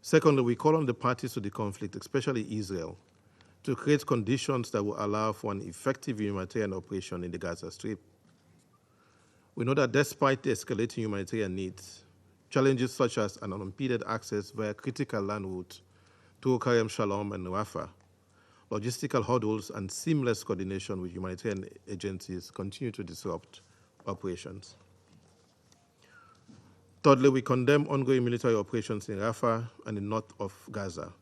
S8: Secondly, we call on the parties to the conflict, especially Israel, to create conditions that will allow for an effective humanitarian operation in the Gaza Strip. We know that despite the escalating humanitarian needs, challenges such as an unimpeded access via critical land routes to Kerem Shalom and Rafah, logistical hurdles, and seamless coordination with humanitarian agencies continue to disrupt operations. Thirdly, we condemn ongoing military operations in Rafah and the north of Gaza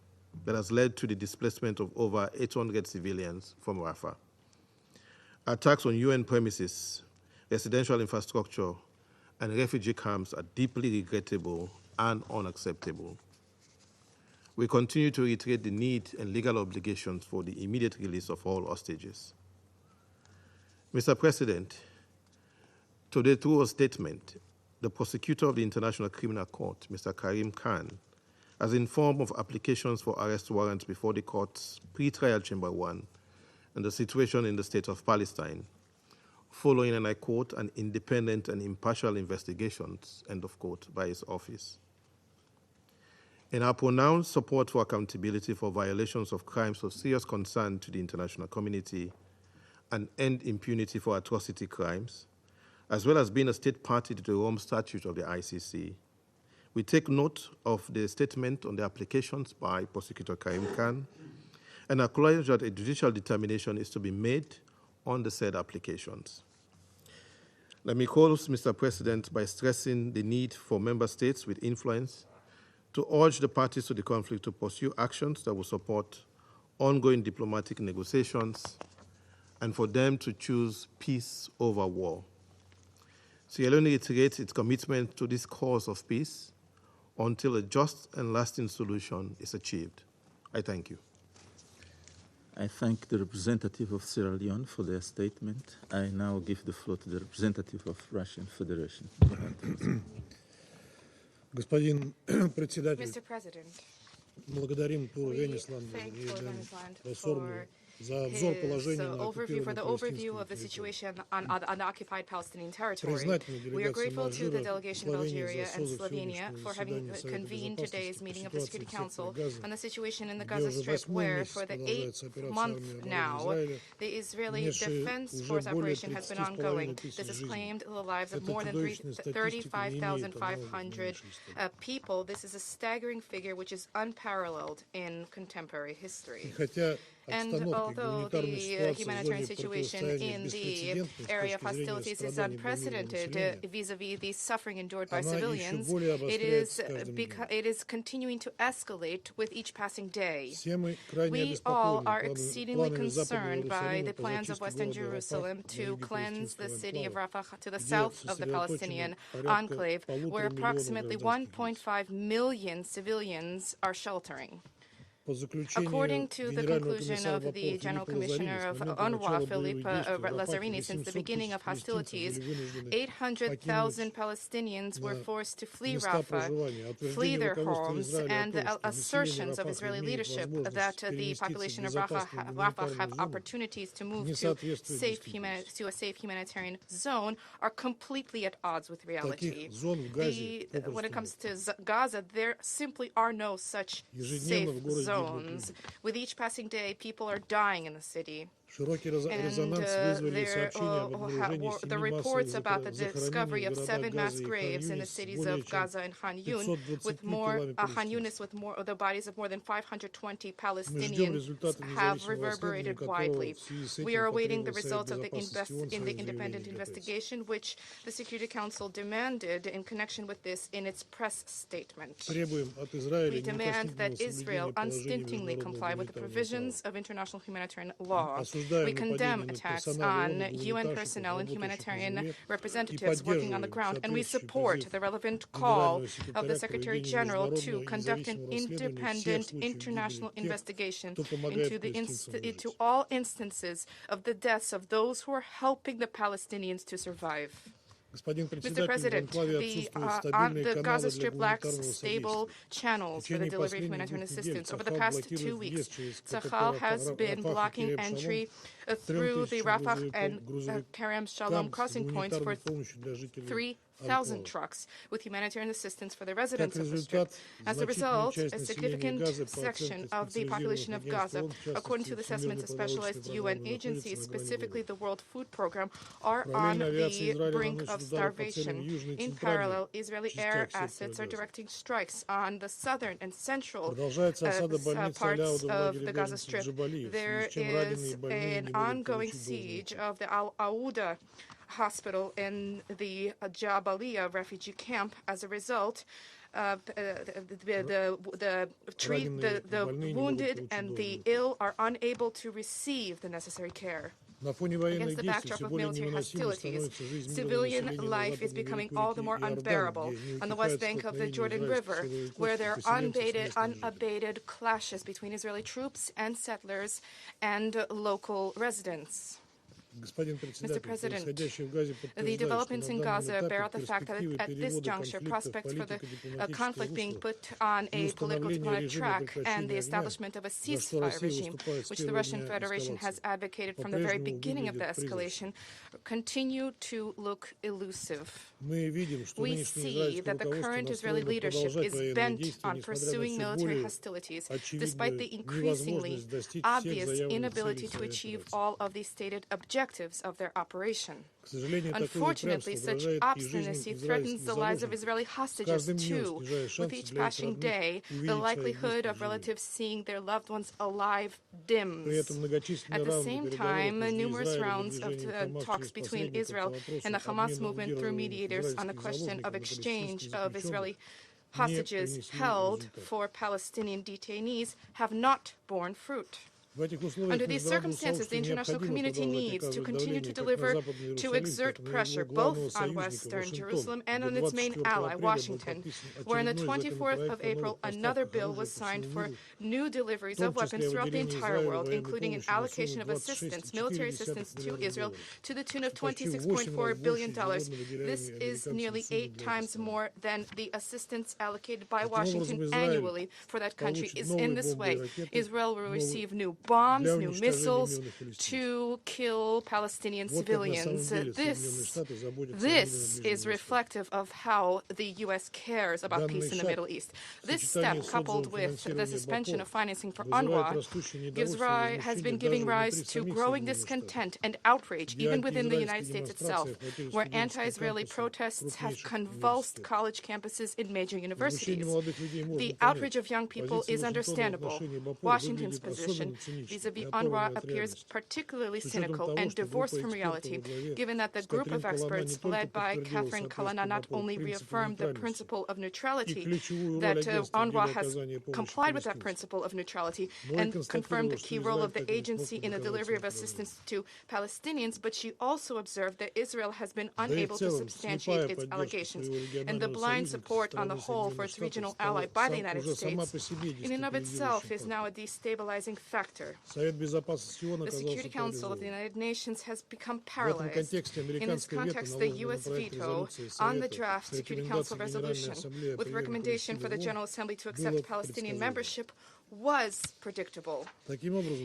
S8: that has led to the displacement of over 800 civilians from Rafah. Attacks on UN premises, residential infrastructure, and refugee camps are deeply regrettable and unacceptable. We continue to reiterate the need and legal obligations for the immediate release of all hostages. Mr. President, today through a statement, the prosecutor of the International Criminal Court, Mr. Karim Khan, has informed of applications for arrest warrants before the court's pre-trial Chamber 1 and the situation in the state of Palestine, following, and I quote, an independent and impartial investigations, end of quote, by his office. In our pronounced support for accountability for violations of crimes of serious concern to the international community and end impunity for atrocity crimes, as well as being a state party to the Rome Statute of the ICC, we take note of the statement on the applications by Prosecutor Karim Khan and acknowledge that a judicial determination is to be made on the said applications. Let me close, Mr. President, by stressing the need for member states with influence to urge the parties to the conflict to pursue actions that will support ongoing diplomatic negotiations and for them to choose peace over war. Sierra Leone reiterates its commitment to this cause of peace until a just and lasting solution is achieved. I thank you.
S21: I thank the representative of Sierra Leone for their statement. I now give the floor to the representative of Russian Federation.
S2: Господин председатель,
S3: Mr. President,
S2: благодарим Туру Венесланду и Босорну за обзор положения на
S3: overview of the situation on unoccupied Palestinian territory. We are grateful to the delegation of Algeria and Slovenia for having convened today's meeting of the Security Council on the situation in the Gaza Strip, where for the 8th month now, the Israeli Defense Force operation has been ongoing. This has claimed the lives of more than 35,500 people. This is a staggering figure which is unparalleled in contemporary history. And although the humanitarian situation in the area of hostilities is unprecedented vis-a-vis the suffering endured by civilians, it is continuing to escalate with each passing day. We all are exceedingly concerned by the plans of Western Jerusalem to cleanse the city of Rafah to the south of the Palestinian enclave, where approximately 1.5 million civilians are sheltering. According to the conclusion of the General Commissioner of UNRWA, Philippe Lazzarini, since the beginning of hostilities, 800,000 Palestinians were forced to flee Rafah, flee their homes, and the assertions of Israeli leadership that the population of Rafah have opportunities to move to a safe humanitarian zone are completely at odds with reality. When it comes to Gaza, there simply are no such safe zones. With each passing day, people are dying in the city. And the reports about the discovery of 7 mass graves in the cities of Gaza and Khan Yunis, with the bodies of more than 520 Palestinians have reverberated widely. We are awaiting the results of the independent investigation, which the Security Council demanded in connection with this in its press statement. We demand that Israel unstintingly comply with the provisions of international humanitarian law. We condemn attacks on UN personnel and humanitarian representatives working on the ground, and we support the relevant call of the Secretary General to conduct an independent international investigation into all instances of the deaths of those who are helping the Palestinians to survive. Mr. President, the Gaza Strip lacks stable channels for the delivery of humanitarian assistance. Over the past 2 weeks, Tzahal has been blocking entry through the Rafah and Kerem Shalom crossing points for 3,000 trucks with humanitarian assistance for the residents of the Strip. As a result, a significant section of the population of Gaza, according to the assessments of specialized UN agencies, specifically the World Food Program, are on the brink of starvation. In parallel, Israeli air assets are directing strikes on the southern and central parts of the Gaza Strip. There is an ongoing siege of the Al-Auda hospital in the Jabalia refugee camp. As a result, the wounded and the ill are unable to receive the necessary care. Against the backdrop of military hostilities, civilian life is becoming all the more unbearable on the west bank of the Jordan River, where there are unabated clashes between Israeli troops and settlers and local residents. Mr. President, the developments in Gaza bear out the fact that at this juncture, prospects for the conflict being put on a political diplomatic track and the establishment of a ceasefire regime, which the Russian Federation has advocated from the very beginning of the escalation, continue to look elusive. We see that the current Israeli leadership is bent on pursuing military hostilities, despite the increasingly obvious inability to achieve all of the stated objectives of their operation. Unfortunately, such obstinacy threatens the lives of Israeli hostages too. With each passing day, the likelihood of relatives seeing their loved ones alive dims. At the same time, numerous rounds of talks between Israel and the Hamas movement through mediators on the question of exchange of Israeli hostages held for Palestinian detainees have not borne fruit. Under these circumstances, the international community needs to continue to exert pressure both on Western Jerusalem and on its main ally, Washington, where on the 24th of April, another bill was signed for new deliveries of weapons throughout the entire world, including an allocation of assistance, military assistance to Israel to the tune of $26.4 billion. This is nearly 8 times more than the assistance allocated by Washington annually for that country. In this way, Israel will receive new bombs, new missiles to kill Palestinian civilians. This is reflective of how the U.S. cares about peace in the Middle East. This step, coupled with the suspension of financing for UNRWA, has been giving rise to growing discontent and outrage, even within the United States itself, where anti-Israeli protests have convulsed college campuses in major universities. The outrage of young people is understandable. Washington's position vis-à-vis UNRWA appears particularly cynical and divorced from reality, given that the group of experts led by Catherine Kalana not only reaffirmed the principle of neutrality, that UNRWA has complied with that principle of neutrality and confirmed the key role of the agency in the delivery of assistance to Palestinians, but she also observed that Israel has been unable to substantiate its allegations, and the blind support on the whole for its regional ally by the United States in and of itself is now a destabilizing factor. The Security Council of the United Nations has become paralyzed. In this context, the U.S. veto on the draft Security Council resolution with recommendation for the General Assembly to accept Palestinian membership was predictable.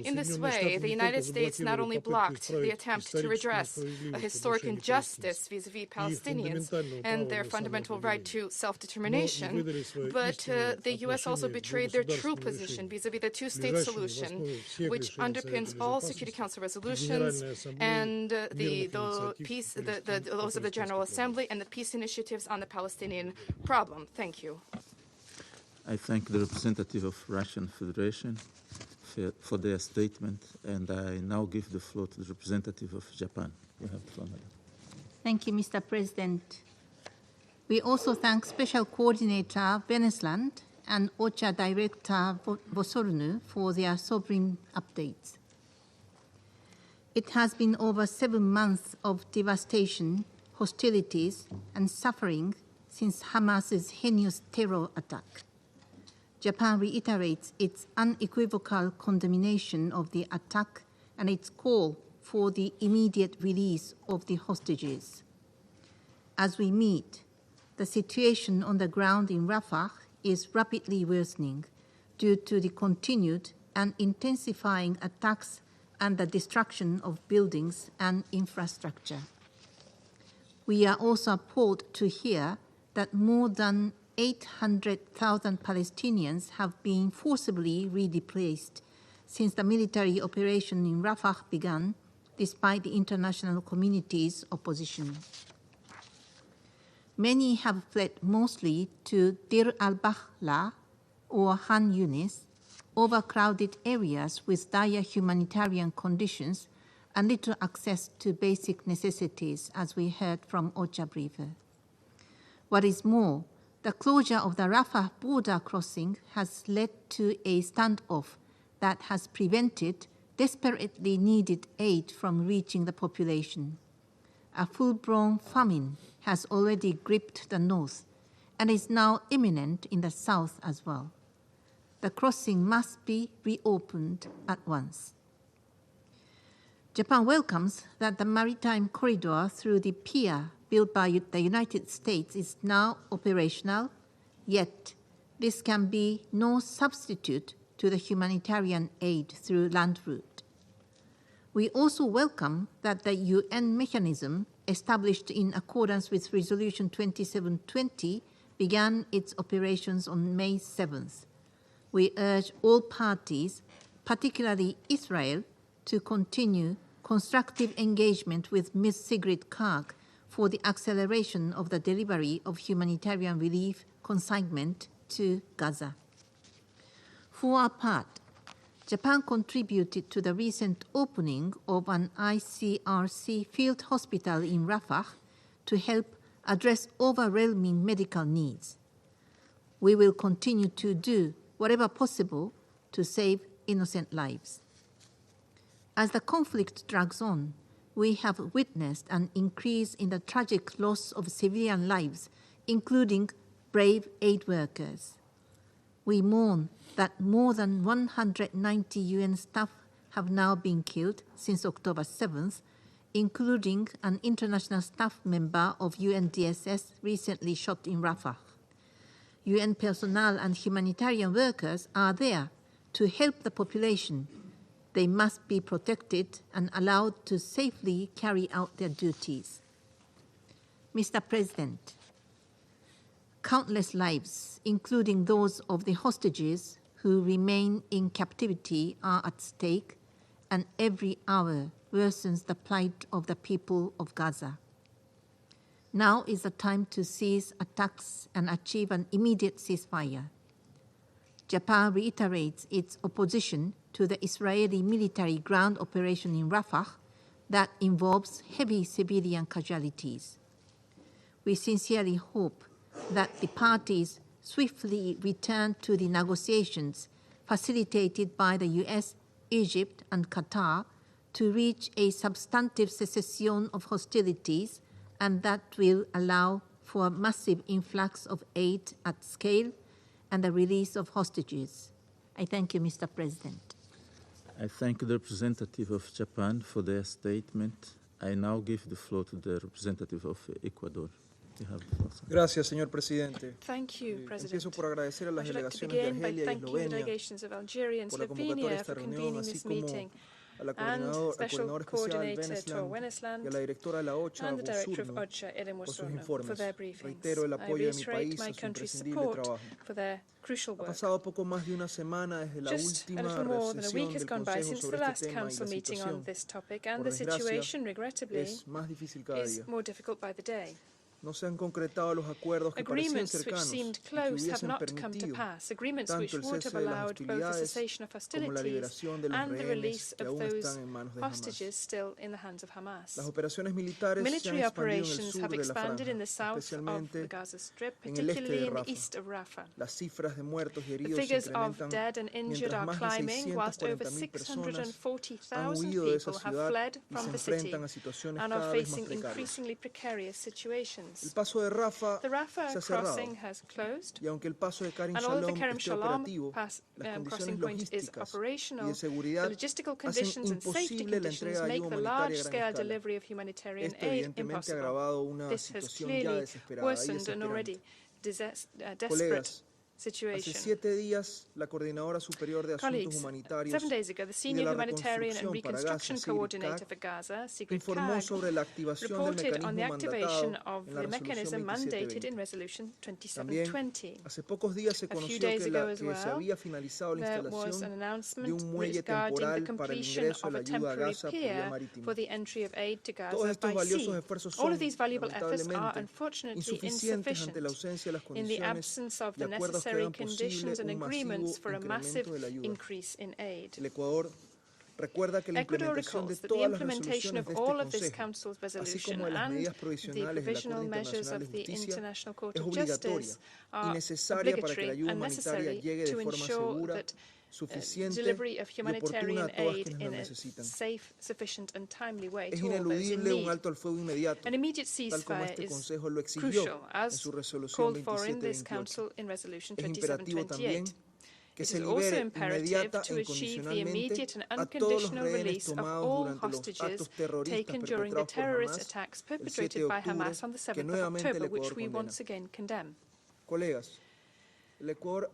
S3: In this way, the United States not only blocked the attempt to redress a historic injustice vis-à-vis Palestinians and their fundamental right to self-determination, but the U.S. also betrayed their true position vis-à-vis the two-state solution, which underpins all Security Council resolutions and those of the General Assembly and the peace initiatives on the Palestinian problem. Thank you.
S21: I thank the representative of Russian Federation for their statement, and I now give the floor to the representative of Japan. You have the floor, madam.
S9: Thank you, Mr. President. We also thank Special Coordinator Venesland and OCHA Director Vosornu for their sobering updates. It has been over 7 months of devastation, hostilities, and suffering since Hamas's heinous terror attack. Japan reiterates its unequivocal condemnation of the attack and its call for the immediate release of the hostages. As we meet, the situation on the ground in Rafah is rapidly worsening due to the continued and intensifying attacks and the destruction of buildings and infrastructure. We are also appalled to hear that more than 800,000 Palestinians have been forcibly redisplaced since the military operation in Rafah began, despite the international community's opposition. Many have fled mostly to Dir al-Bahla or Han Yunis, overcrowded areas with dire humanitarian conditions and little access to basic necessities, as we heard from OCHA briefer. What is more, the closure of the Rafah border crossing has led to a standoff that has prevented desperately needed aid from reaching the population. A full-blown famine has already gripped the north and is now imminent in the south as well. The crossing must be reopened at once. Japan welcomes that the maritime corridor through the pier built by the United States is now operational, yet this can be no substitute to the humanitarian aid through land route. We also welcome that the UN mechanism established in accordance with Resolution 2720 began its operations on May 7th. We urge all parties, particularly Israel, to continue constructive engagement with Ms. Sigrid Kaag for the acceleration of the delivery of humanitarian relief consignment to Gaza. For our part, Japan contributed to the recent opening of an ICRC field hospital in Rafah to help address overwhelming medical needs. We will continue to do whatever possible to save innocent lives. As the conflict drags on, we have witnessed an increase in the tragic loss of civilian lives, including brave aid workers. We mourn that more than 190 UN staff have now been killed since October 7th, including an international staff member of UNDSS recently shot in Rafah. UN personnel and humanitarian workers are there to help the population. They must be protected and allowed to safely carry out their duties. Mr. President, countless lives, including those of the hostages who remain in captivity, are at stake, and every hour worsens the plight of the people of Gaza. Now is the time to cease attacks and achieve an immediate ceasefire. Japan reiterates its opposition to the Israeli military ground operation in Rafah that involves heavy civilian casualties. We sincerely hope that the parties swiftly return to the negotiations facilitated by the US, Egypt, and Qatar to reach a substantive cessation of hostilities, and that will allow for a massive influx of aid at scale and the release of hostages. I thank you, Mr. President.
S21: I thank the representative of Japan for their statement. I now give the floor to the representative of Ecuador.
S12: Gracias, señor presidente.
S3: Thank you, President.
S12: Empiezo por agradecer a las delegaciones de Argelia y Eslovenia por la convocatoria de esta reunión, así como al coordinador especial Venesland y a la directora de la OCHA, Bosurno, por sus informes. Reitero el apoyo de mi país a su imprescindible trabajo. Ha pasado poco más de una semana desde la última sesión del Consejo sobre este tema y la situación, por desgracia, es más difícil cada día. No se han concretado los acuerdos que parecían cercanos y que hubiesen permitido tanto el cese de las hostilidades como la liberación de los rehenes que aún están en manos de Hamas. Las operaciones militares se han expandido en el sur de la franja, especialmente en el este de Rafah. Las cifras de muertos y heridos se incrementan mientras más de 640,000 personas han huido de esa ciudad y se enfrentan a situaciones cada vez más precarias. El paso de Rafah se ha cerrado, y aunque el paso de Karim Shalom esté operativo, las condiciones logísticas y de seguridad hacen imposible la entrega de ayuda humanitaria a gran escala. Esto evidentemente ha agravado una situación ya desesperada y desesperante. Colegas, hace 7 días, la Coordinadora Superior de Asuntos Humanitarios y de la Reconstrucción para Gaza, Sigrid Kaag, informó sobre la activación del mecanismo mandatado en la Resolución 2720. También, hace pocos días se conoció que se había finalizado la instalación de un muelle temporal para el ingreso de la ayuda a Gaza por vía marítima. Todos estos valiosos esfuerzos son, lamentablemente, insuficientes ante la ausencia de las condiciones y acuerdos que hagan posible un masivo incremento de la ayuda. El Ecuador recuerda que la implementación de todas las resoluciones de este Consejo, así como de las medidas provisionales de la Corte Internacional de Justicia, es obligatoria y necesaria para que la ayuda humanitaria llegue de forma segura delivery of humanitarian aid in a safe, sufficient and timely way to all those in need. An immediate ceasefire is crucial, as called for in this Council in Resolution 2728. It is also imperative to achieve the immediate and unconditional release of all hostages taken during the terrorist attacks perpetrated by Hamas on the 7th of October, which we once again condemn. Colleagues, Ecuador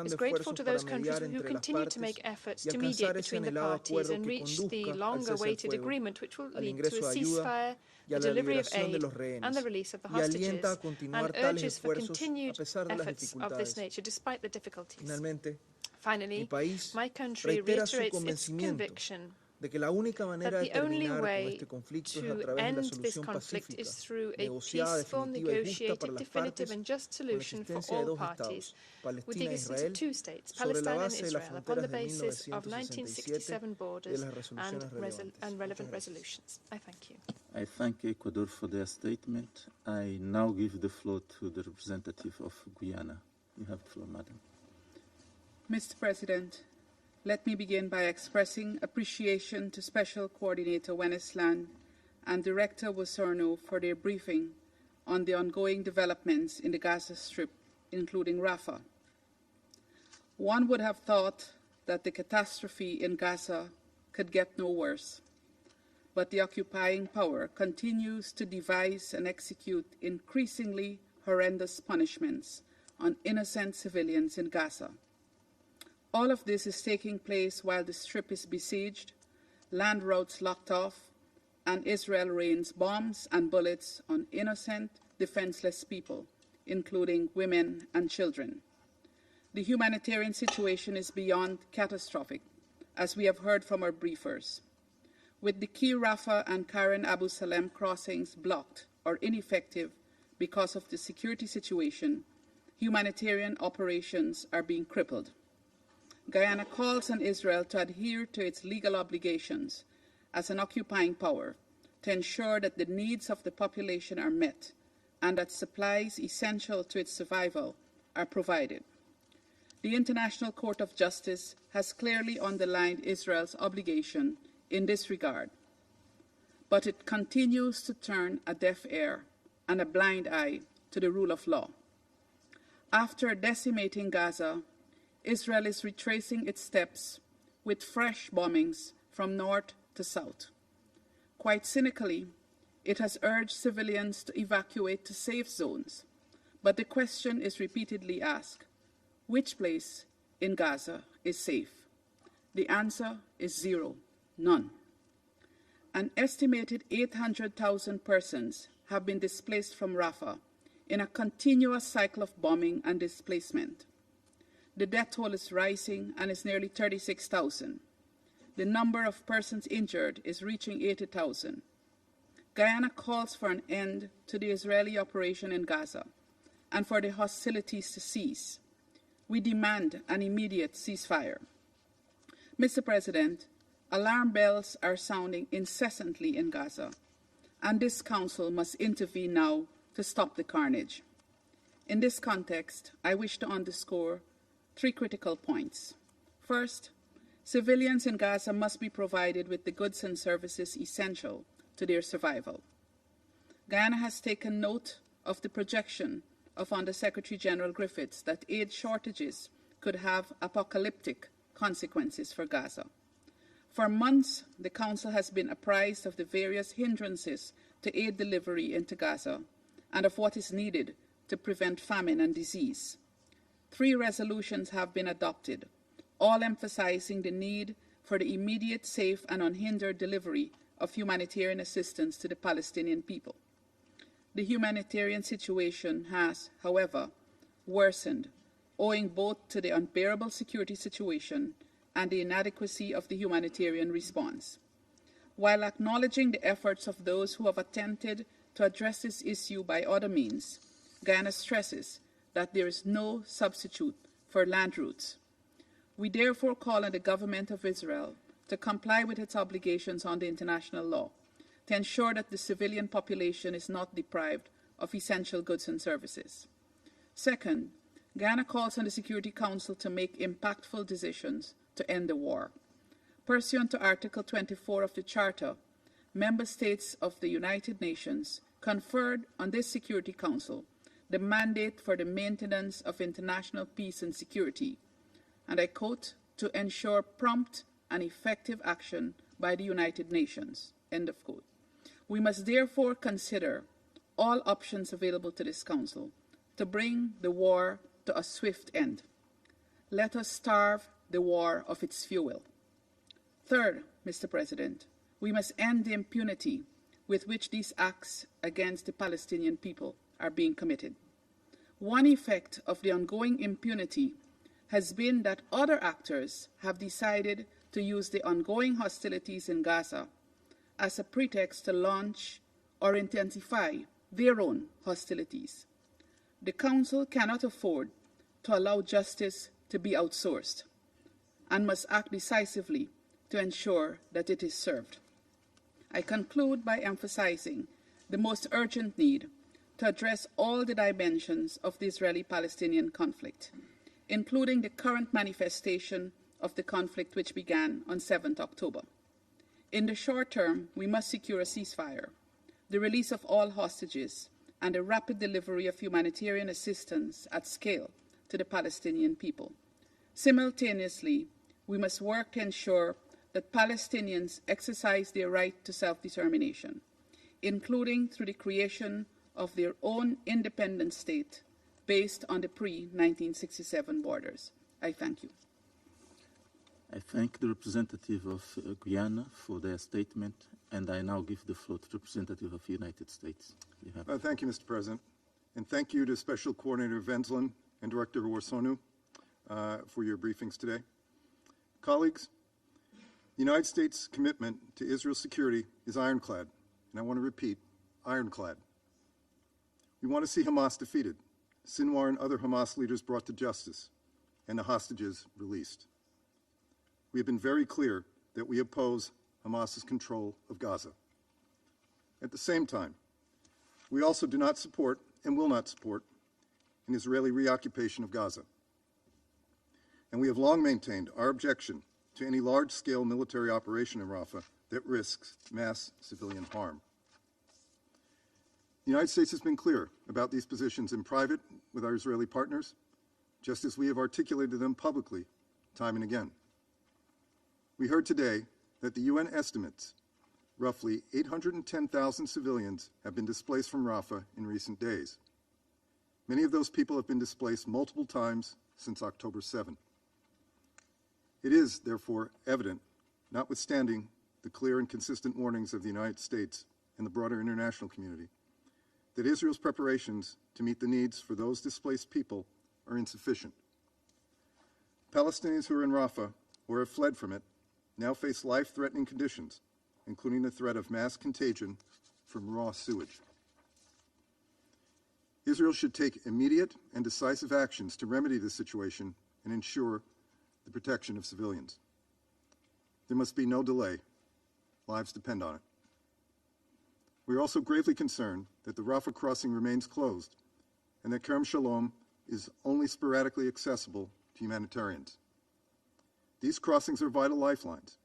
S12: is grateful to those countries who continue to make efforts to mediate between the parties and reach the long-awaited agreement which will lead to a ceasefire, the delivery of aid and the release of the hostages, and urges for continued efforts of this nature despite the difficulties. Finally, my country reiterates its conviction that the only way to end this conflict is through a peaceful, negotiated, definitive and just solution for all parties, with the existence of two states, Palestine and Israel, upon the basis of 1967 borders and relevant resolutions. I thank you.
S21: I thank Ecuador for their statement. I now give the floor to the representative of Guyana. You have the floor, Madam.
S10: Mr. President, let me begin by expressing appreciation to Special Coordinator Wennesland and Director Wosorno for their briefing on the ongoing developments in the Gaza Strip, including Rafah. One would have thought that the catastrophe in Gaza could get no worse, but the occupying power continues to devise and execute increasingly horrendous punishments on innocent civilians in Gaza. All of this is taking place while the Strip is besieged, land routes locked off, and Israel rains bombs and bullets on innocent, defenseless people, including women and children. The humanitarian situation is beyond catastrophic, as we have heard from our briefers. With the key Rafah and Karen Abu Salem crossings blocked or ineffective because of the security situation, humanitarian operations are being crippled. Guyana calls on Israel to adhere to its legal obligations as an occupying power to ensure that the needs of the population are met and that supplies essential to its survival are provided. The International Court of Justice has clearly underlined Israel's obligation in this regard, but it continues to turn a deaf ear and a blind eye to the rule of law. After decimating Gaza, Israel is retracing its steps with fresh bombings from north to south. Quite cynically, it has urged civilians to evacuate to safe zones, but the question is repeatedly asked, which place in Gaza is safe? The answer is zero, none. An estimated 800,000 persons have been displaced from Rafah in a continuous cycle of bombing and displacement. The death toll is rising and is nearly 36,000. The number of persons injured is reaching 80,000. Guyana calls for an end to the Israeli operation in Gaza and for the hostilities to cease. We demand an immediate ceasefire. Mr. President, alarm bells are sounding incessantly in Gaza, and this Council must intervene now to stop the carnage. In this context, I wish to underscore 3 critical points. First, civilians in Gaza must be provided with the goods and services essential to their survival. Guyana has taken note of the projection of Under-Secretary General Griffiths that aid shortages could have apocalyptic consequences for Gaza. For months, the Council has been apprised of the various hindrances to aid delivery into Gaza and of what is needed to prevent famine and disease. 3 resolutions have been adopted, all emphasizing the need for the immediate, safe, and unhindered delivery of humanitarian assistance to the Palestinian people. The humanitarian situation has, however, worsened, owing both to the unbearable security situation and the inadequacy of the humanitarian response. While acknowledging the efforts of those who have attempted to address this issue by other means, Guyana stresses that there is no substitute for land routes. We therefore call on the government of Israel to comply with its obligations under international law, to ensure that the civilian population is not deprived of essential goods and services. Second, Ghana calls on the Security Council to make impactful decisions to end the war. Pursuant to Article 24 of the Charter, member states of the United Nations conferred on this Security Council the mandate for the maintenance of international peace and security, and I quote, to ensure prompt and effective action by the United Nations, end of quote. We must therefore consider all options available to this Council to bring the war to a swift end. Let us starve the war of its fuel. Third, Mr. President, we must end the impunity with which these acts against the Palestinian people are being committed. One effect of the ongoing impunity has been that other actors have decided to use the ongoing hostilities in Gaza as a pretext to launch or intensify their own hostilities. The Council cannot afford to allow justice to be outsourced and must act decisively to ensure that it is served. I conclude by emphasizing the most urgent need to address all the dimensions of the Israeli-Palestinian conflict, including the current manifestation of the conflict which began on 7th October. In the short term, we must secure a ceasefire, the release of all hostages, and a rapid delivery of humanitarian assistance at scale to the Palestinian people. Simultaneously, we must work to ensure that Palestinians exercise their right to self-determination, including through the creation of their own independent state based on the pre-1967 borders. I thank you.
S21: I thank the representative of Guyana for their statement, and I now give the floor to the representative of the United States.
S11: Thank you, Mr. President, and thank you to Special Coordinator Venslan and Director Worsonu for your briefings today. Colleagues, the United States' commitment to Israel's security is ironclad, and I want to repeat, ironclad. We want to see Hamas defeated, Sinwar and other Hamas leaders brought to justice, and the hostages released. We have been very clear that we oppose Hamas's control of Gaza. At the same time, we also do not support and will not support an Israeli reoccupation of Gaza. And we have long maintained our objection to any large-scale military operation in Rafah that risks mass civilian harm. The United States has been clear about these positions in private with our Israeli partners, just as we have articulated them publicly time and again. We heard today that the UN estimates roughly 810,000 civilians have been displaced from Rafah in recent days. Many of those people have been displaced multiple times since October 7. It is, therefore, evident, notwithstanding the clear and consistent warnings of the United States and the broader international community, that Israel's preparations to meet the needs for those displaced people are insufficient. Palestinians who are in Rafah or have fled from it now face life-threatening conditions, including the threat of mass contagion from raw sewage. Israel should take immediate and decisive actions to remedy this situation and ensure the protection of civilians. There must be no delay. Lives depend on it. We are also gravely concerned that the Rafah crossing remains closed and that Kerem Shalom is only sporadically accessible to humanitarians. These crossings are vital lifelines,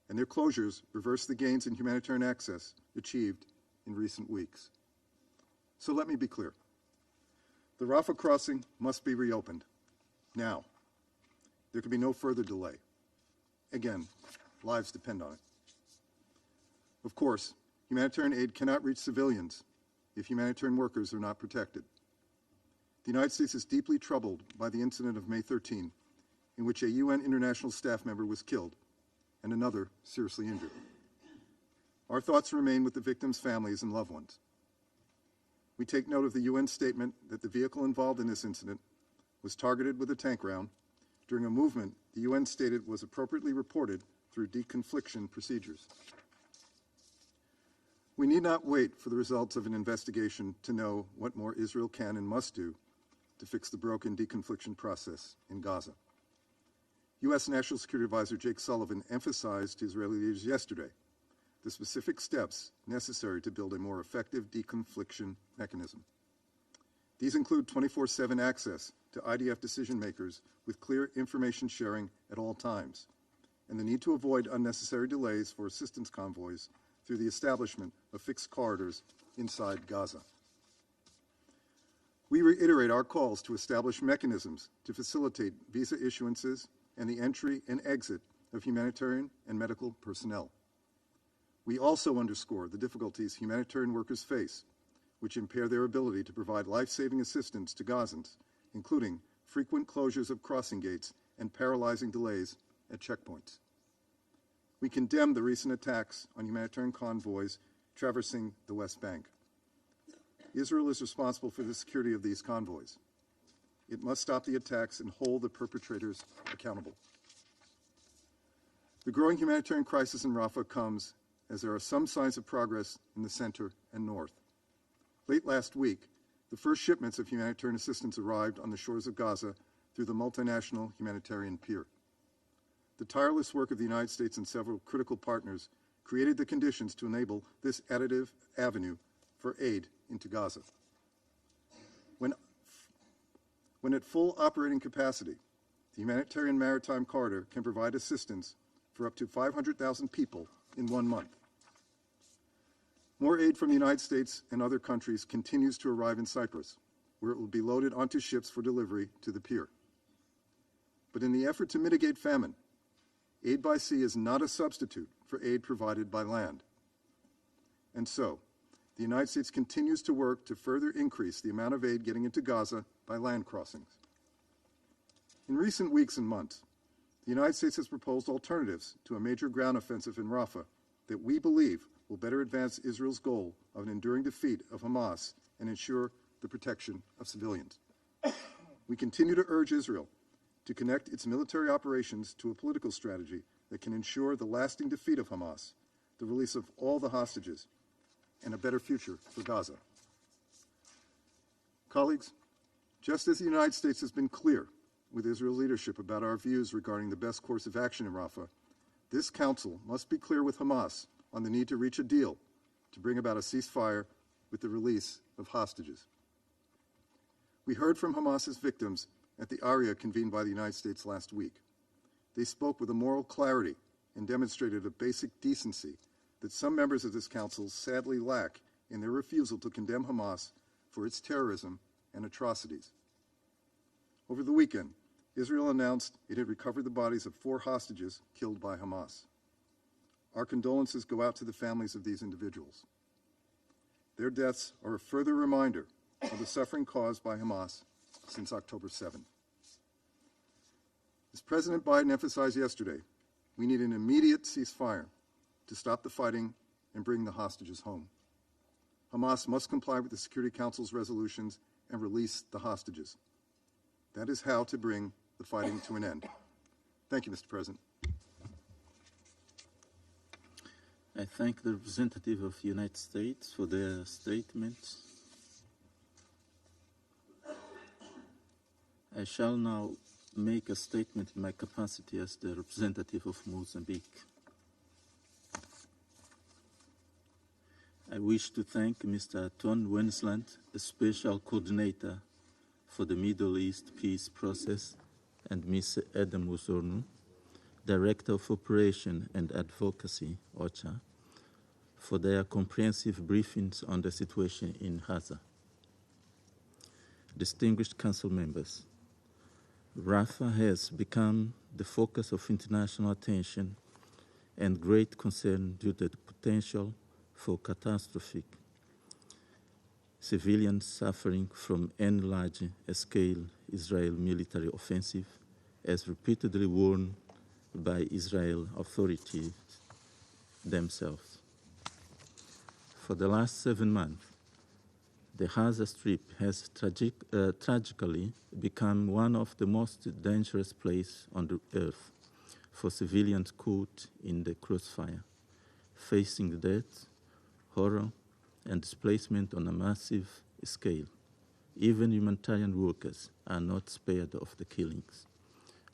S11: and their closures reverse the gains in humanitarian access achieved in recent weeks. So let me be clear. The Rafah crossing must be reopened now. There can be no further delay. Again, lives depend on it. Of course, humanitarian aid cannot reach civilians if humanitarian workers are not protected. The United States is deeply troubled by the incident of May 13, in which a UN international staff member was killed and another seriously injured. Our thoughts remain with the victims' families and loved ones. We take note of the UN statement that the vehicle involved in this incident was targeted with a tank round during a movement the UN stated was appropriately reported through deconfliction procedures. We need not wait for the results of an investigation to know what more Israel can and must do to fix the broken deconfliction process in Gaza. U.S. National Security Advisor Jake Sullivan emphasized to Israeli leaders yesterday the specific steps necessary to build a more effective deconfliction mechanism. These include 24/7 access to IDF decision makers with clear information sharing at all times, and the need to avoid unnecessary delays for assistance convoys through the establishment of fixed corridors inside Gaza. We reiterate our calls to establish mechanisms to facilitate visa issuances and the entry and exit of humanitarian and medical personnel. We also underscore the difficulties humanitarian workers face, which impair their ability to provide life-saving assistance to Gazans, including frequent closures of crossing gates and paralyzing delays at checkpoints. We condemn the recent attacks on humanitarian convoys traversing the West Bank. Israel is responsible for the security of these convoys. It must stop the attacks and hold the perpetrators accountable. The growing humanitarian crisis in Rafah comes as there are some signs of progress in the center and north. Late last week, the first shipments of humanitarian assistance arrived on the shores of Gaza through the multinational humanitarian pier. The tireless work of the United States and several critical partners created the conditions to enable this additive avenue for aid into Gaza. When at full operating capacity, the humanitarian maritime corridor can provide assistance for up to 500,000 people in 1 month. More aid from the United States and other countries continues to arrive in Cyprus, where it will be loaded onto ships for delivery to the pier. But in the effort to mitigate famine, aid by sea is not a substitute for aid provided by land. And so, the United States continues to work to further increase the amount of aid getting into Gaza by land crossings. In recent weeks and months, the United States has proposed alternatives to a major ground offensive in Rafah that we believe will better advance Israel's goal of an enduring defeat of Hamas and ensure the protection of civilians. We continue to urge Israel to connect its military operations to a political strategy that can ensure the lasting defeat of Hamas, the release of all the hostages, and a better future for Gaza. Colleagues, just as the United States has been clear with Israel's leadership about our views regarding the best course of action in Rafah, this Council must be clear with Hamas on the need to reach a deal to bring about a ceasefire with the release of hostages. We heard from Hamas's victims at the ARIA convened by the United States last week. They spoke with a moral clarity and demonstrated a basic decency that some members of this Council sadly lack in their refusal to condemn Hamas for its terrorism and atrocities. Over the weekend, Israel announced it had recovered the bodies of 4 hostages killed by Hamas. Our condolences go out to the families of these individuals. Their deaths are a further reminder of the suffering caused by Hamas since October 7th. As President Biden emphasized yesterday, we need an immediate ceasefire to stop the fighting and bring the hostages home. Hamas must comply with the Security Council's resolutions and release the hostages. That is how to bring the fighting to an end. Thank you, Mr. President.
S21: I thank the representative of the United States for their statement. I shall now make a statement in my capacity as the representative of Mozambique. I wish to thank Mr. Ton Wensland, the Special Coordinator for the Middle East Peace Process, and Ms. Adam Osornu, Director of Operation and Advocacy, OCHA, for their comprehensive briefings on the situation in Gaza. Distinguished Council members, Rafah has become the focus of international attention and great concern due to the potential for catastrophic civilian suffering from any large-scale Israel military offensive, as repeatedly warned by Israel authorities themselves. For the last 7 months, the Gaza Strip has tragically become one of the most dangerous places on the earth for civilians caught in the crossfire, facing death, horror, and displacement on a massive scale. Even humanitarian workers are not spared of the killings.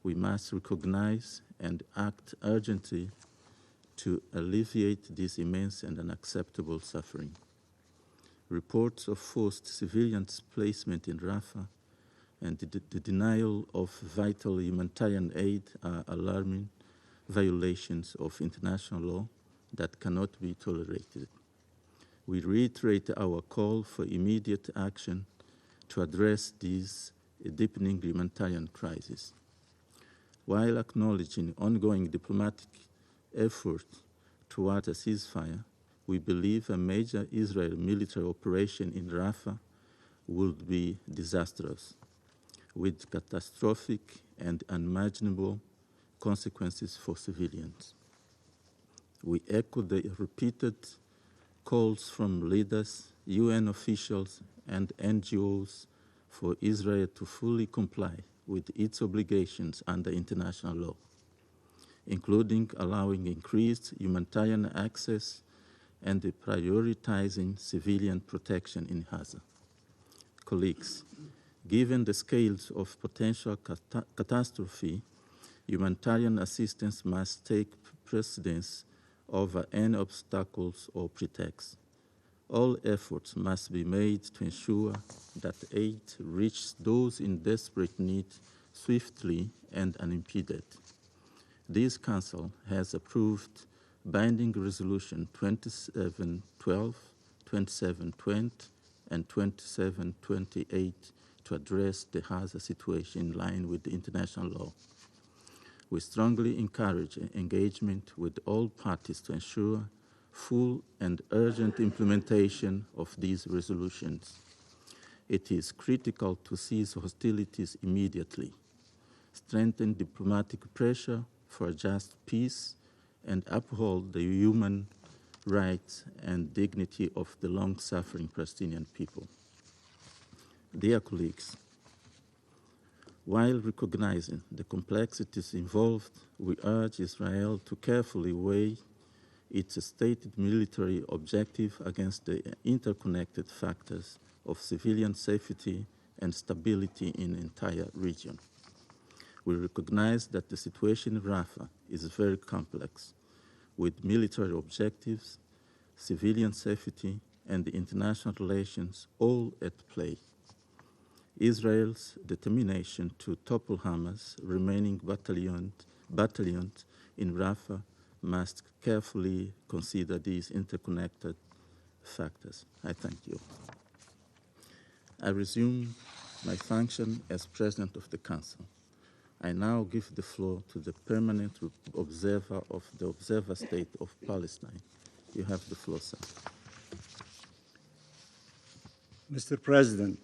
S21: We must recognize and act urgently to alleviate this immense and unacceptable suffering. Reports of forced civilian displacement in Rafah and the denial of vital humanitarian aid are alarming violations of international law that cannot be tolerated. We reiterate our call for immediate action to address this deepening humanitarian crisis. While acknowledging ongoing diplomatic efforts toward a ceasefire, we believe a major Israeli military operation in Rafah would be disastrous, with catastrophic and unimaginable consequences for civilians. We echo the repeated calls from leaders, UN officials, and NGOs for Israel to fully comply with its obligations under international law, including allowing increased humanitarian access and prioritizing civilian protection in Gaza. Colleagues, given the scales of potential catastrophe, humanitarian assistance must take precedence over any obstacles or pretexts. All efforts must be made to ensure that aid reaches those in desperate need swiftly and unimpeded. This Council has approved binding resolution 2712, 2720, and 2728 to address the Gaza situation in line with the international law. We strongly encourage engagement with all parties to ensure full and urgent implementation of these resolutions. It is critical to cease hostilities immediately, strengthen diplomatic pressure for a just peace, and uphold the human rights and dignity of the long-suffering Palestinian people. Dear colleagues, while recognizing the complexities involved, we urge Israel to carefully weigh its stated military objective against the interconnected factors of civilian safety and stability in the entire region. We recognize that the situation in Rafah is very complex, with military objectives, civilian safety, and international relations all at play. Israel's determination to topple Hamas' remaining battalions in Rafah must carefully consider these interconnected factors. I thank you. I resume my function as President of the Council. I now give the floor to the permanent observer of the Observer State of Palestine. You have the floor, sir.
S13: Mr. President,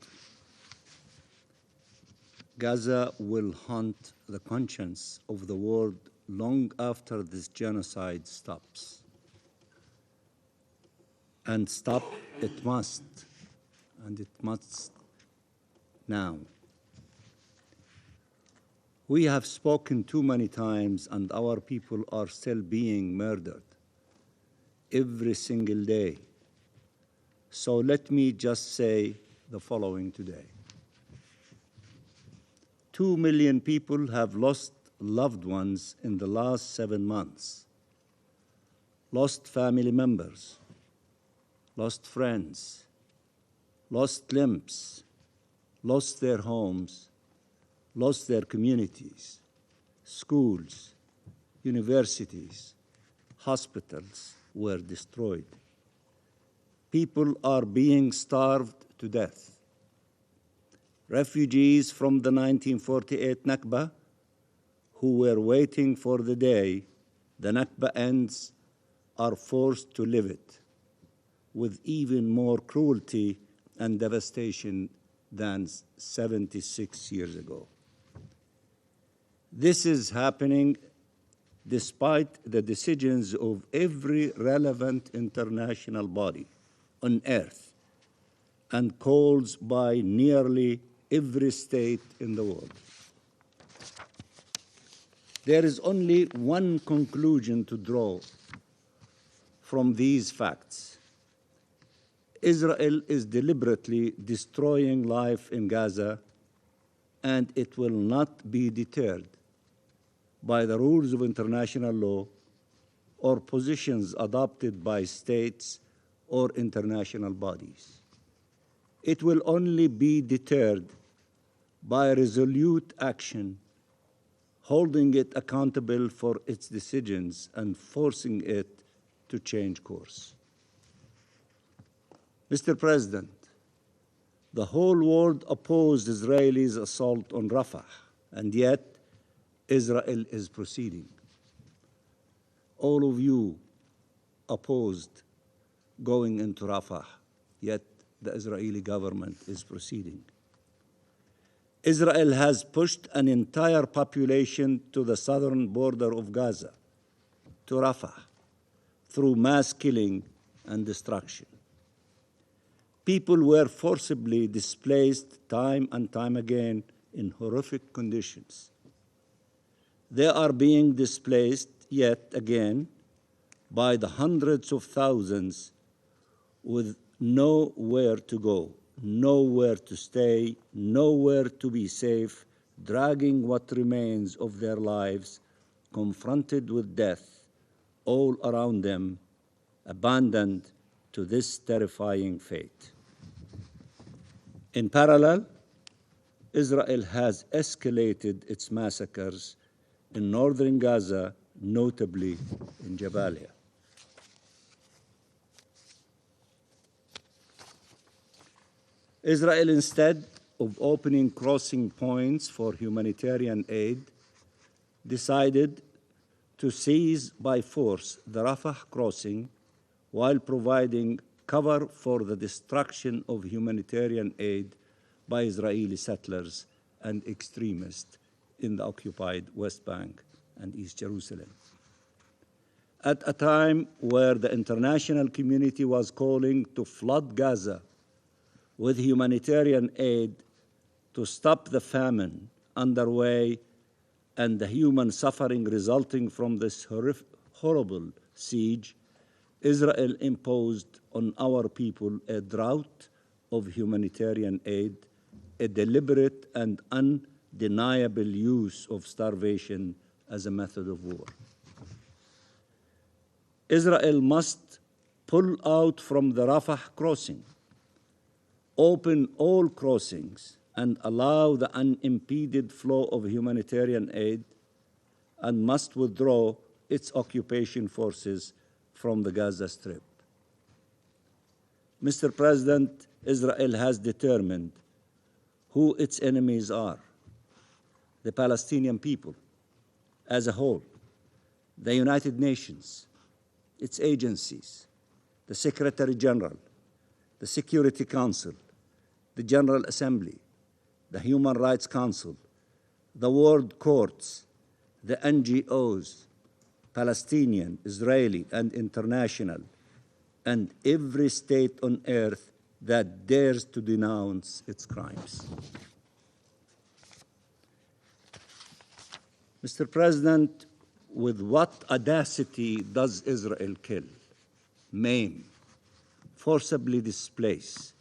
S13: Gaza will haunt the conscience of the world long after this genocide stops. And stop it must, and it must now. We have spoken too many times, and our people are still being murdered every single day. So let me just say the following today. 2 million people have lost loved ones in the last 7 months, lost family members, lost friends, lost limbs, lost their homes, lost their communities, schools, universities, hospitals were destroyed. People are being starved to death. Refugees from the 1948 Nakba, who were waiting for the day the Nakba ends, are forced to live it with even more cruelty and devastation than 76 years ago. This is happening despite the decisions of every relevant international body on earth and calls by nearly every state in the world. There is only one conclusion to draw from these facts. Israel is deliberately destroying life in Gaza, and it will not be deterred by the rules of international law or positions adopted by states or international bodies. It will only be deterred by resolute action, holding it accountable for its decisions and forcing it to change course. Mr. President, the whole world opposed Israel's assault on Rafah, and yet Israel is proceeding. All of you opposed going into Rafah, yet the Israeli government is proceeding. Israel has pushed an entire population to the southern border of Gaza, to Rafah, through mass killing and destruction. People were forcibly displaced time and time again in horrific conditions. They are being displaced yet again by the hundreds of thousands with nowhere to go, nowhere to stay, nowhere to be safe, dragging what remains of their lives, confronted with death all around them, abandoned to this terrifying fate. In parallel, Israel has escalated its massacres in northern Gaza, notably in Jabalia. Israel, instead of opening crossing points for humanitarian aid, decided to seize by force the Rafah crossing while providing cover for the destruction of humanitarian aid by Israeli settlers and extremists in the occupied West Bank and East Jerusalem. At a time where the international community was calling to flood Gaza with humanitarian aid to stop the famine underway and the human suffering resulting from this horrible siege, Israel imposed on our people a drought of humanitarian aid, a deliberate and undeniable use of starvation as a method of war. Israel must pull out from the Rafah crossing, open all crossings, and allow the unimpeded flow of humanitarian aid, and must withdraw its occupation forces from the Gaza Strip. Mr. President, Israel has determined who its enemies are: the Palestinian people as a whole, the United Nations, its agencies, the Secretary General, the Security Council, the General Assembly, the Human Rights Council, the world courts, the NGOs, Palestinian, Israeli, and international, and every state on earth that dares to denounce its crimes. Mr. President, with what audacity does Israel kill, maim, forcibly displace,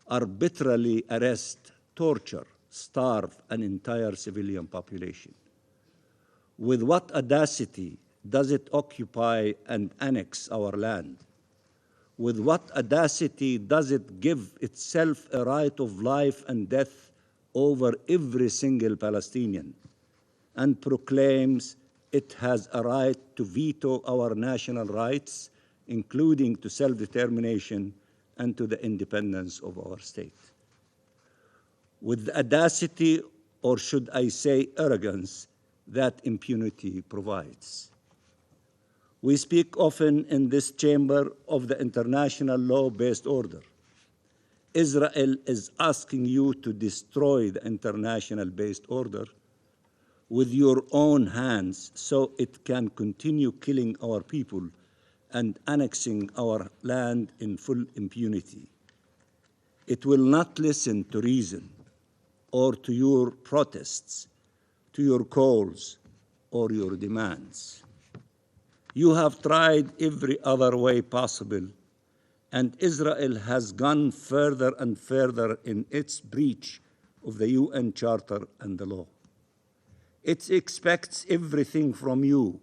S13: arbitrarily arrest, torture, starve an entire civilian population? With what audacity does it occupy and annex our land? With what audacity does it give itself a right of life and death over every single Palestinian, and proclaims it has a right to veto our national rights, including to self-determination and to the independence of our state? With the audacity, or should I say arrogance, that impunity provides. We speak often in this chamber of the international law-based order. Israel is asking you to destroy the international-based order with your own hands so it can continue killing our people and annexing our land in full impunity. It will not listen to reason or to your protests, to your calls or your demands. You have tried every other way possible, and Israel has gone further and further in its breach of the UN Charter and the law. It expects everything from you: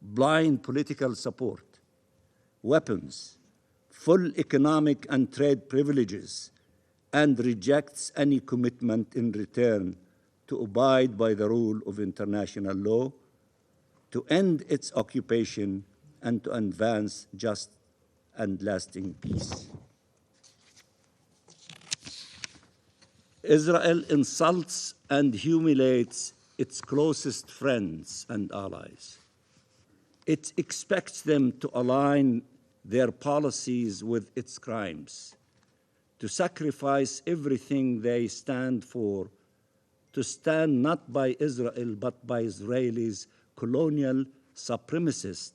S13: blind political support, weapons, full economic and trade privileges, and rejects any commitment in return to abide by the rule of international law, to end its occupation, and to advance just and lasting peace. Israel insults and humiliates its closest friends and allies. It expects them to align their policies with its crimes, to sacrifice everything they stand for, to stand not by Israel but by Israelis' colonial, supremacist,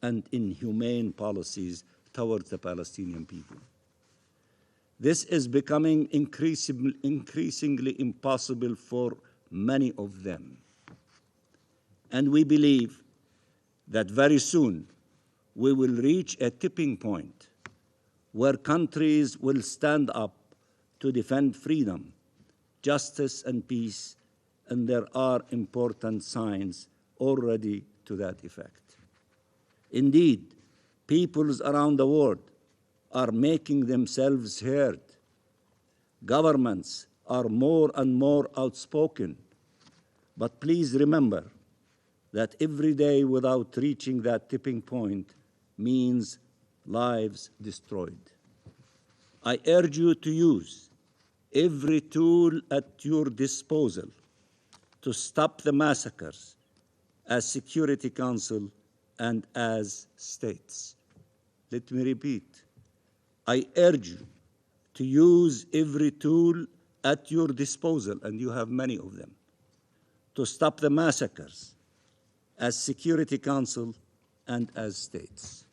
S13: and inhumane policies towards the Palestinian people. This is becoming increasingly impossible for many of them. And we believe that very soon we will reach a tipping point where countries will stand up to defend freedom, justice, and peace, and there are important signs already to that effect. Indeed, peoples around the world are making themselves heard. Governments are more and more outspoken. But please remember that every day without reaching that tipping point means lives destroyed. I urge you to use every tool at your disposal to stop the massacres as Security Council and as states. Let me repeat. I urge you to use every tool at your disposal, and you have many of them, to stop the massacres as Security Council and as states.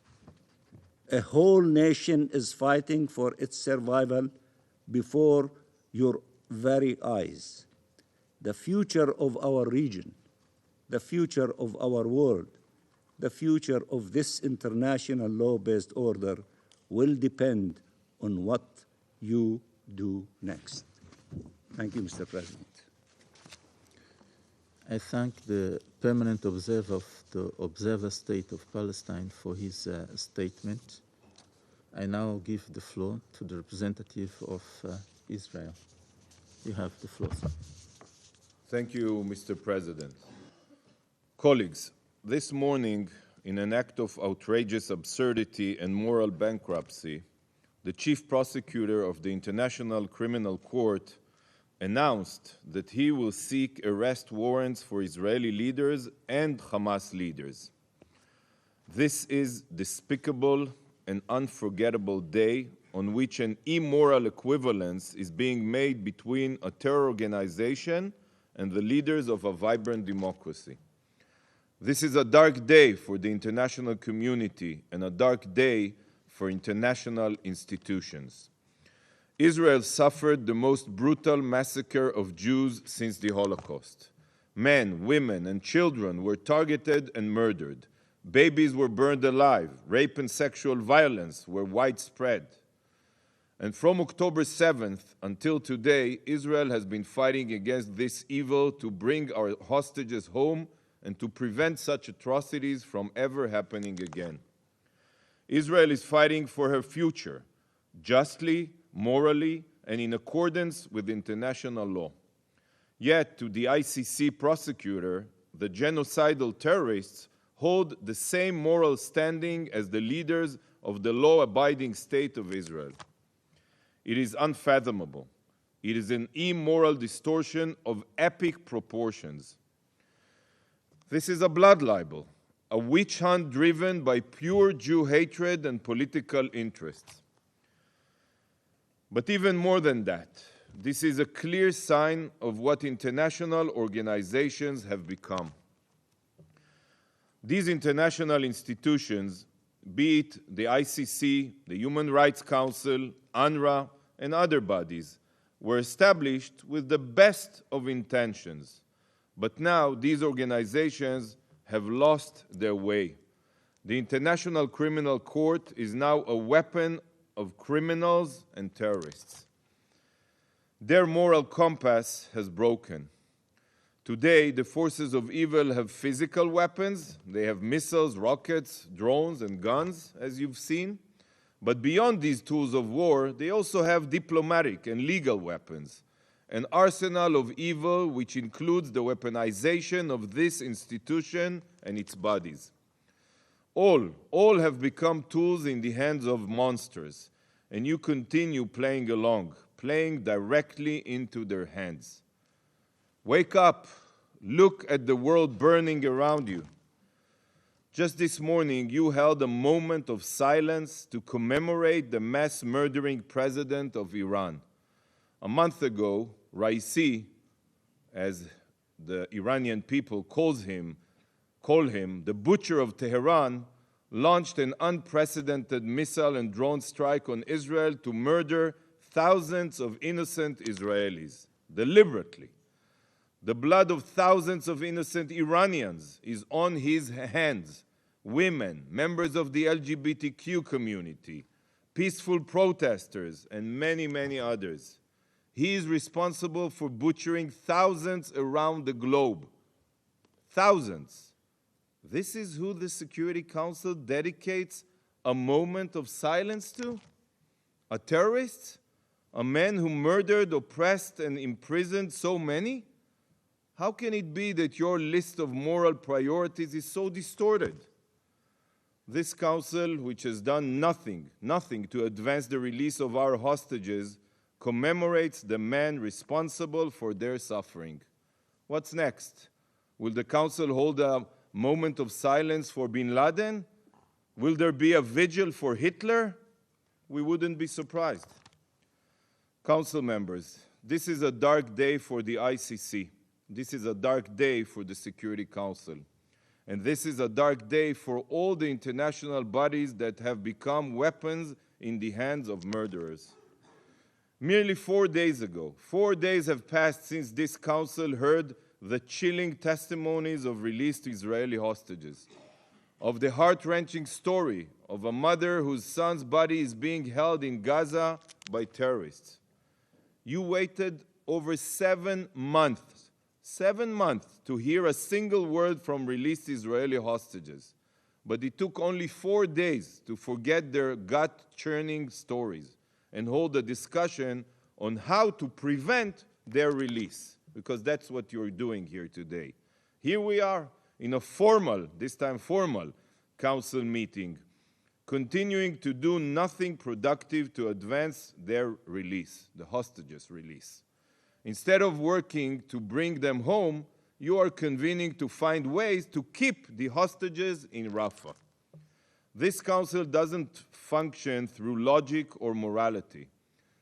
S13: A whole nation is fighting for its survival before your very eyes. The future of our region, the future of our world, the future of this international law-based order will depend on what you do next. Thank you, Mr. President.
S21: I thank the permanent observer of the Observer State of Palestine for his statement. I now give the floor to the representative of Israel. You have the floor, sir.
S14: Thank you, Mr. President. Colleagues, this morning, in an act of outrageous absurdity and moral bankruptcy, the chief prosecutor of the International Criminal Court announced that he will seek arrest warrants for Israeli leaders and Hamas leaders. This is despicable and unforgettable day on which an immoral equivalence is being made between a terror organization and the leaders of a vibrant democracy. This is a dark day for the international community and a dark day for international institutions. Israel suffered the most brutal massacre of Jews since the Holocaust. Men, women, and children were targeted and murdered. Babies were burned alive. Rape and sexual violence were widespread. And from October 7th until today, Israel has been fighting against this evil to bring our hostages home and to prevent such atrocities from ever happening again. Israel is fighting for her future, justly, morally, and in accordance with international law. Yet, to the ICC prosecutor, the genocidal terrorists hold the same moral standing as the leaders of the law-abiding state of Israel. It is unfathomable. It is an immoral distortion of epic proportions. This is a blood libel, a witch hunt driven by pure Jew hatred and political interests. But even more than that, this is a clear sign of what international organizations have become. These international institutions, be it the ICC, the Human Rights Council, UNRWA, and other bodies, were established with the best of intentions. But now these organizations have lost their way. The International Criminal Court is now a weapon of criminals and terrorists. Their moral compass has broken. Today, the forces of evil have physical weapons. They have missiles, rockets, drones, and guns, as you've seen. But beyond these tools of war, they also have diplomatic and legal weapons, an arsenal of evil which includes the weaponization of this institution and its bodies. All have become tools in the hands of monsters, and you continue playing along, playing directly into their hands. Wake up, look at the world burning around you. Just this morning, you held a moment of silence to commemorate the mass murdering president of Iran. A month ago, Raisi, as the Iranian people call him, the butcher of Tehran, launched an unprecedented missile and drone strike on Israel to murder thousands of innocent Israelis, deliberately. The blood of thousands of innocent Iranians is on his hands. Women, members of the LGBTQ community, peaceful protesters, and many, many others. He is responsible for butchering thousands around the globe. Thousands. This is who the Security Council dedicates a moment of silence to? A terrorist? A man who murdered, oppressed, and imprisoned so many? How can it be that your list of moral priorities is so distorted? This council, which has done nothing to advance the release of our hostages, commemorates the man responsible for their suffering. What's next? Will the council hold a moment of silence for bin Laden? Will there be a vigil for Hitler? We wouldn't be surprised. Council members, this is a dark day for the ICC. This is a dark day for the Security Council. And this is a dark day for all the international bodies that have become weapons in the hands of murderers. Merely 4 days ago, 4 days have passed since this council heard the chilling testimonies of released Israeli hostages, of the heart-wrenching story of a mother whose son's body is being held in Gaza by terrorists. You waited over 7 months to hear a single word from released Israeli hostages. But it took only 4 days to forget their gut-churning stories and hold a discussion on how to prevent their release, because that's what you're doing here today. Here we are in a formal, this time formal, council meeting, continuing to do nothing productive to advance their release, the hostages' release. Instead of working to bring them home, you are convening to find ways to keep the hostages in Rafah. This council doesn't function through logic or morality.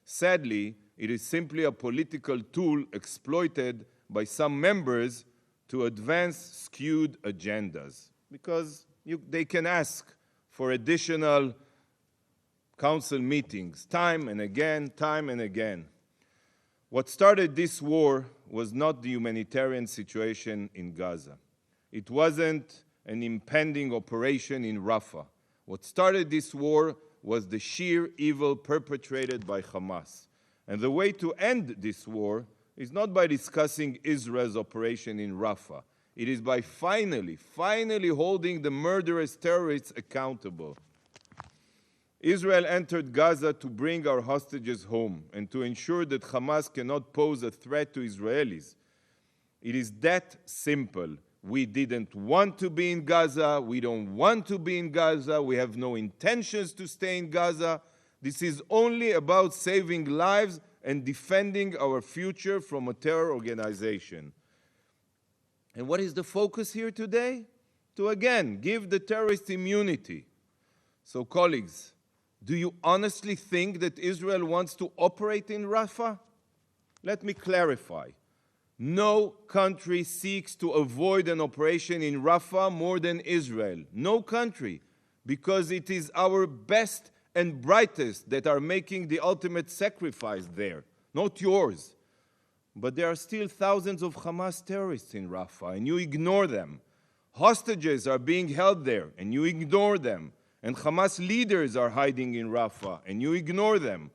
S14: Sadly, it is simply a political tool exploited by some members to advance skewed agendas, because they can ask for additional council meetings time and again. What started this war was not the humanitarian situation in Gaza. It wasn't an impending operation in Rafah. What started this war was the sheer evil perpetrated by Hamas. And the way to end this war is not by discussing Israel's operation in Rafah. It is by finally holding the murderous terrorists accountable. Israel entered Gaza to bring our hostages home and to ensure that Hamas cannot pose a threat to Israelis. It is that simple. We didn't want to be in Gaza. We don't want to be in Gaza. We have no intentions to stay in Gaza. This is only about saving lives and defending our future from a terror organization. And what is the focus here today? To again give the terrorists immunity. So, colleagues, do you honestly think that Israel wants to operate in Rafah? Let me clarify. No country seeks to avoid an operation in Rafah more than Israel. No country, because it is our best and brightest that are making the ultimate sacrifice there, not yours. But there are still thousands of Hamas terrorists in Rafah, and you ignore them. Hostages are being held there, and you ignore them. And Hamas leaders are hiding in Rafah, and you ignore them.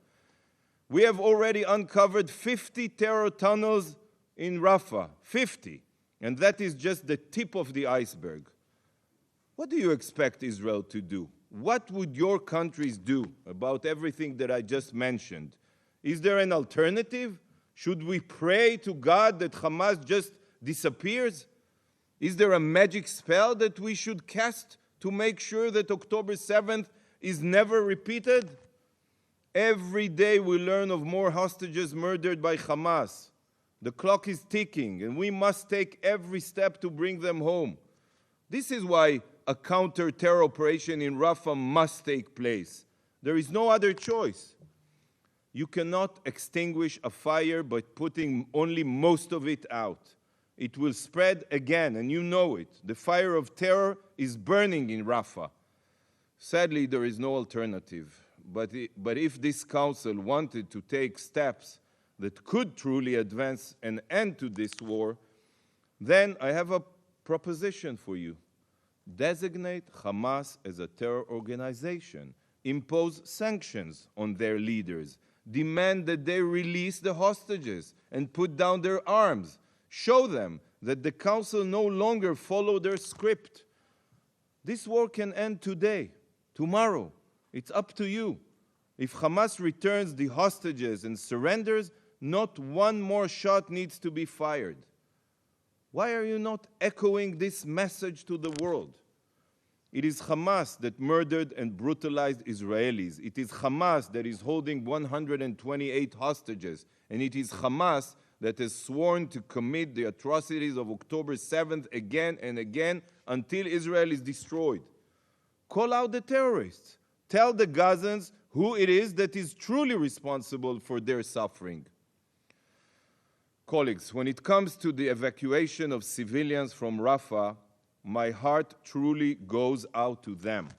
S14: We have already uncovered 50 terror tunnels in Rafah, 50. And that is just the tip of the iceberg. What do you expect Israel to do? What would your countries do about everything that I just mentioned? Is there an alternative? Should we pray to God that Hamas just disappears? Is there a magic spell that we should cast to make sure that October 7th is never repeated? Every day we learn of more hostages murdered by Hamas. The clock is ticking, and we must take every step to bring them home. This is why a counter-terror operation in Rafah must take place. There is no other choice. You cannot extinguish a fire by putting only most of it out. It will spread again, and you know it. The fire of terror is burning in Rafah. Sadly, there is no alternative. But if this council wanted to take steps that could truly advance an end to this war, then I have a proposition for you. Designate Hamas as a terror organization. Impose sanctions on their leaders. Demand that they release the hostages and put down their arms. Show them that the council no longer follow their script. This war can end today, tomorrow. It's up to you. If Hamas returns the hostages and surrenders, not one more shot needs to be fired. Why are you not echoing this message to the world? It is Hamas that murdered and brutalized Israelis. It is Hamas that is holding 128 hostages. And it is Hamas that has sworn to commit the atrocities of October 7th again and again until Israel is destroyed. Call out the terrorists. Tell the Gazans who it is that is truly responsible for their suffering. Colleagues, when it comes to the evacuation of civilians from Rafah, my heart truly goes out to them.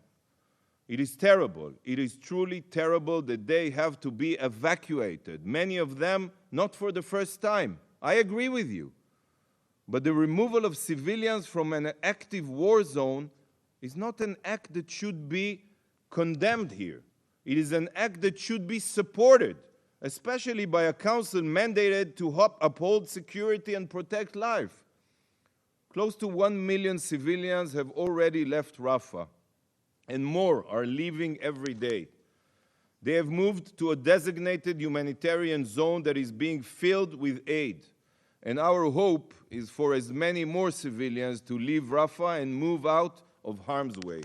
S14: It is terrible. It is truly terrible that they have to be evacuated, many of them not for the first time. I agree with you. But the removal of civilians from an active war zone is not an act that should be condemned here. It is an act that should be supported, especially by a council mandated to uphold security and protect life. Close to 1 million civilians have already left Rafah, and more are leaving every day. They have moved to a designated humanitarian zone that is being filled with aid. And our hope is for as many more civilians to leave Rafah and move out of harm's way.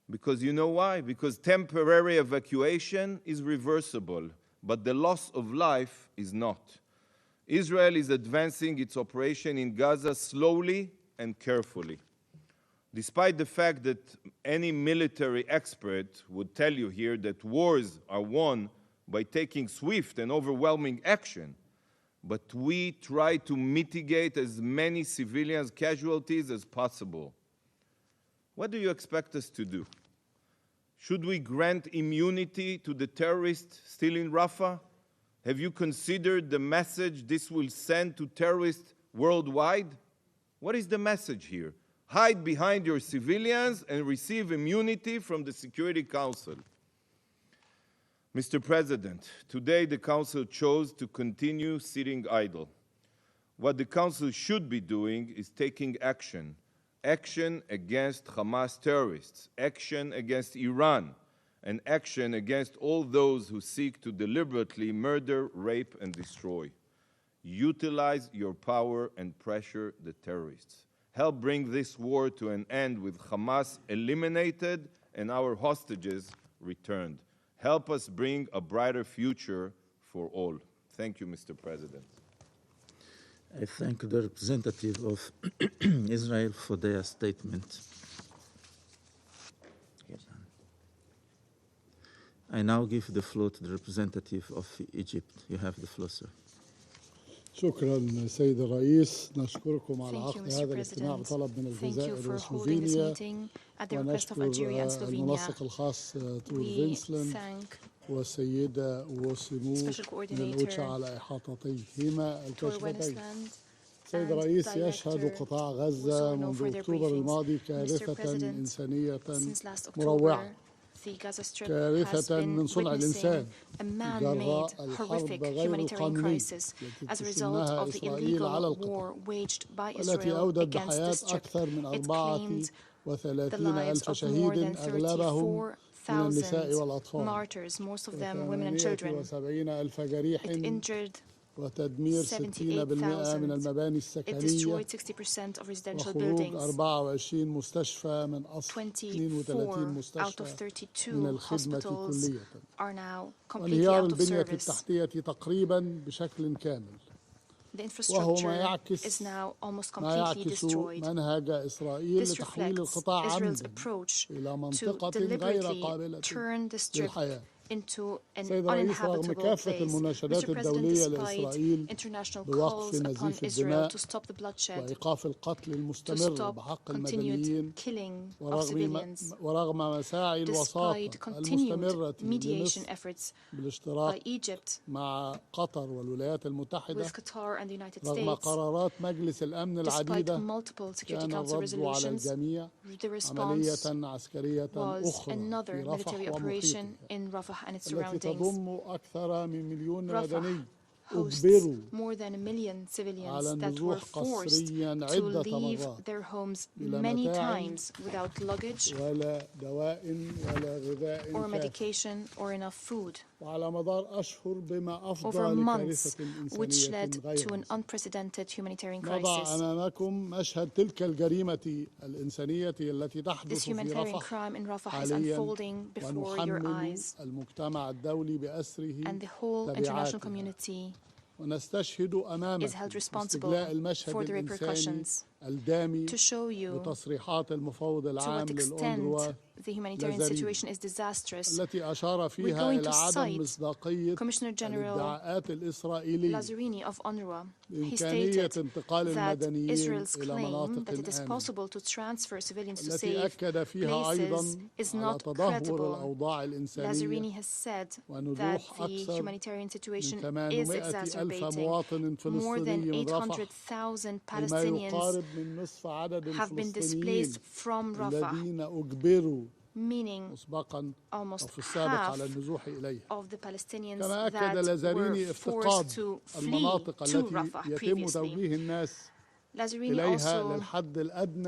S14: Because you know why? Because temporary evacuation is reversible, but the loss of life is not. Israel is advancing its operation in Gaza slowly and carefully. Despite the fact that any military expert would tell you here that wars are won by taking swift and overwhelming action, but we try to mitigate as many civilian casualties as possible. What do you expect us to do? Should we grant immunity to the terrorists still in Rafah? Have you considered the message this will send to terrorists worldwide? What is the message here? Hide behind your civilians and receive immunity from the Security Council. Mr. President, today the Council chose to continue sitting idle. What the Council should be doing is taking action. Action against Hamas terrorists, action against Iran, and action against all those who seek to deliberately murder, rape, and destroy. Utilize your power and pressure the terrorists. Help bring this war to an end with Hamas eliminated and our hostages returned. Help us bring a brighter future for all. Thank you, Mr. President.
S21: I thank the representative of Israel for their statement. I now give the floor to the representative of Egypt. You have the floor, sir.
S16: شكرا سيد الرئيس نشكركم على عقد هذا الاجتماع بطلب من الجزائر وسلوفينيا ونشكر المنسق الخاص تور فينسلاند والسيدة وسمو من الأوتشا على إحاطتيهما الكاشفتين. سيد الرئيس، يشهد قطاع غزة منذ أكتوبر الماضي كارثة إنسانية مروعة، كارثة من صنع الإنسان جراء الحرب غير القانونية التي تشنها إسرائيل على القطاع، والتي أودت بحياة أكثر من 4
S4: the lives of more than 34,000 martyrs, most of them women and children. It injured 78,000. It destroyed 60% of residential buildings. 24 out of 32 hospitals are now completely out of service. The infrastructure is now almost completely destroyed. This reflects Israel's approach to deliberately turn the Strip into an uninhabitable place. Mr. President, despite international calls upon Israel to stop the bloodshed, to stop continued killing of civilians, despite continued mediation efforts by Egypt with Qatar and the United States, despite multiple Security Council resolutions, the response was another military operation in Rafah and its surroundings. Rafah hosts more than 1 million civilians that were forced to leave their homes many times without luggage or medication or enough food. Over months, which led to an unprecedented humanitarian crisis. This humanitarian crime in Rafah is unfolding before your eyes, and the whole international community is held responsible for the repercussions. To show you to what extent the humanitarian situation is disastrous, we're going to cite Commissioner General Lazzarini of UNRWA. He stated that Israel's claim that it is possible to transfer civilians to safe places is not credible. Lazzarini has said that the humanitarian situation is exacerbating. More than 800,000 Palestinians have been displaced from Rafah, meaning almost half of the Palestinians that were forced to flee to Rafah previously. Lazzarini also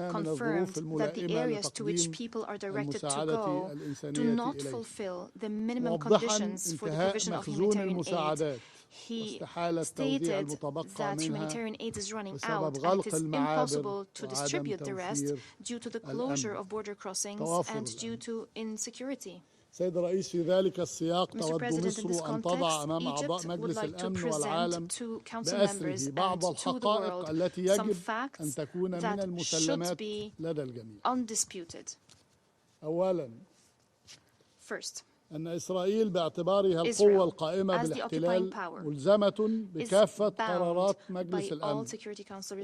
S4: confirmed that the areas to which people are directed to go do not fulfill the minimum conditions for the provision of humanitarian aid. He stated that humanitarian aid is running out and it is impossible to distribute the rest due to the closure of border crossings and due to insecurity. Mr. President, in this context, Egypt would like to present to Council members and to the world some facts that should be undisputed. First,
S16: إسرائيل باعتبارها القوة القائمة بالاحتلال ملزمة بكافة قرارات مجلس الأمن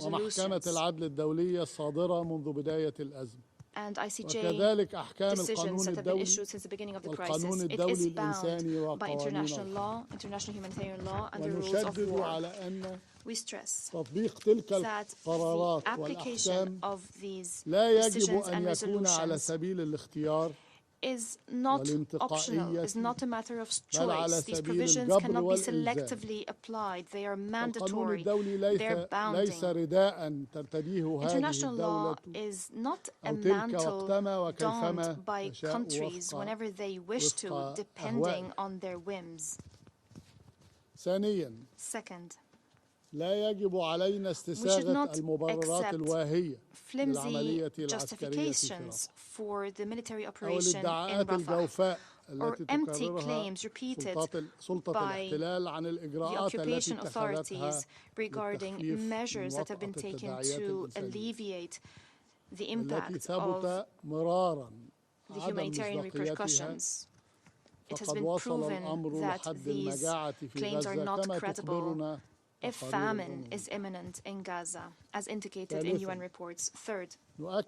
S16: ومحكمة العدل الدولية الصادرة منذ بداية الأزمة.
S3: And ICJ decisions that have been issued since the beginning of the crisis. It is bound by international law, international humanitarian law, and the rules of war. We stress that the application of these decisions and resolutions is not optional, is not a matter of choice. These provisions cannot be selectively applied. They are mandatory. They are bounding. International law is not a mantle donned by countries whenever they wish to, depending on their whims. Second, we should not accept flimsy justifications for the military operation in Rafah or empty claims repeated by the occupation authorities regarding measures that have been taken to alleviate the impact of the humanitarian repercussions. It has been proven that these claims are not credible if famine is imminent in Gaza, as indicated in UN reports. Third, the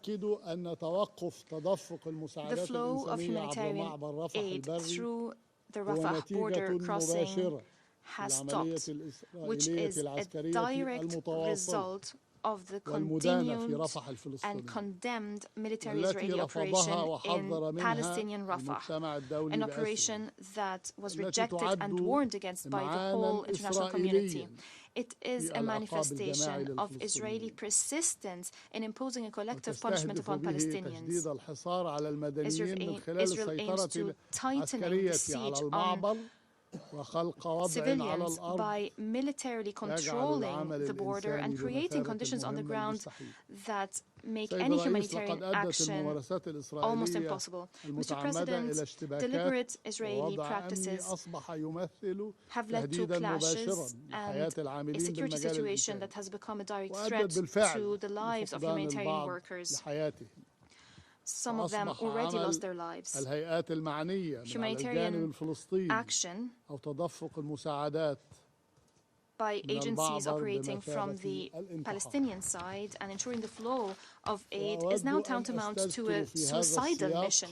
S3: flow of humanitarian aid through the Rafah border crossing has stopped, which is a direct result
S12: of the continued and condemned military Israeli operation in Palestinian Rafah, an operation that was rejected and warned against by the whole international community. It is a manifestation of Israeli persistence in imposing a collective punishment upon Palestinians. Israel aims to tightening the siege on civilians by militarily controlling the border and creating conditions on the ground that make any humanitarian action almost impossible. Mr. President, deliberate Israeli practices have led to clashes and a security situation that has become a direct threat to the lives of humanitarian workers. Some of them already lost their lives. Humanitarian action by agencies operating from the Palestinian side and ensuring the flow of aid is now tantamount to a suicidal mission.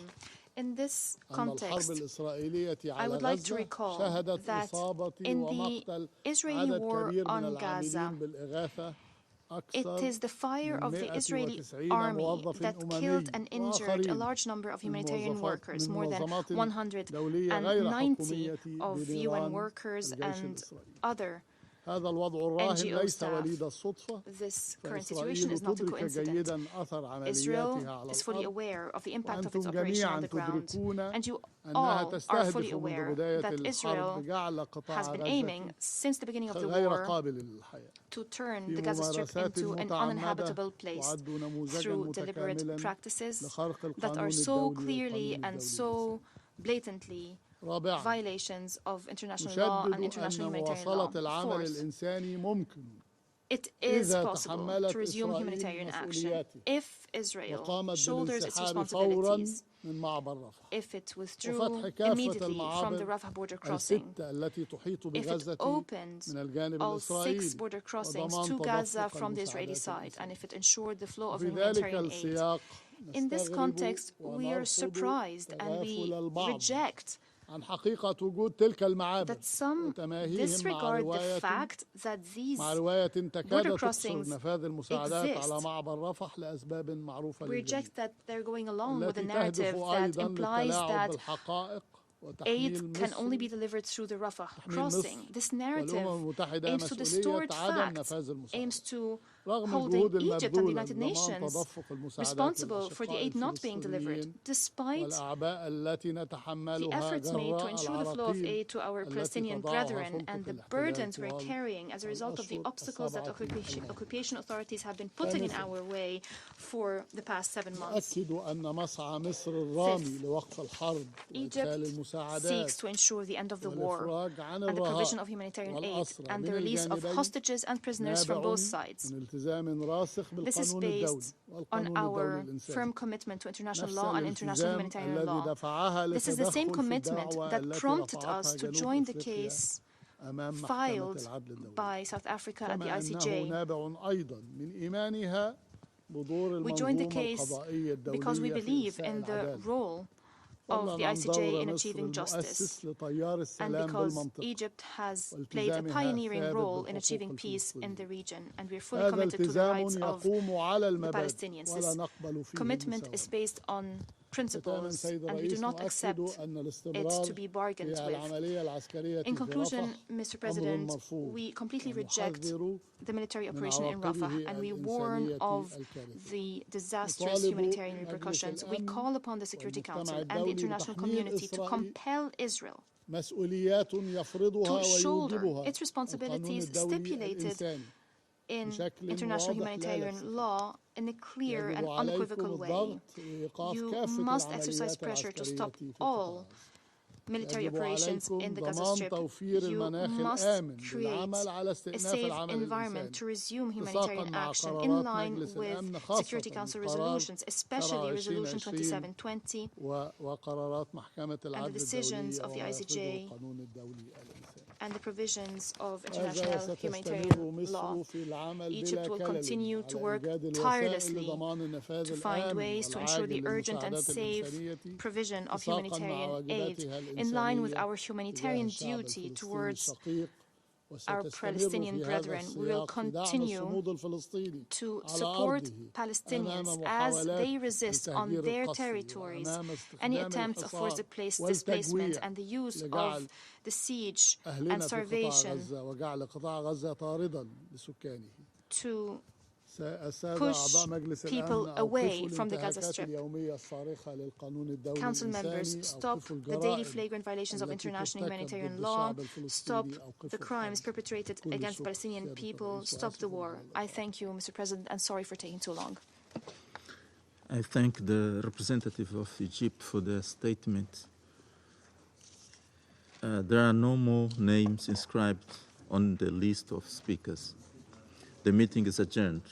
S12: In this context, I would like to recall that in the Israeli war on Gaza, it is the fire of the Israeli army that killed and injured a large number of humanitarian workers, more than 190 of UN workers and other NGO staff. This current situation is not a coincidence. Israel is fully aware of the impact of its operation on the ground, and you all are fully aware that Israel has been aiming since the beginning of the war to turn the Gaza Strip into an uninhabitable place through deliberate practices that are so clearly and so blatantly violations of international law and international humanitarian law. Fourth, it is possible to resume humanitarian action if Israel shoulders its responsibilities, if it withdrew immediately from the Rafah border crossing, if it opened all 6 border crossings to Gaza from the Israeli side, and if it ensured the flow of humanitarian aid. In this context, we are surprised and we reject that some disregard the fact that these border crossings exist. We reject that they're going along with a narrative that implies that aid can only be delivered through the Rafah crossing. This narrative aims to distort facts, aims to holding Egypt and the United Nations responsible for the aid not being delivered, despite the efforts made to ensure the flow of aid to our Palestinian brethren and the burdens we're carrying as a result of the obstacles that occupation authorities have been putting in our way for the past 7 months. Fifth, Egypt seeks to ensure the end of the war and the provision of humanitarian aid and the release of hostages and prisoners from both sides. This is based on our firm commitment to international law and international humanitarian law. This is the same commitment that prompted us to join the case filed by South Africa at the ICJ. We joined the case because we believe in the role of the ICJ in achieving justice, and because Egypt has played a pioneering role in achieving peace in the region, and we are fully committed to the rights of the Palestinians. This commitment is based on principles, and we do not accept it to be bargained with. In conclusion, Mr. President, we completely reject the military operation in Rafah, and we warn of the disastrous humanitarian repercussions. We call upon the Security Council and the international community to compel Israel to shoulder its responsibilities stipulated in international humanitarian law in a clear and unequivocal way. You must exercise pressure to stop all military operations in the Gaza Strip. You must create a safe environment to resume humanitarian action in line with Security Council resolutions, especially Resolution 2720 and the decisions of the ICJ and the provisions of international humanitarian law. Egypt will continue to work tirelessly to find ways to ensure the urgent and safe provision of humanitarian aid in line with our humanitarian duty towards
S3: our Palestinian brethren. We will continue to support Palestinians as they resist on their territories any attempts of forced displacement and the use of the siege and starvation to push people away from the Gaza Strip. Council members, stop the daily flagrant violations of international humanitarian law, stop the crimes perpetrated against Palestinian people, stop the war. I thank you, Mr. President, and sorry for taking too long.
S21: I thank the representative of Egypt for their statement. There are no more names inscribed on the list of speakers. The meeting is adjourned.